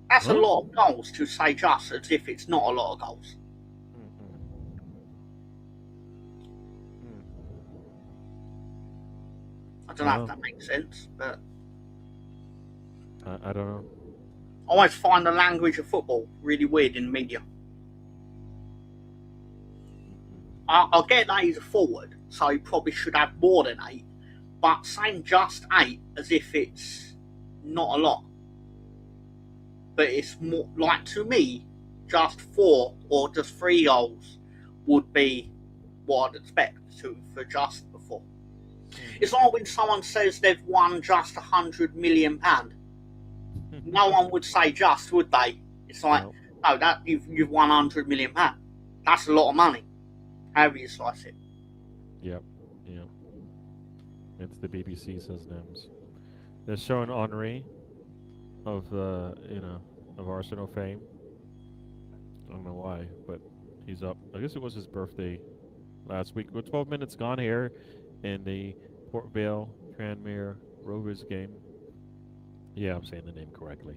That's a lot of goals to say just as if it's not a lot of goals. I don't know if that makes sense, but I don't know. I always find the language of football really weird in the media. I'll get that he's a forward, so he probably should have more than 8, but saying just 8 as if it's not a lot. But it's more like, to me, just 4 or just 3 goals would be what I'd expect for just before. It's like when someone says they've won just £100 million. No one would say just, would they? It's like, no, that you've won £100 million. That's a lot of money. However you slice it. Yep. It's the BBC, says Nems. They're showing Henri of Arsenal fame. I don't know why, but he's up. I guess it was his birthday last week. We're 12 minutes gone here in the Port Vale Tranmere Rovers game. Yeah, I'm saying the name correctly.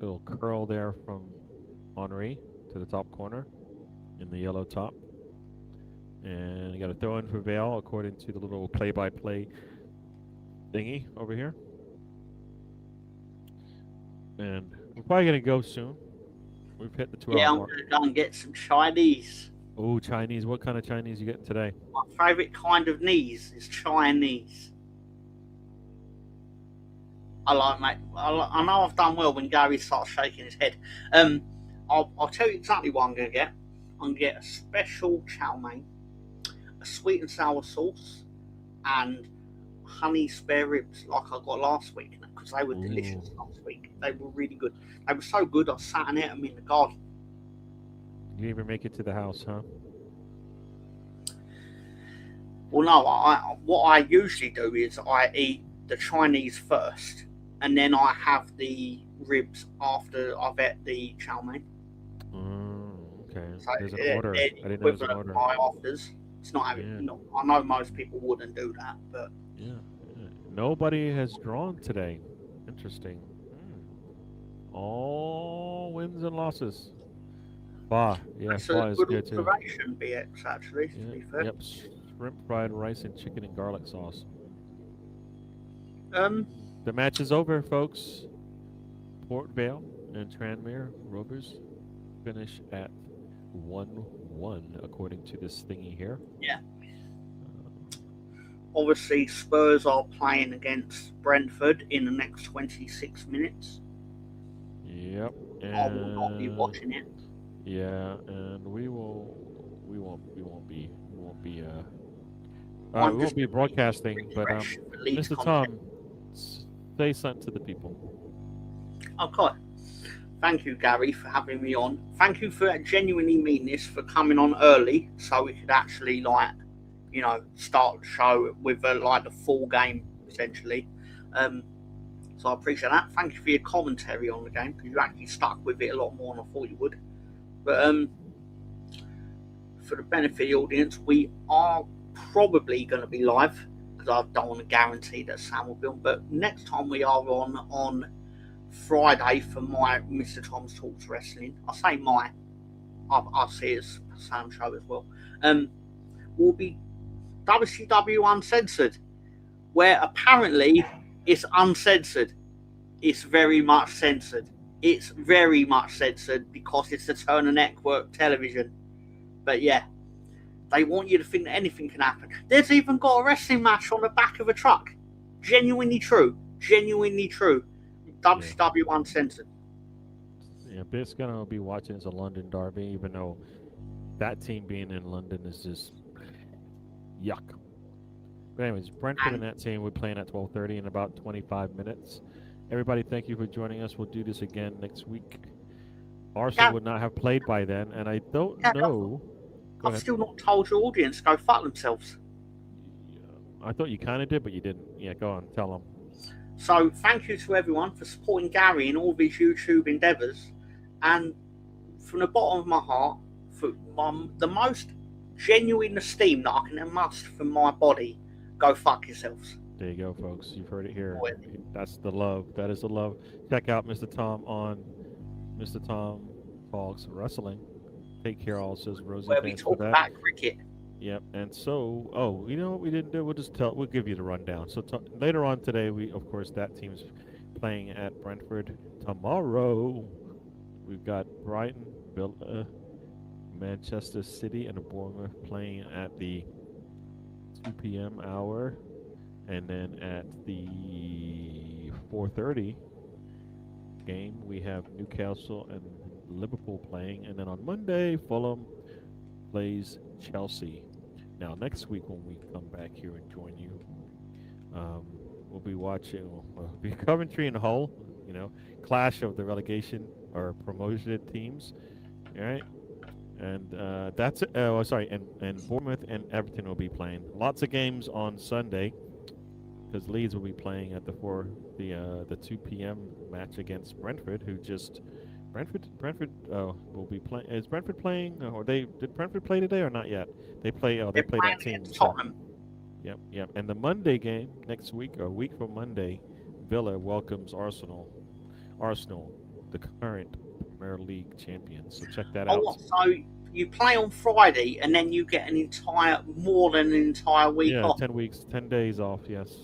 Little curl there from Henri to the top corner in the yellow top. And you got a throw in for Vale according to the little play-by-play thingy over here. And we're probably going to go soon. We've hit the 2 hour mark. I'm going to go and get some Chinese. Oh, Chinese. What kind of Chinese you getting today? My favourite kind of knees is Chinese. I know I've done well when Gary starts shaking his head. I'll tell you exactly what I'm going to get. I'm going to get a special chow mein, a sweet and sour sauce, and honey spare ribs like I got last week, because they were delicious last week. They were really good. They were so good I sat and ate them in the garden. You even make it to the house, huh? Well, no. What I usually do is I eat the Chinese first, and then I have the ribs after I've ate the chow mein. Okay. So there's an order. I didn't know there's an order. My afters. It's not having. Yeah. I know most people wouldn't do that, but yeah. Nobody has drawn today. Interesting. All wins and losses. Ba, yeah, Ba is good too. Observation, BX, actually. To be fair. Yep, shrimp fried rice and chicken and garlic sauce. The match is over, folks. Port Vale and Tranmere Rovers finish at 1-1 according to this thingy here. Yeah. Obviously, Spurs are playing against Brentford in the next 26 minutes. Yep. And I will not be watching it. Yeah, and we won't be broadcasting, but Mr. Tom, say something to the people. Okay. Thank you, Gary, for having me on. Thank you for genuinely mean this, for coming on early so we could actually start the show with the full game essentially. So I appreciate that. Thank you for your commentary on the game, because you actually stuck with it a lot more than I thought you would. But for the benefit of the audience, we are probably going to be live, because I don't want to guarantee that Sam will be on. But next time we are on Friday for my Mr. Tom's Talks Wrestling. I say my, I see it as Sam's show as well. Will be WCW Uncensored. where apparently it's uncensored. It's very much censored. It's very much censored because it's a Turner Network television. But yeah, they want you to think that anything can happen. There's even got a wrestling match on the back of a truck. Genuinely true. Genuinely true. WCW uncensored. Yeah, Bit's gonna be watching as a London derby, even though that team being in London is just yuck. But anyways, Brentford and that team we're playing at 12:30 in about 25 minutes. Everybody, thank you for joining us. We'll do this again next week. Arsenal would not have played by then, and I don't know. I've still not told your audience go fuck themselves. I thought you kind of did, but you didn't. Yeah, go on, tell them. So thank you to everyone for supporting Gary in all of his YouTube endeavours, and from the bottom of my heart, for the most genuine esteem that I can muster from my body, go fuck yourselves. There you go, folks. You've heard it here. That's the love. That is the love. Check out Mr. Tom on Mr. Tom Talks Wrestling. Take care, all, says Rosie. Where we talk about cricket. Yep. And so, you know what we didn't do? We'll give you the rundown. So later on today, of course, that team's playing at Brentford. Tomorrow, we've got Brighton, Villa, Manchester City, and Bournemouth playing at the 2 p.m. hour. And then at the 4:30 game, we have Newcastle and Liverpool playing. And then on Monday, Fulham plays Chelsea. Now, next week when we come back here and join you, we'll be watching Coventry and Hull, clash of the relegation or promotion teams. All right. And that's it. Oh, sorry. And Bournemouth and Everton will be playing. Lots of games on Sunday, because Leeds will be playing at the 2 p.m. match against Brentford, Brentford will be playing. Is Brentford playing? Or did Brentford play today or not yet? They play. They play that team. Tottenham. Yep. And the Monday game next week, or a week from Monday, Villa welcomes Arsenal, the current Premier League champions. So check that out. So you play on Friday, and then you get more than an entire week off. 10 weeks, 10 days off. Yes.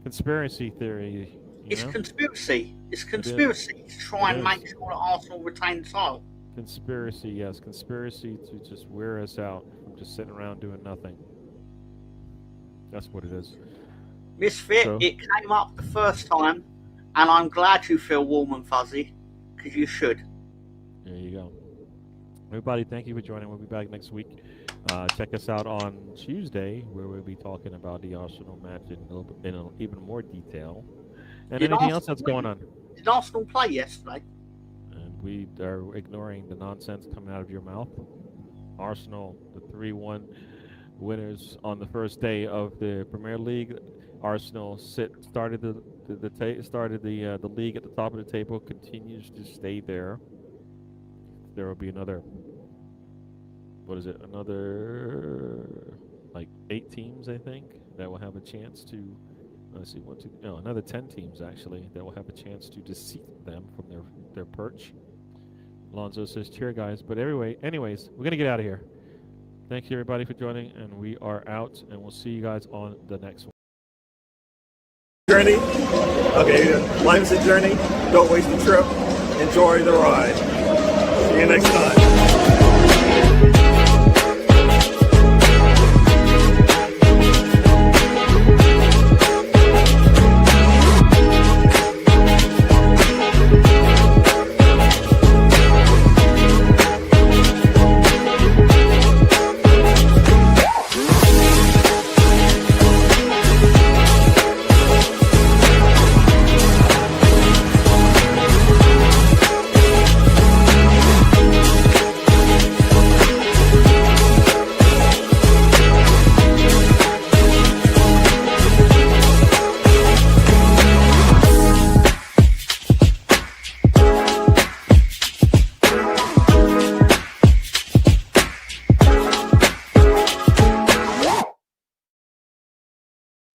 Conspiracy theory. It's conspiracy. It's conspiracy to try and make sure that Arsenal retain the title. Conspiracy, yes. Conspiracy to just wear us out from just sitting around doing nothing. That's what it is. Misfit, it came up the first time, and I'm glad you feel warm and fuzzy, because you should. There you go. Everybody, thank you for joining. We'll be back next week. Check us out on Tuesday, where we'll be talking about the Arsenal match in even more detail. And anything else that's going on. Did Arsenal play yesterday? And we are ignoring the nonsense coming out of your mouth. Arsenal, the 3-1 winners on the first day of the Premier League. Arsenal started the league at the top of the table, continues to stay there. There will be another 8 teams, I think, that will have a chance to, another 10 teams actually that will have a chance to defeat them from their perch. Alonzo says, cheer guys. But anyways, we're going to get out of here. Thank you everybody for joining, and we are out, and we'll see you guys on the next one. Journey. Okay, life's a journey. Don't waste the trip. Enjoy the ride. See you next time.